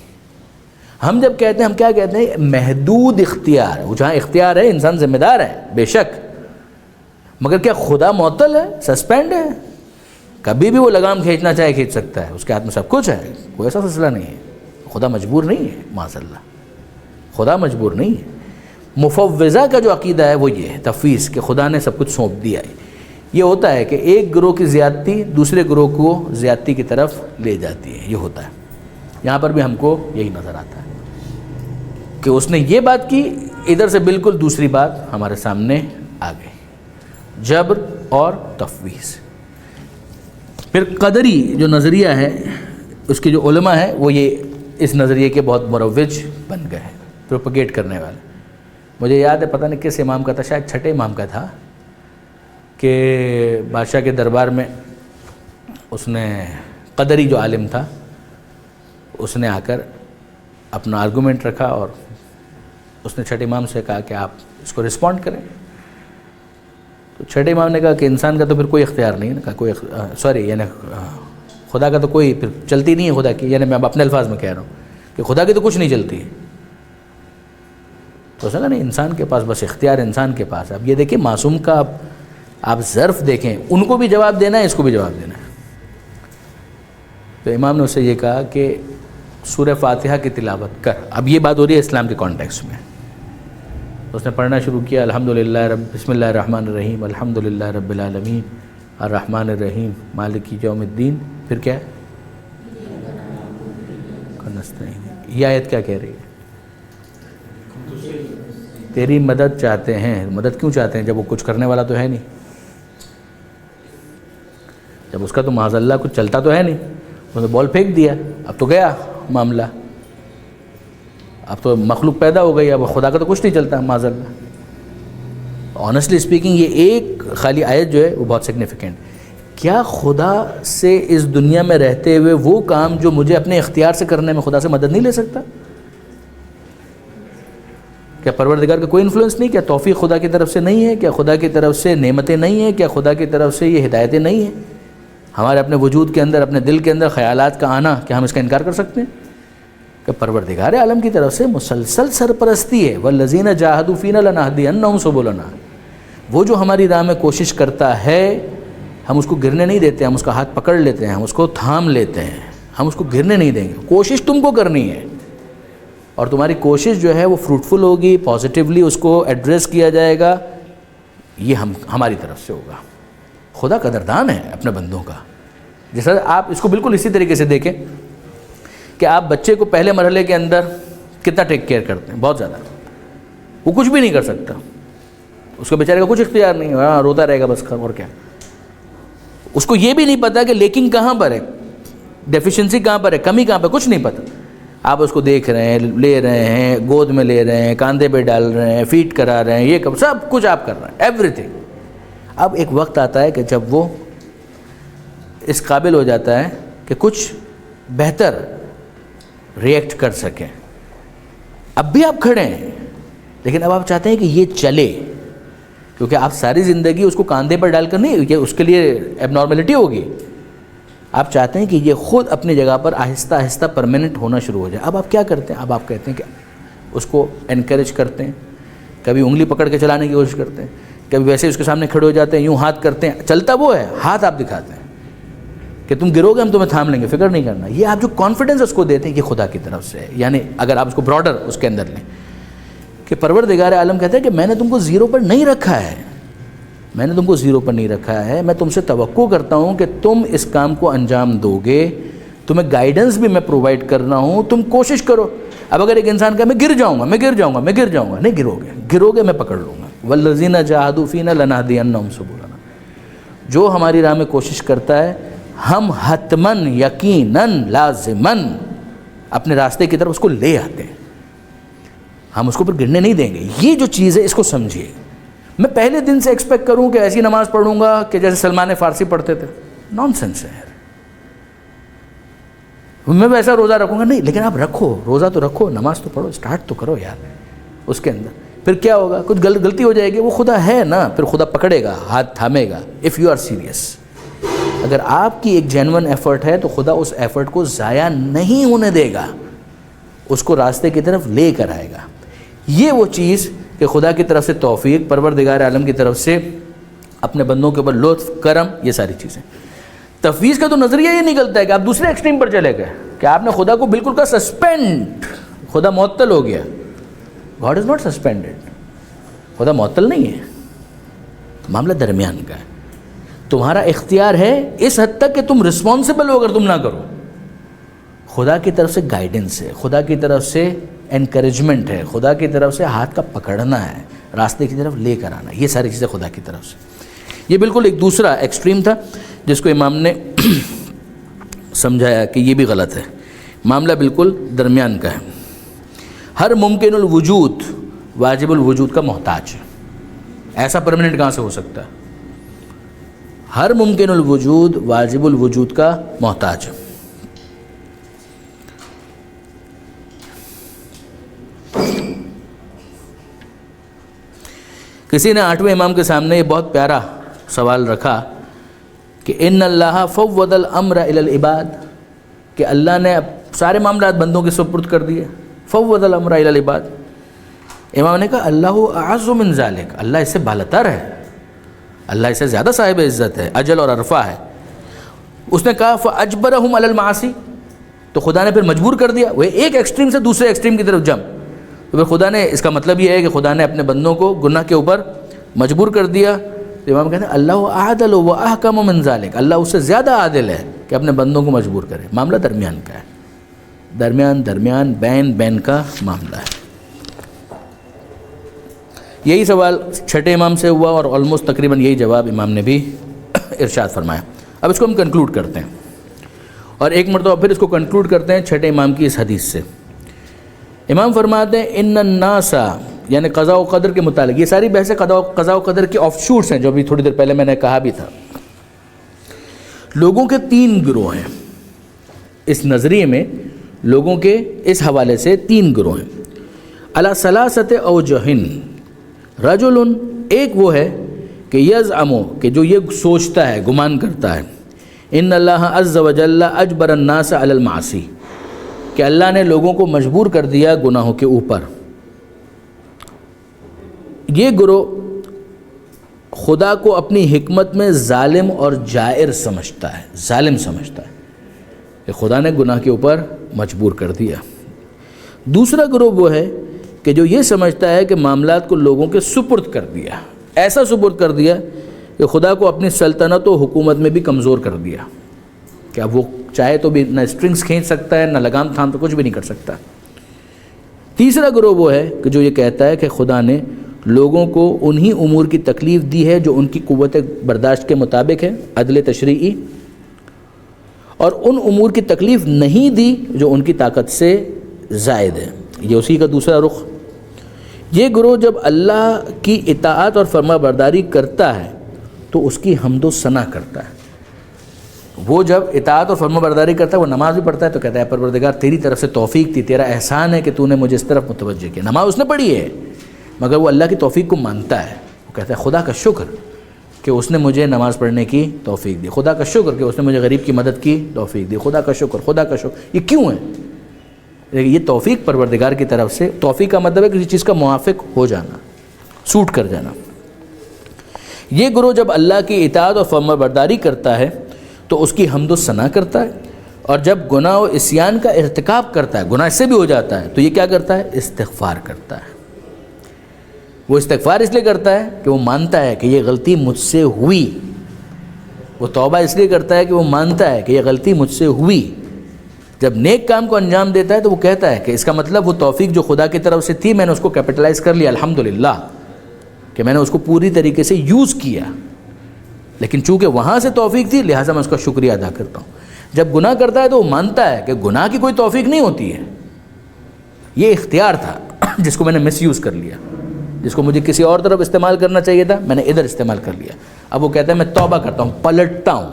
ہم جب کہتے ہیں ہم کیا کہتے ہیں محدود اختیار. وہ جہاں اختیار ہے انسان ذمہ دار ہے بے شک مگر کیا خدا معطل ہے سسپینڈ ہے کبھی بھی وہ لگام کھینچنا چاہے کھینچ سکتا ہے، اس کے ہاتھ میں سب کچھ ہے، کوئی ایسا سلسلہ نہیں ہے. خدا مجبور نہیں ہے، معاذ اللہ، خدا مجبور نہیں ہے. مفوضہ کا جو عقیدہ ہے وہ یہ ہے تفویض، کہ خدا نے سب کچھ سونپ دیا ہے. یہ ہوتا ہے کہ ایک گروہ کی زیادتی دوسرے گروہ کو زیادتی کی طرف لے جاتی ہے، یہ ہوتا ہے. یہاں پر بھی ہم کو یہی نظر آتا ہے کہ اس نے یہ بات کی، ادھر سے بالکل دوسری بات ہمارے سامنے آ گئی، جبر اور تفویض. پھر قدری جو نظریہ ہے اس کے جو علماء ہیں وہ یہ اس نظریے کے بہت مروج بن گئے ہیں، پروپگیٹ کرنے والے. مجھے یاد ہے، پتہ نہیں کس امام کا تھا، شاید چھٹے امام کا تھا، کہ بادشاہ کے دربار میں اس نے قدری جو عالم تھا اس نے آ کر اپنا آرگومنٹ رکھا اور اس نے چھٹے امام سے کہا کہ آپ اس کو رسپونڈ کریں. تو چھٹے امام نے کہا کہ انسان کا تو پھر کوئی اختیار نہیں ہے، کہا کوئی یعنی خدا کا تو کوئی پھر چلتی نہیں ہے خدا کی، یعنی میں اب اپنے الفاظ میں کہہ رہا ہوں کہ خدا کی تو کچھ نہیں چلتی ہے. تو سنا نہیں، انسان کے پاس بس اختیار انسان کے پاس. اب یہ دیکھیں معصوم کا آپ ظرف دیکھیں، ان کو بھی جواب دینا ہے، اس کو بھی جواب دینا ہے. تو امام نے اس سے یہ کہا کہ سورہ فاتحہ کی تلاوت کر. اب یہ بات ہو رہی ہے اسلام کے کانٹیکسٹ میں. اس نے پڑھنا شروع کیا، الحمدللہ بسم اللہ الرحمن الرحیم الحمدللہ رب العالمین الرحمن الرحیم مالک یوم الدین. پھر کیا ہے؟ یہ آیت کیا کہہ رہی ہے؟ تیری مدد چاہتے ہیں. مدد کیوں چاہتے ہیں جب وہ کچھ کرنے والا تو ہے نہیں، جب اس کا تو معاذ اللہ کچھ چلتا تو ہے نہیں. اس نے بال پھینک دیا، اب تو گیا معاملہ، اب تو مخلوق پیدا ہو گئی، اب خدا کا تو کچھ نہیں چلتا معاذ اللہ. آنیسٹلی اسپیکنگ یہ ایک خالی آیت جو ہے وہ بہت سگنیفیکنٹ. کیا خدا سے اس دنیا میں رہتے ہوئے وہ کام جو مجھے اپنے اختیار سے کرنے میں خدا سے مدد نہیں لے سکتا؟ کیا پروردگار کا کوئی انفلوئنس نہیں؟ کیا توفیق خدا کی طرف سے نہیں ہے؟ کیا خدا کی طرف سے نعمتیں نہیں ہیں؟ کیا خدا کی طرف سے یہ ہدایتیں نہیں ہیں؟ ہمارے اپنے وجود کے اندر، اپنے دل کے اندر خیالات کا آنا، کیا ہم اس کا انکار کر سکتے ہیں؟ کہ پروردگار عالم کی طرف سے مسلسل سرپرستی ہے. والذین جاہدوا فینا لنہدینہم سبلنا. وہ جو ہماری راہ میں کوشش کرتا ہے ہم اس کو گرنے نہیں دیتے، ہم اس کا ہاتھ پکڑ لیتے ہیں، ہم اس کو تھام لیتے ہیں، ہم اس کو گرنے نہیں دیں گے. کوشش تم کو کرنی ہے، اور تمہاری کوشش جو ہے وہ فروٹفل ہوگی، پازیٹیولی اس کو ایڈریس کیا جائے گا، یہ ہماری طرف سے ہوگا. خدا قدردان ہے اپنے بندوں کا. جیسا آپ اس کو بالکل اسی طریقے سے دیکھیں کہ آپ بچے کو پہلے مرحلے کے اندر کتنا ٹیک کیئر کرتے ہیں، بہت زیادہ. وہ کچھ بھی نہیں کر سکتا، اس کو بیچارے کا کچھ اختیار نہیں، ہاں روتا رہے گا بس، اور کیا. اس کو یہ بھی نہیں پتا کہ لیکن کہاں پر ہے، ڈیفیشنسی کہاں پر ہے، کمی کہاں پر، کچھ نہیں پتا. آپ اس کو دیکھ رہے ہیں، لے رہے ہیں، گود میں لے رہے ہیں، کاندھے پہ ڈال رہے ہیں، فیڈ کرا رہے ہیں، یہ سب کچھ آپ کر رہے ہیں، ایوری تھنگ. اب ایک وقت آتا ہے کہ جب وہ اس قابل ہو جاتا ہے کہ کچھ بہتر ریئیکٹ کر سکیں. اب بھی آپ کھڑے ہیں، لیکن اب آپ چاہتے ہیں کہ یہ چلے، کیونکہ آپ ساری زندگی اس کو کاندھے پر ڈال کر نہیں، یہ اس کے لیے ایب نارملٹی ہوگی. آپ چاہتے ہیں کہ یہ خود اپنی جگہ پر آہستہ آہستہ پرماننٹ ہونا شروع ہو جائے. اب آپ کیا کرتے ہیں؟ اب آپ کہتے ہیں کہ اس کو انکریج کرتے ہیں، کبھی انگلی پکڑ کے چلانے کی کوشش کرتے ہیں، کبھی ویسے اس کے سامنے کھڑے ہو جاتے ہیں، یوں ہاتھ کرتے ہیں، چلتا وہ ہے، ہاتھ آپ دکھاتے ہیں کہ تم گرو گے ہم تمہیں تھام لیں گے، فکر نہیں کرنا. یہ آپ جو کانفیڈنس اس کو دیتے ہیں کہ خدا کی طرف سے ہے. یعنی اگر آپ اس کو براڈر اس کے اندر لیں کہ پروردگار عالم کہتا ہے کہ میں نے تم کو زیرو پر نہیں رکھا ہے، میں نے تم کو زیرو پر نہیں رکھا ہے، میں تم سے توقع کرتا ہوں کہ تم اس کام کو انجام دو گے، تمہیں گائیڈنس بھی میں پرووائڈ کر رہا ہوں، تم کوشش کرو. اب اگر ایک انسان کہا میں گر جاؤں گا، میں گر جاؤں گا، میں گر جاؤں گا، نہیں گرو گے میں پکڑ لوں گا. والذین جاہدوا فینا لنہدینہم سبلنا. جو ہماری راہ میں کوشش کرتا ہے ہم حتماً، یقیناً، لازماً اپنے راستے کی طرف اس کو لے آتے ہیں، ہم اس کو پھر گرنے نہیں دیں گے. یہ جو چیز ہے اس کو سمجھیے. میں پہلے دن سے ایکسپیکٹ کروں کہ ایسی نماز پڑھوں گا کہ جیسے سلمان فارسی پڑھتے تھے، نان سینس ہے یار. میں ویسا روزہ رکھوں گا، نہیں، لیکن آپ رکھو، روزہ تو رکھو، نماز تو پڑھو، اسٹارٹ تو کرو یار. اس کے اندر پھر کیا ہوگا؟ کچھ غلطی ہو جائے گی، وہ خدا ہے نا، پھر خدا پکڑے گا، ہاتھ تھامے گا. اف یو آر سیریس، اگر آپ کی ایک جینون ایفرٹ ہے تو خدا اس ایفرٹ کو ضائع نہیں ہونے دے گا، اس کو راستے کی طرف لے کر آئے گا. یہ وہ چیز کہ خدا کی طرف سے توفیق، پروردگار عالم کی طرف سے اپنے بندوں کے اوپر لطف، کرم، یہ ساری چیزیں. تفویض کا تو نظریہ یہ نکلتا ہے کہ آپ دوسرے ایکسٹریم پر چلے گئے کہ آپ نے خدا کو بالکل کا سسپینڈ، خدا معطل ہو گیا. گاڈ از ناٹ سسپینڈڈ، خدا معطل نہیں ہے، معاملہ درمیان کا ہے. تمہارا اختیار ہے اس حد تک کہ تم رسپانسبل ہو اگر تم نہ کرو. خدا کی طرف سے گائیڈنس ہے، خدا کی طرف سے انکریجمنٹ ہے، خدا کی طرف سے ہاتھ کا پکڑنا ہے، راستے کی طرف لے کر آنا، یہ ساری چیزیں خدا کی طرف سے. یہ بالکل ایک دوسرا ایکسٹریم تھا جس کو امام نے سمجھایا کہ یہ بھی غلط ہے. معاملہ بالکل درمیان کا ہے. ہر ممکن الوجود واجب الوجود کا محتاج ہے. ایسا پرماننٹ کہاں سے ہو سکتا ہے؟ ہر ممکن الوجود واجب الوجود کا محتاج ہے. کسی نے 8ویں امام کے سامنے یہ بہت پیارا سوال رکھا کہ ان اللہ فوض الامر الی العباد، کہ اللہ نے سارے معاملات بندوں کے سپرد کر دیے. فوض الامر الی العباد. امام نے کہا اللہ اعز من ذالک، اللہ اس سے بالاتر ہے، اللہ اس سے زیادہ صاحب عزت ہے، اجل اور عرفہ ہے. اس نے کہا فاجبرہم علی المعاصی، تو خدا نے پھر مجبور کر دیا. وہ ایک ایکسٹریم سے دوسرے ایکسٹریم کی طرف جم. تو پھر خدا نے، اس کا مطلب یہ ہے کہ خدا نے اپنے بندوں کو گناہ کے اوپر مجبور کر دیا. تو امام کہتے ہیں اللہ عادل و احکم من ذالک، اللہ اس سے زیادہ عادل ہے کہ اپنے بندوں کو مجبور کرے. معاملہ درمیان کا ہے، درمیان بین کا معاملہ ہے. یہی سوال 6 امام سے ہوا اور آلموسٹ تقریباً یہی جواب امام نے بھی ارشاد فرمایا. اب اس کو ہم کنکلوڈ کرتے ہیں اور ایک مرتبہ پھر اس کو کنکلوڈ کرتے ہیں 6 امام کی اس حدیث سے. امام فرماتے ہیں ان الناس، یعنی قضاء و قدر کے متعلق یہ ساری بحثیں قضاء و قدر کے آف شوٹس ہیں جو ابھی تھوڑی دیر پہلے میں نے کہا بھی تھا. لوگوں کے 3 گروہ ہیں اس نظریے میں، لوگوں کے اس حوالے سے 3 گروہ ہیں. علی ثلاثۃ اوجہ، رجل، ایک وہ ہے کہ یزعم، کہ جو یہ سوچتا ہے، گمان کرتا ہے، ان اللہ عز وجل اجبر الناس علی المعاصی، کہ اللہ نے لوگوں کو مجبور کر دیا گناہوں کے اوپر. یہ گروہ خدا کو اپنی حکمت میں ظالم اور جائر سمجھتا ہے، ظالم سمجھتا ہے کہ خدا نے گناہ کے اوپر مجبور کر دیا. دوسرا گروہ وہ ہے کہ جو یہ سمجھتا ہے کہ معاملات کو لوگوں کے سپرد کر دیا، ایسا سپرد کر دیا کہ خدا کو اپنی سلطنت و حکومت میں بھی کمزور کر دیا کہ اب وہ چاہے تو بھی نہ اسٹرنگز کھینچ سکتا ہے، نہ لگام تھام تو کچھ بھی نہیں کر سکتا. تیسرا گروہ وہ ہے کہ جو یہ کہتا ہے کہ خدا نے لوگوں کو انہی امور کی تکلیف دی ہے جو ان کی قوت برداشت کے مطابق ہے، عدل تشریعی، اور ان امور کی تکلیف نہیں دی جو ان کی طاقت سے زائد ہے. یہ اسی کا دوسرا رخ. یہ گروہ جب اللہ کی اطاعت اور فرما برداری کرتا ہے تو اس کی حمد و ثنا کرتا ہے. وہ جب اطاعت اور فرما برداری کرتا ہے، وہ نماز بھی پڑھتا ہے تو کہتا ہے پروردگار تیری طرف سے توفیق تھی، تیرا احسان ہے کہ تو نے مجھے اس طرف متوجہ کیا. نماز اس نے پڑھی ہے مگر وہ اللہ کی توفیق کو مانتا ہے. وہ کہتا ہے خدا کا شکر کہ اس نے مجھے نماز پڑھنے کی توفیق دی، خدا کا شکر کہ اس نے مجھے غریب کی مدد کی توفیق دی، خدا کا شکر، خدا کا شکر. یہ کیوں ہے؟ یہ توفیق پروردگار کی طرف سے. توفیق کا مطلب ہے کسی چیز کا موافق ہو جانا، سوٹ کر جانا. یہ گروہ جب اللہ کی اطاعت اور فرما برداری کرتا ہے تو اس کی حمد و ثنا کرتا ہے، اور جب گناہ و عصیان کا ارتکاب کرتا ہے، گناہ اس سے بھی ہو جاتا ہے، تو یہ کیا کرتا ہے؟ استغفار کرتا ہے. وہ استغفار اس لیے کرتا ہے کہ وہ مانتا ہے کہ یہ غلطی مجھ سے ہوئی. وہ توبہ اس لیے کرتا ہے کہ وہ مانتا ہے کہ یہ غلطی مجھ سے ہوئی. جب نیک کام کو انجام دیتا ہے تو وہ کہتا ہے کہ اس کا مطلب وہ توفیق جو خدا کی طرف سے تھی میں نے اس کو کیپٹلائز کر لیا، الحمدللہ کہ میں نے اس کو پوری طریقے سے یوز کیا. لیکن چونکہ وہاں سے توفیق تھی لہٰذا میں اس کا شکریہ ادا کرتا ہوں. جب گناہ کرتا ہے تو وہ مانتا ہے کہ گناہ کی کوئی توفیق نہیں ہوتی ہے، یہ اختیار تھا جس کو میں نے مس یوز کر لیا، جس کو مجھے کسی اور طرف استعمال کرنا چاہیے تھا میں نے ادھر استعمال کر لیا. اب وہ کہتا ہے میں توبہ کرتا ہوں، پلٹتا ہوں،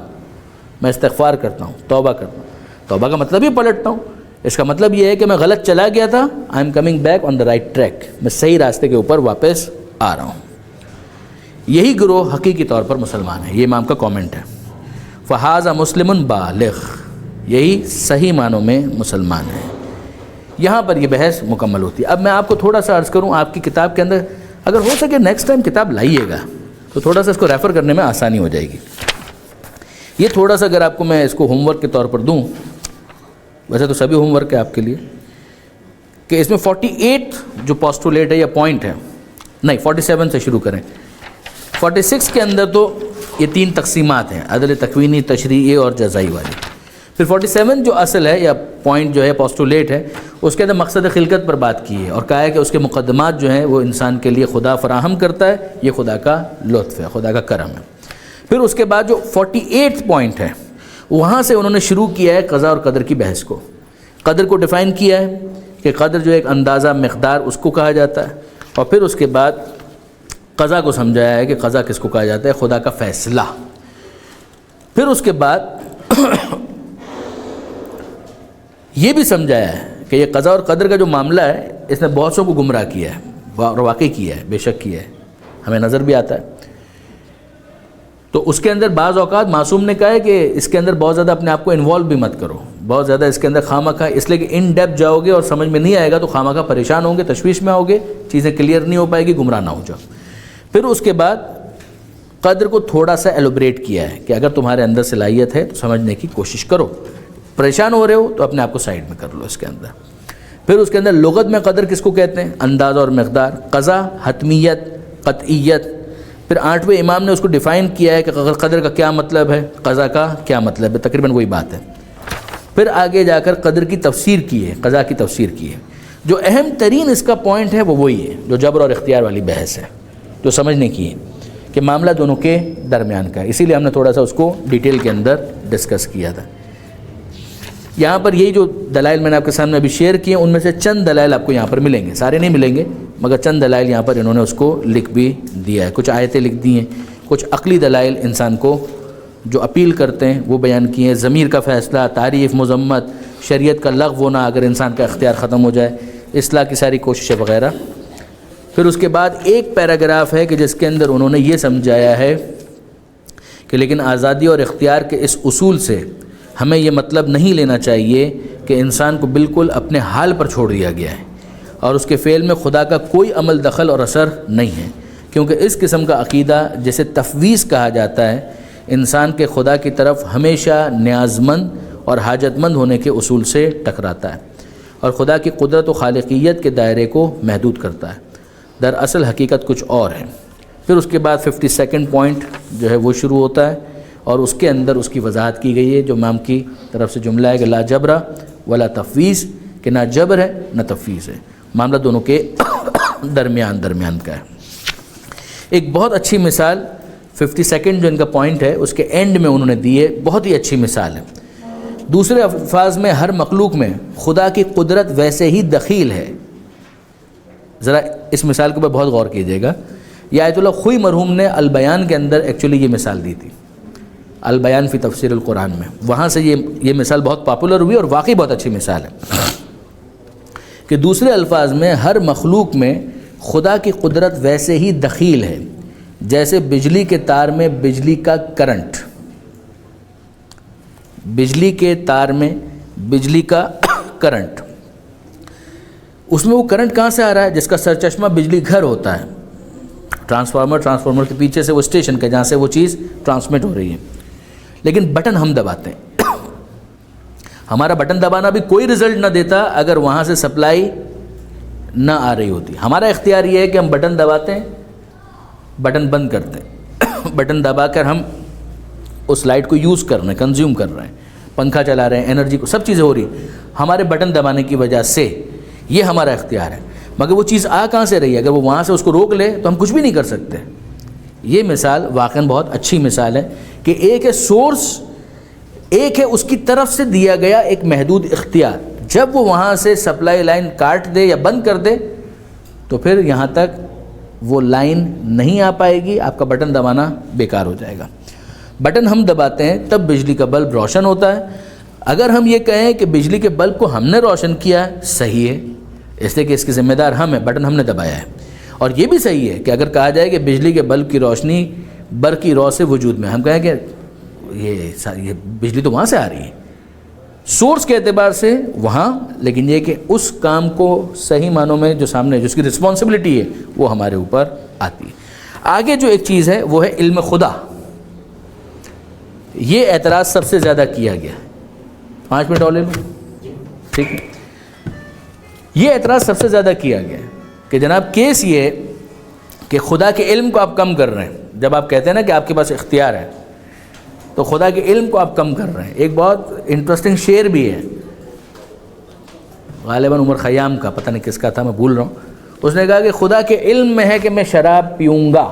میں استغفار کرتا ہوں، توبہ کرتا ہوں. توبہ کا مطلب ہی پلٹتا ہوں. اس کا مطلب یہ ہے کہ میں غلط چلا گیا تھا، I am coming back on the right track, میں صحیح راستے کے اوپر واپس آ رہا ہوں. یہی گروہ حقیقی طور پر مسلمان ہے. یہ امام کا کامنٹ ہے. فہذا مسلم بالغ، یہی صحیح معنوں میں مسلمان ہے. یہاں پر یہ بحث مکمل ہوتی ہے. اب میں آپ کو تھوڑا سا عرض کروں، آپ کی کتاب کے اندر اگر ہو سکے نیکسٹ ٹائم کتاب لائیے گا تو تھوڑا سا اس کو ریفر کرنے میں آسانی ہو جائے گی. یہ تھوڑا سا اگر آپ کو میں اس کو ہوم ورک کے طور پر دوں، ویسے تو سبھی ہوم ورک ہے آپ کے لیے، کہ اس میں 48 جو پوسٹولیٹ ہے یا پوائنٹ ہے، نہیں 47 سے شروع کریں، 46 کے اندر تو یہ 3 تقسیمات ہیں، عدل تکوینی، تشریعی اور جزائی والی. پھر 47 جو اصل ہے یا پوائنٹ جو ہے پوسٹولیٹ ہے، اس کے اندر مقصد خلقت پر بات کی ہے اور کہا ہے کہ اس کے مقدمات جو ہیں وہ انسان کے لیے خدا فراہم کرتا ہے، یہ خدا کا لطف ہے، خدا کا کرم ہے. پھر اس کے بعد جو 48 پوائنٹ ہے وہاں سے انہوں نے شروع کیا ہے قضاء اور قدر کی بحث کو. قدر کو ڈیفائن کیا ہے کہ قدر جو ایک اندازہ مقدار اس کو کہا جاتا ہے، اور پھر اس کے بعد قضا کو سمجھایا ہے کہ قضا کس کو کہا جاتا ہے، خدا کا فیصلہ. پھر اس کے بعد یہ بھی سمجھایا ہے کہ یہ قضا اور قدر کا جو معاملہ ہے اس نے بہت سو کو گمراہ کیا ہے اور واقع کیا ہے، بے شک کیا ہے، ہمیں نظر بھی آتا ہے. تو اس کے اندر بعض اوقات معصوم نے کہا ہے کہ اس کے اندر بہت زیادہ اپنے آپ کو انوالو بھی مت کرو، بہت زیادہ اس کے اندر خواہ اس لیے کہ ان ڈیپتھ جاؤ گے اور سمجھ میں نہیں آئے گا تو خواہ پریشان ہوں گے، تشویش میں آؤ گے، چیزیں کلیئر نہیں ہو پائے گی، گمراہ نہ ہو جاؤ. پھر اس کے بعد قدر کو تھوڑا سا ایلوبریٹ کیا ہے کہ اگر تمہارے اندر صلاحیت ہے تو سمجھنے کی کوشش کرو، پریشان ہو رہے ہو تو اپنے آپ کو سائڈ میں کر لو اس کے اندر. پھر اس کے اندر لغت میں قدر کس کو کہتے ہیں، اندازہ اور مقدار، قضا، حتمیت، قطعیت. پھر 8ویں امام نے اس کو ڈیفائن کیا ہے کہ قدر کا کیا مطلب ہے، قضا کا کیا مطلب ہے، تقریباً وہی بات ہے. پھر آگے جا کر قدر کی تفسیر کی ہے، قضا کی تفسیر کی ہے. جو اہم ترین اس کا پوائنٹ ہے وہ وہی ہے جو جبر اور اختیار والی بحث ہے، جو سمجھنے کی ہے کہ معاملہ دونوں کے درمیان کا ہے. اسی لیے ہم نے تھوڑا سا اس کو ڈیٹیل کے اندر ڈسکس کیا تھا. یہاں پر یہی جو دلائل میں نے آپ کے سامنے ابھی شیئر کیے ان میں سے چند دلائل آپ کو یہاں پر ملیں گے، سارے نہیں ملیں گے مگر چند دلائل یہاں پر انہوں نے اس کو لکھ بھی دیا ہے. کچھ آیتیں لکھ دی ہیں، کچھ عقلی دلائل انسان کو جو اپیل کرتے ہیں وہ بیان کیے ہیں، ضمیر کا فیصلہ، تعریف، مذمت، شریعت کا لغو ہونا اگر انسان کا اختیار ختم ہو جائے، اصلاح کی ساری کوششیں وغیرہ. پھر اس کے بعد ایک پیراگراف ہے کہ جس کے اندر انہوں نے یہ سمجھایا ہے کہ لیکن آزادی اور اختیار کے اس اصول سے ہمیں یہ مطلب نہیں لینا چاہیے کہ انسان کو بالکل اپنے حال پر چھوڑ دیا گیا ہے اور اس کے فعل میں خدا کا کوئی عمل دخل اور اثر نہیں ہے، کیونکہ اس قسم کا عقیدہ جسے تفویض کہا جاتا ہے انسان کے خدا کی طرف ہمیشہ نیاز مند اور حاجت مند ہونے کے اصول سے ٹکراتا ہے اور خدا کی قدرت و خالقیت کے دائرے کو محدود کرتا ہے. دراصل حقیقت کچھ اور ہے. پھر اس کے بعد 52 پوائنٹ جو ہے وہ شروع ہوتا ہے اور اس کے اندر اس کی وضاحت کی گئی ہے جو امام کی طرف سے جملہ ہے کہ لا جبر ولا تفویض، کہ نہ جبر ہے نہ تفویض ہے، معاملہ دونوں کے درمیان کا ہے. ایک بہت اچھی مثال 52 جو ان کا پوائنٹ ہے اس کے اینڈ میں انہوں نے دی ہے، بہت ہی اچھی مثال ہے. دوسرے الفاظ میں ہر مخلوق میں خدا کی قدرت ویسے ہی دخیل ہے. ذرا اس مثال کے اوپر بہت غور کیجیے گا. یہ آیت اللہ خوئی مرحوم نے البیان کے اندر ایکچولی یہ مثال دی تھی، البیان فی تفسیر القرآن میں، وہاں سے یہ مثال بہت پاپولر ہوئی اور واقعی بہت اچھی مثال ہے کہ دوسرے الفاظ میں ہر مخلوق میں خدا کی قدرت ویسے ہی دخیل ہے جیسے بجلی کے تار میں بجلی کا کرنٹ، بجلی کے تار میں بجلی کا کرنٹ، اس میں وہ کرنٹ کہاں سے آ رہا ہے؟ جس کا سرچشمہ بجلی گھر ہوتا ہے، ٹرانسفارمر کے پیچھے سے وہ اسٹیشن کے جہاں سے وہ چیز ٹرانسمٹ ہو رہی ہے. لیکن بٹن ہم دباتے ہیں، ہمارا بٹن دبانا بھی کوئی رزلٹ نہ دیتا اگر وہاں سے سپلائی نہ آ رہی ہوتی. ہمارا اختیار یہ ہے کہ ہم بٹن دباتے ہیں، بٹن بند کرتے ہیں، بٹن دبا کر ہم اس لائٹ کو یوز کر رہے ہیں، کنزیوم کر رہے ہیں، پنکھا چلا رہے ہیں، انرجی کو، سب چیزیں ہو رہی ہیں ہمارے بٹن دبانے کی وجہ سے. یہ ہمارا اختیار ہے، مگر وہ چیز آ کہاں سے رہی ہے؟ اگر وہ وہاں سے اس کو روک لے تو ہم کچھ بھی نہیں کر سکتے. یہ مثال واقعاً بہت اچھی مثال ہے کہ ایک ہے سورس، ایک ہے اس کی طرف سے دیا گیا ایک محدود اختیار. جب وہ وہاں سے سپلائی لائن کاٹ دے یا بند کر دے تو پھر یہاں تک وہ لائن نہیں آ پائے گی، آپ کا بٹن دبانا بیکار ہو جائے گا. بٹن ہم دباتے ہیں تب بجلی کا بلب روشن ہوتا ہے. اگر ہم یہ کہیں کہ بجلی کے بلب کو ہم نے روشن کیا ہے، صحیح ہے، اس لیے کہ اس کی ذمہ دار ہم ہیں، بٹن ہم نے دبایا ہے. اور یہ بھی صحیح ہے کہ اگر کہا جائے کہ بجلی کے بلب کی روشنی برقی رو سے وجود میں، ہم کہیں کہ یہ بجلی تو وہاں سے آ رہی ہے سورس کے اعتبار سے وہاں، لیکن یہ کہ اس کام کو صحیح معنوں میں جو سامنے جس کی رسپانسبلٹی ہے وہ ہمارے اوپر آتی ہے. آگے جو ایک چیز ہے وہ ہے علم خدا. یہ اعتراض سب سے زیادہ کیا گیا. 5 منٹ اور لے لوں, ٹھیک ہے. یہ اعتراض سب سے زیادہ کیا گیا کہ جناب کیس یہ کہ خدا کے علم کو آپ کم کر رہے ہیں. جب آپ کہتے ہیں نا کہ آپ کے پاس اختیار ہے تو خدا کے علم کو آپ کم کر رہے ہیں. ایک بہت انٹرسٹنگ شعر بھی ہے غالباً عمر خیام کا, پتہ نہیں کس کا تھا, میں بھول رہا ہوں. اس نے کہا کہ خدا کے علم میں ہے کہ میں شراب پیوں گا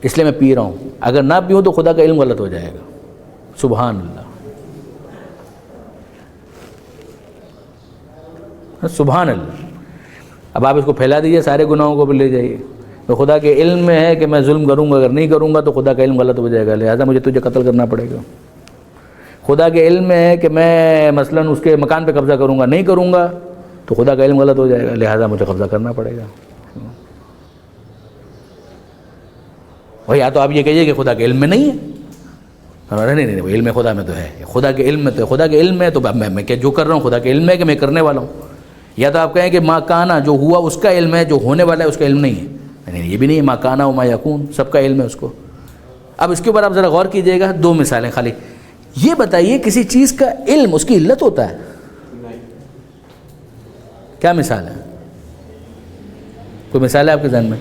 اس لیے میں پی رہا ہوں, اگر نہ پیوں تو خدا کا علم غلط ہو جائے گا. سبحان اللہ, سبحان اللہ. اب آپ اس کو پھیلا دیجئے, سارے گناہوں کو بھی لے جائیے. تو خدا کے علم میں ہے کہ میں ظلم کروں گا, اگر نہیں کروں گا تو خدا کا علم غلط ہو جائے گا, لہذا مجھے تجھے قتل کرنا پڑے گا. خدا کے علم میں ہے کہ میں مثلاً اس کے مکان پہ قبضہ کروں گا, نہیں کروں گا تو خدا کا علم غلط ہو جائے گا, لہذا مجھے قبضہ کرنا پڑے گا. یا تو آپ یہ کہیے کہ خدا کے علم میں نہیں ہے, نہیں وہ علم خدا میں تو ہے, خدا کے علم میں تو ہے, خدا کے علم میں تو میں کیا جو کر رہا ہوں خدا کے علم میں ہے کہ میں کرنے والا ہوں. یا تو آپ کہیں کہ ما کانا جو ہوا اس کا علم ہے, جو ہونے والا ہے اس کا علم نہیں ہے. نہیں, یہ بھی نہیں ہے, ما کانا و ما یکون سب کا علم ہے اس کو. اب اس کے اوپر آپ ذرا غور کیجئے گا, 2 مثالیں خالی. یہ بتائیے کسی چیز کا علم اس کی علت ہوتا ہے؟ کیا مثال ہے؟ کوئی مثال ہے آپ کے ذہن میں؟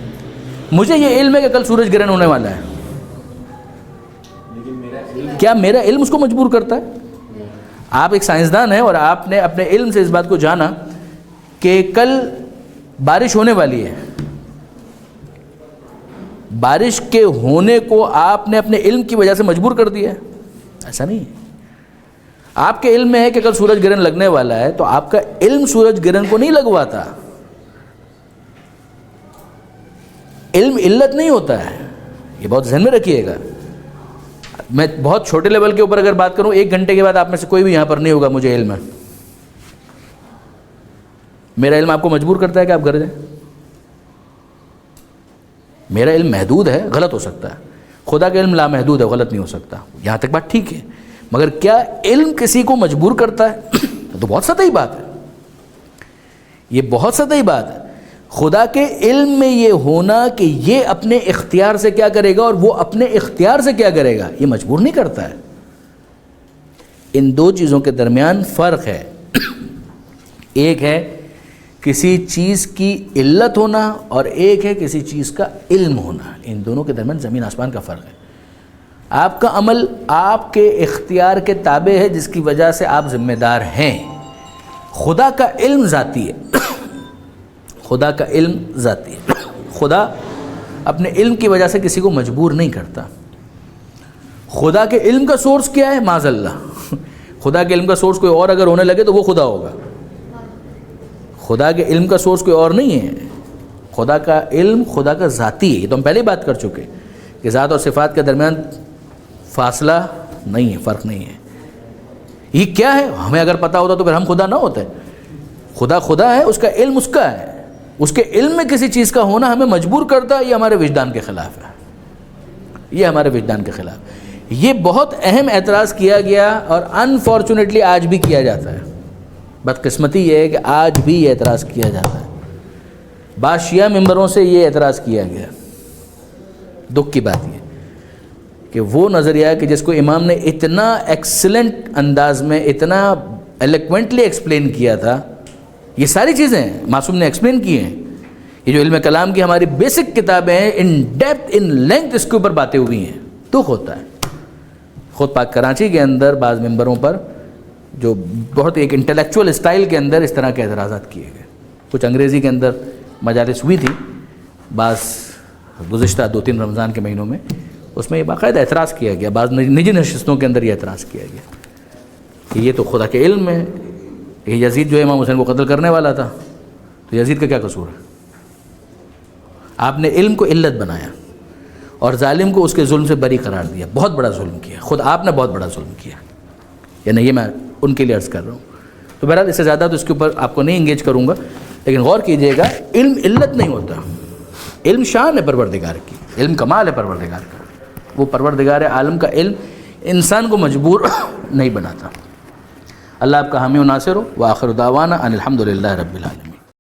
مجھے یہ علم ہے کہ کل سورج گرہن ہونے والا ہے, کیا میرا علم اس کو مجبور کرتا ہے؟ آپ ایک سائنسدان ہیں اور آپ نے اپنے علم سے اس بات کو جانا کہ کل بارش ہونے والی ہے. بارش کے ہونے کو آپ نے اپنے علم کی وجہ سے مجبور کر دیا ہے؟ ایسا نہیں ہے. آپ کے علم میں ہے کہ کل سورج گرہن لگنے والا ہے, تو آپ کا علم سورج گرہن کو نہیں لگواتا. علم علت نہیں ہوتا ہے, یہ بہت ذہن میں رکھیے گا. میں بہت چھوٹے لیول کے اوپر اگر بات کروں, 1 گھنٹے کے بعد آپ میں سے کوئی بھی یہاں پر نہیں ہوگا مجھے علم ہے. میرا علم آپ کو مجبور کرتا ہے کہ آپ گھر جائیں؟ میرا علم محدود ہے, غلط ہو سکتا ہے. خدا کا علم لامحدود ہے, غلط نہیں ہو سکتا. یہاں تک بات ٹھیک ہے, مگر کیا علم کسی کو مجبور کرتا ہے؟ تو بہت سطحی بات ہے, یہ بہت سطحی بات ہے. خدا کے علم میں یہ ہونا کہ یہ اپنے اختیار سے کیا کرے گا اور وہ اپنے اختیار سے کیا کرے گا, یہ مجبور نہیں کرتا ہے. ان 2 چیزوں کے درمیان فرق ہے. ایک ہے کسی چیز کی علت ہونا اور ایک ہے کسی چیز کا علم ہونا. ان دونوں کے درمیان زمین آسمان کا فرق ہے. آپ کا عمل آپ کے اختیار کے تابع ہے, جس کی وجہ سے آپ ذمہ دار ہیں. خدا کا علم ذاتی ہے, خدا کا علم ذاتی ہے. خدا اپنے علم کی وجہ سے کسی کو مجبور نہیں کرتا. خدا کے علم کا سورس کیا ہے؟ معاذ اللہ, خدا کے علم کا سورس کوئی اور اگر ہونے لگے تو وہ خدا ہوگا. خدا کے علم کا سورس کوئی اور نہیں ہے. خدا کا علم خدا کا ذاتی ہے. یہ تو ہم پہلے ہی بات کر چکے کہ ذات اور صفات کے درمیان فاصلہ نہیں ہے, فرق نہیں ہے. یہ کیا ہے؟ ہمیں اگر پتہ ہوتا تو پھر ہم خدا نہ ہوتے. خدا خدا ہے, اس کا علم اس کا ہے. اس کے علم میں کسی چیز کا ہونا ہمیں مجبور کرتا ہے, یہ ہمارے وجدان کے خلاف ہے. یہ ہمارے وجدان کے خلاف. یہ بہت اہم اعتراض کیا گیا اور انفارچونیٹلی آج بھی کیا جاتا ہے. بدقسمتی یہ ہے کہ آج بھی یہ اعتراض کیا جاتا ہے. بعض شیعہ ممبروں سے یہ اعتراض کیا گیا. دکھ کی بات یہ کہ وہ نظریہ کہ جس کو امام نے اتنا ایکسلنٹ انداز میں, اتنا ایلیکوینٹلی ایکسپلین کیا تھا, یہ ساری چیزیں معصوم نے ایکسپلین کی ہیں. یہ جو علم کلام کی ہماری بیسک کتابیں ہیں, ان ڈیپتھ ان لینتھ اس کے اوپر باتیں ہوئی ہیں. دکھ ہوتا ہے. خود پاک کراچی کے اندر بعض ممبروں پر جو بہت ایک انٹلیکچوئل اسٹائل کے اندر اس طرح کے اعتراضات کیے گئے. کچھ انگریزی کے اندر مجالس ہوئی تھی بعض گزشتہ 2-3 رمضان کے مہینوں میں, اس میں یہ باقاعدہ اعتراض کیا گیا. بعض نجی نشستوں کے اندر یہ اعتراض کیا گیا کہ یہ تو خدا کے علم میں, یہ یزید جو ہے امام حسین کو قتل کرنے والا تھا, تو یزید کا کیا قصور ہے؟ آپ نے علم کو علت بنایا اور ظالم کو اس کے ظلم سے بری قرار دیا. بہت بڑا ظلم کیا, خود آپ نے بہت بڑا ظلم کیا. یعنی یہ میں ان کے لیے عرض کر رہا ہوں. تو بہرحال اس سے زیادہ تو اس کے اوپر آپ کو نہیں انگیج کروں گا, لیکن غور کیجئے گا, علم علت نہیں ہوتا. علم شان ہے پروردگار کی, علم کمال ہے پروردگار کا. وہ پروردگار عالم کا علم انسان کو مجبور نہیں بناتا. اللہ آپ کا حامی و ناصر ہو. وآخر دعوانا ان الحمد للہ رب العالمین.